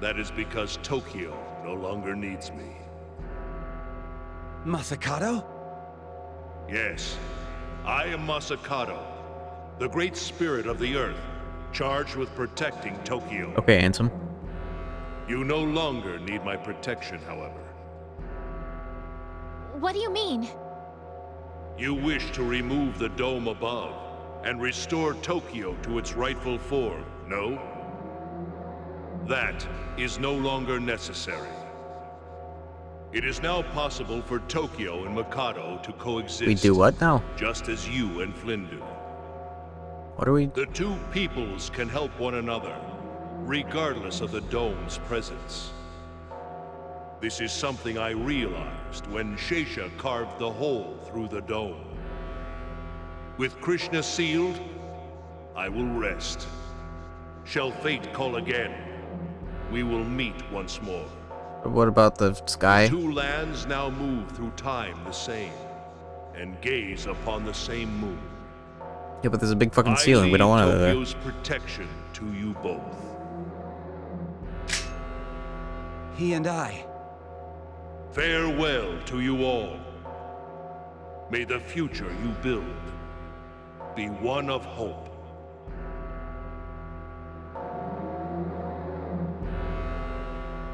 C: That is because Tokyo no longer needs me.
E: Masakato?
C: Yes, I am Masakato, the great spirit of the earth, charged with protecting Tokyo.
A: Okay, Ansem.
C: You no longer need my protection, however.
L: What do you mean?
C: You wish to remove the dome above and restore Tokyo to its rightful form, no? That is no longer necessary. It is now possible for Tokyo and Mikado to coexist.
A: We do what now?
C: Just as you and Flynn do.
A: What are we?
C: The two peoples can help one another, regardless of the dome's presence. This is something I realized when Sheisha carved the hole through the dome. With Krishna sealed, I will rest. Shall fate call again, we will meet once more.
A: What about the sky?
C: The two lands now move through time the same, and gaze upon the same moon.
A: Yeah, but there's a big fucking ceiling. We don't want it there.
C: Tokyo's protection to you both.
E: He and I.
C: Farewell to you all. May the future you build be one of hope.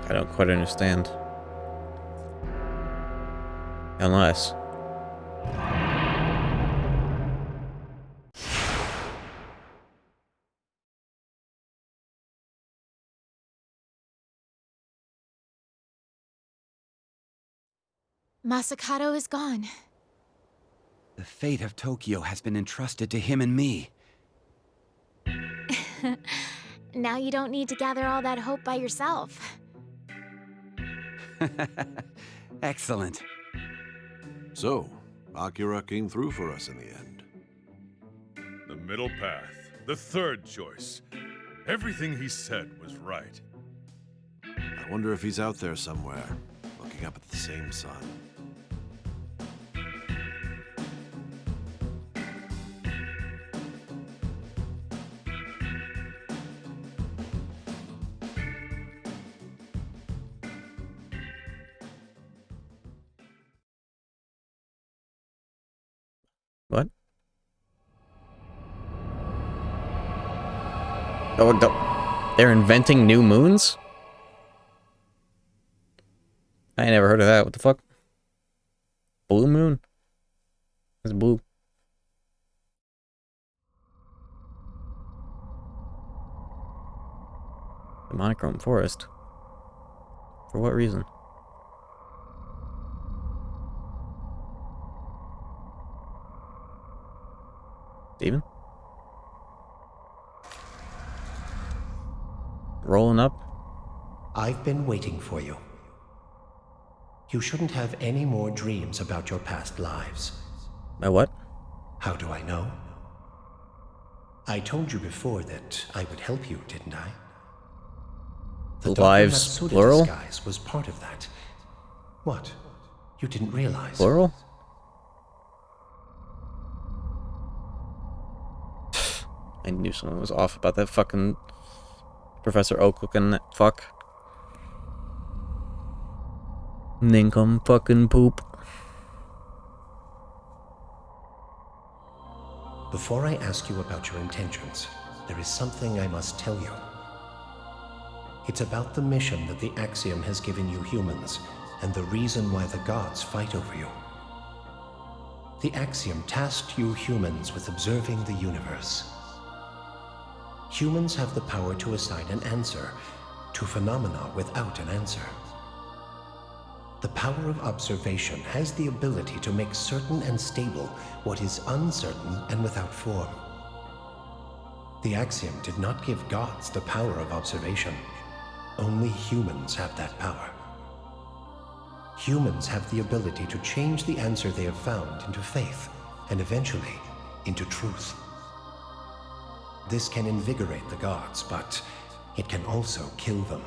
A: I don't quite understand. Unless...
L: Masakado is gone.
E: The fate of Tokyo has been entrusted to him and me.
L: Now you don't need to gather all that hope by yourself.
E: Excellent.
R: So, Akira came through for us in the end.
T: The middle path. The third choice. Everything he said was right.
R: I wonder if he's out there somewhere, looking up at the same sun.
A: What? Oh, they're inventing new moons? I ain't never heard of that. What the fuck? Blue moon? It's blue. The monochrome forest. For what reason? Steven? Rolling up?
U: I've been waiting for you. You shouldn't have any more dreams about your past lives.
A: My what?
U: How do I know? I told you before that I would help you, didn't I? The
A: Lives,
U: Dr. Matsuda
A: plural?
U: disguise was part of that. What? You didn't realize?
A: Plural? I knew something was off about that fucking Professor Oak looking that fuck. Ninkum fucking poop.
U: Before I ask you about your intentions, there is something I must tell you. It's about the mission that the Axiom has given you humans, and the reason why the gods fight over you. The Axiom tasked you humans with observing the universe. Humans have the power to assign an answer to phenomena without an answer. The power of observation has the ability to make certain and stable what is uncertain and without form. The Axiom did not give gods the power of observation. Only humans have that power. Humans have the ability to change the answer they have found into faith, and eventually into truth. This can invigorate the gods, but it can also kill them.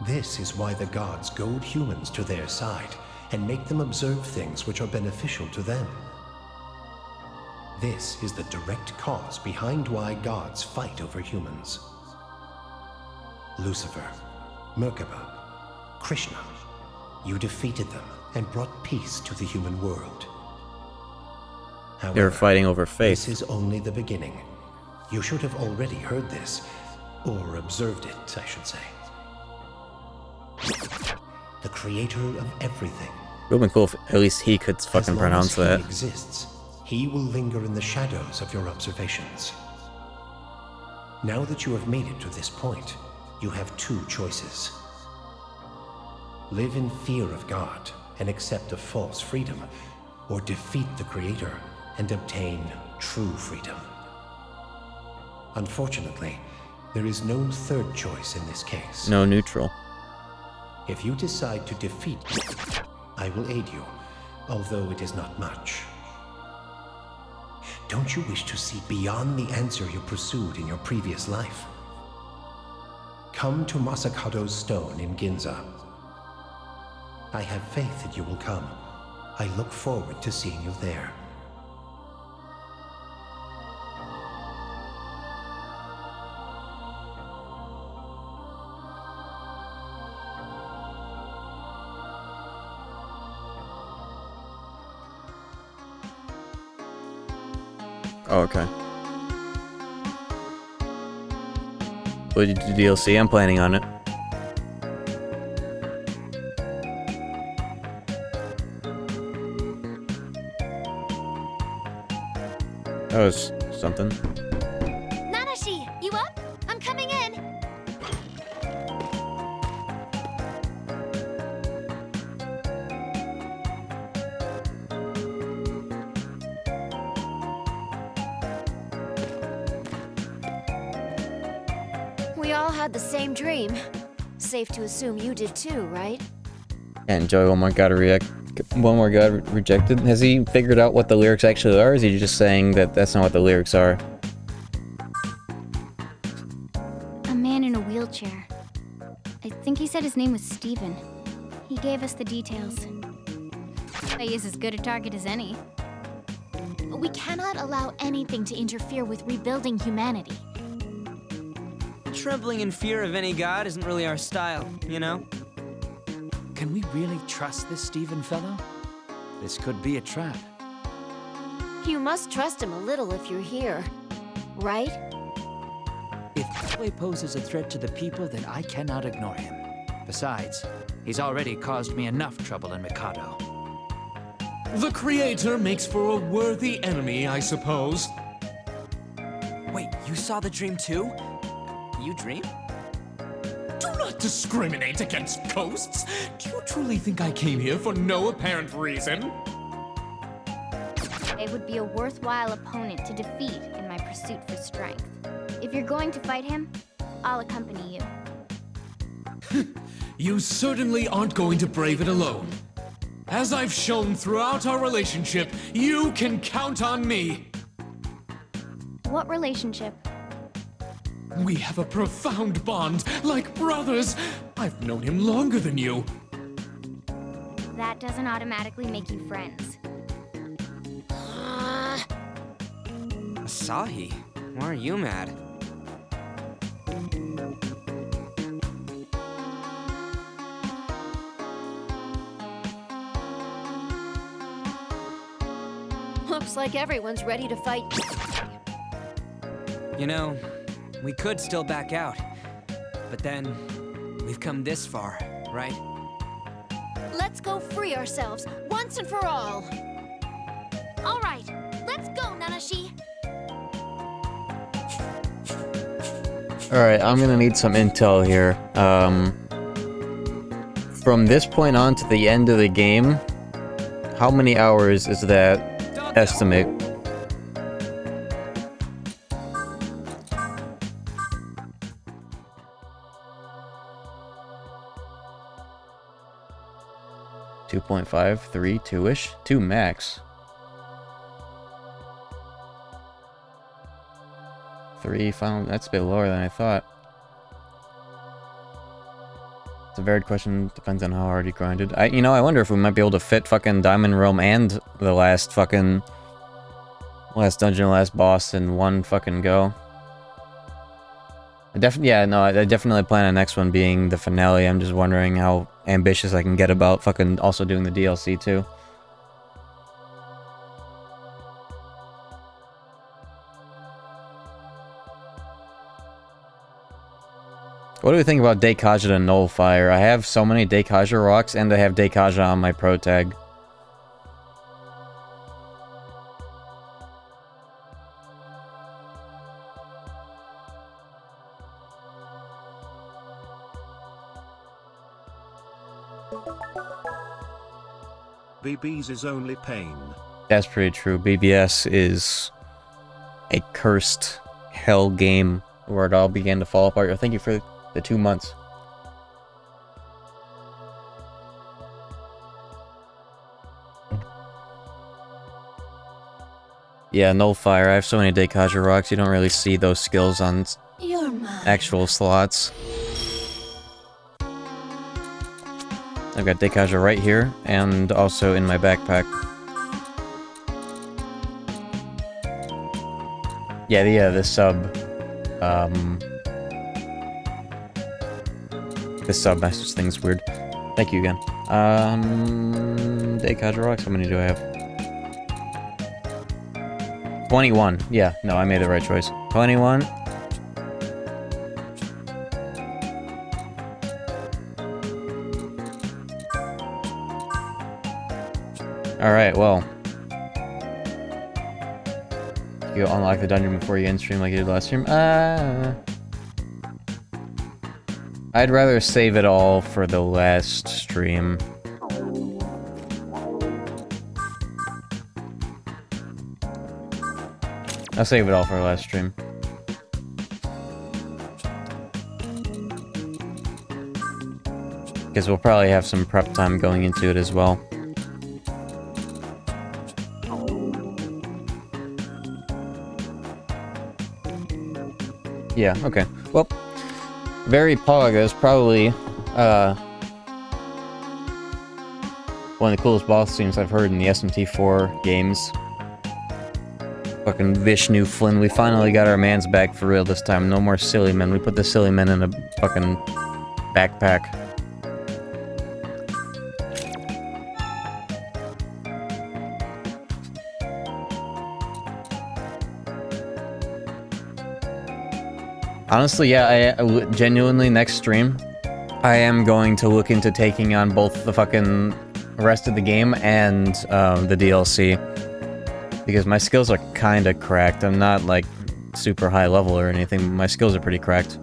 U: This is why the gods goad humans to their side and make them observe things which are beneficial to them. This is the direct cause behind why gods fight over humans. Lucifer, Merkaba, Krishna, you defeated them and brought peace to the human world. However,
A: They're fighting over faith.
U: This is only the beginning. You should have already heard this, or observed it, I should say. The creator of everything.
A: It would have been cool if at least he could fucking pronounce that.
U: As long as he exists, he will linger in the shadows of your observations. Now that you have made it to this point, you have two choices. Live in fear of God and accept a false freedom, or defeat the Creator and obtain true freedom. Unfortunately, there is no third choice in this case.
A: No neutral.
U: If you decide to defeat, I will aid you, although it is not much. Don't you wish to see beyond the answer you pursued in your previous life? Come to Masakado's stone in Ginza. I have faith that you will come. I look forward to seeing you there.
A: Oh, okay. Will you do DLC? I'm planning on it. That was something.
Q: Nanashi, you up? I'm coming in.
D: We all had the same dream. Safe to assume you did too, right?
A: And Joey, one more god rejected. Has he figured out what the lyrics actually are? Or is he just saying that that's not what the lyrics are?
K: A man in a wheelchair. I think he said his name was Steven. He gave us the details. He is as good a target as any.
L: We cannot allow anything to interfere with rebuilding humanity.
S: Trembling in fear of any god isn't really our style, you know?
N: Can we really trust this Steven fellow? This could be a trap.
D: You must trust him a little if you're here, right?
N: If Yahweh poses a threat to the people, then I cannot ignore him. Besides, he's already caused me enough trouble in Mikado.
O: The Creator makes for a worthy enemy, I suppose.
S: Wait, you saw the dream too? You dream?
O: Do not discriminate against ghosts! Do you truly think I came here for no apparent reason?
K: It would be a worthwhile opponent to defeat in my pursuit for strength. If you're going to fight him, I'll accompany you.
O: You certainly aren't going to brave it alone. As I've shown throughout our relationship, you can count on me.
K: What relationship?
O: We have a profound bond, like brothers. I've known him longer than you.
K: That doesn't automatically make you friends.
S: Asahi, why are you mad?
D: Looks like everyone's ready to fight.
S: You know, we could still back out. But then, we've come this far, right?
D: Let's go free ourselves, once and for all.
Q: All right, let's go, Nanashi.
A: Alright, I'm gonna need some intel here. From this point on to the end of the game, how many hours is that estimate? .5, 3, 2-ish? 2 max. 3 final, that's a bit lower than I thought. It's a varied question, depends on how hard you grinded. You know, I wonder if we might be able to fit fucking Diamond Realm and the last fucking... last dungeon, last boss in one fucking go. I definitely plan on the next one being the finale. I'm just wondering how ambitious I can get about fucking also doing the DLC too. What do we think about Daikaja to Nullfire? I have so many Daikaja rocks, and I have Daikaja on my pro tag.
C: BB's is only pain.
A: That's pretty true. BBS is a cursed hell game where it all began to fall apart. Thank you for the 2 months. Yeah, Nullfire. I have so many Daikaja rocks, you don't really see those skills on actual slots. I've got Daikaja right here, and also in my backpack. Yeah, the sub, this sub message thing's weird. Thank you again. Daikaja rocks, how many do I have? 21. Yeah, no, I made the right choice. 21. Alright, well. You unlock the dungeon before you end stream like you did last stream? I'd rather save it all for the last stream. I'll save it all for the last stream. Because we'll probably have some prep time going into it as well. Yeah, okay. Well, Very Pog is probably one of the coolest boss themes I've heard in the SMT4 games. Fucking Vishnu Flynn, we finally got our mans back for real this time. No more silly men. We put the silly men in a fucking backpack. Honestly, yeah, I genuinely, next stream, I am going to look into taking on both the fucking rest of the game and the DLC. Because my skills are kinda cracked. I'm not, like, super high level or anything. My skills are pretty cracked.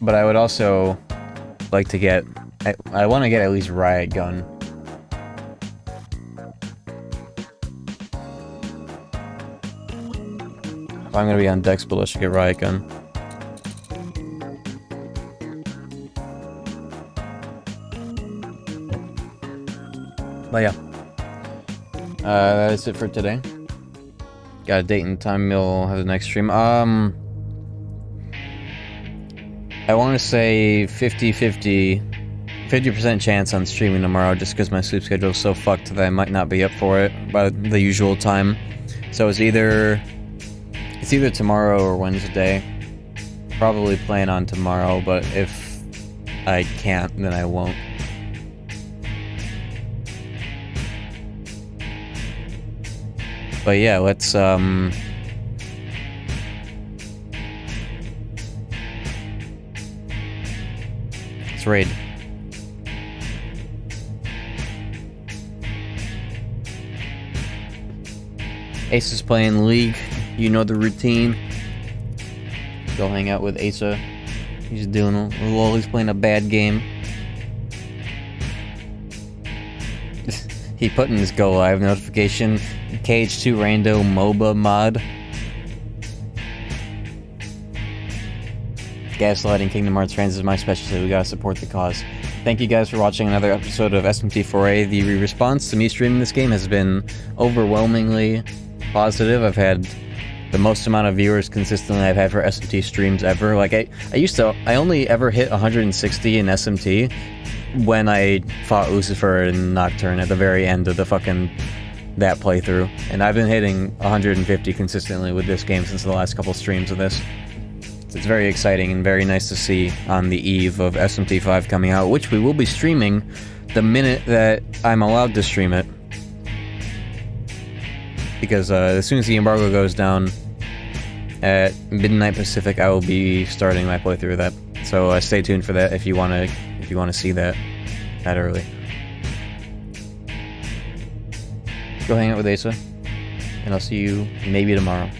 A: But I would also like to get... I want to get at least Riot Gun. If I'm gonna be on Dex Build, I should get Riot Gun. But yeah. That is it for today. Got a date and time, we'll have the next stream. I want to say 50% chance on streaming tomorrow, just because my sleep schedule is so fucked that I might not be up for it by the usual time. So it's either tomorrow or Wednesday. Probably plan on tomorrow, but if I can't, then I won't. But yeah, let's raid. Ace is playing League. You know the routine. Go hang out with Asa. He's doing he's playing a bad game. He put in his go live notification. KH2 Rando MOBA mod. Gaslighting Kingdom Hearts fans is my specialty. We gotta support the cause. Thank you guys for watching another episode of SMT4A. The response to me streaming this game has been overwhelmingly positive. I've had the most amount of viewers consistently I've had for SMT streams ever. Like I only ever hit 160 in SMT when I fought Lucifer and Nocturne at the very end of the fucking that playthrough, and I've been hitting 150 consistently with this game since the last couple streams of this. So it's very exciting and very nice to see on the eve of SMT5 coming out, which we will be streaming the minute that I'm allowed to stream it. Because as soon as the embargo goes down, at midnight Pacific, I will be starting my playthrough of that. So stay tuned for that if you wanna see that early. Go hang out with Asa, and I'll see you maybe tomorrow.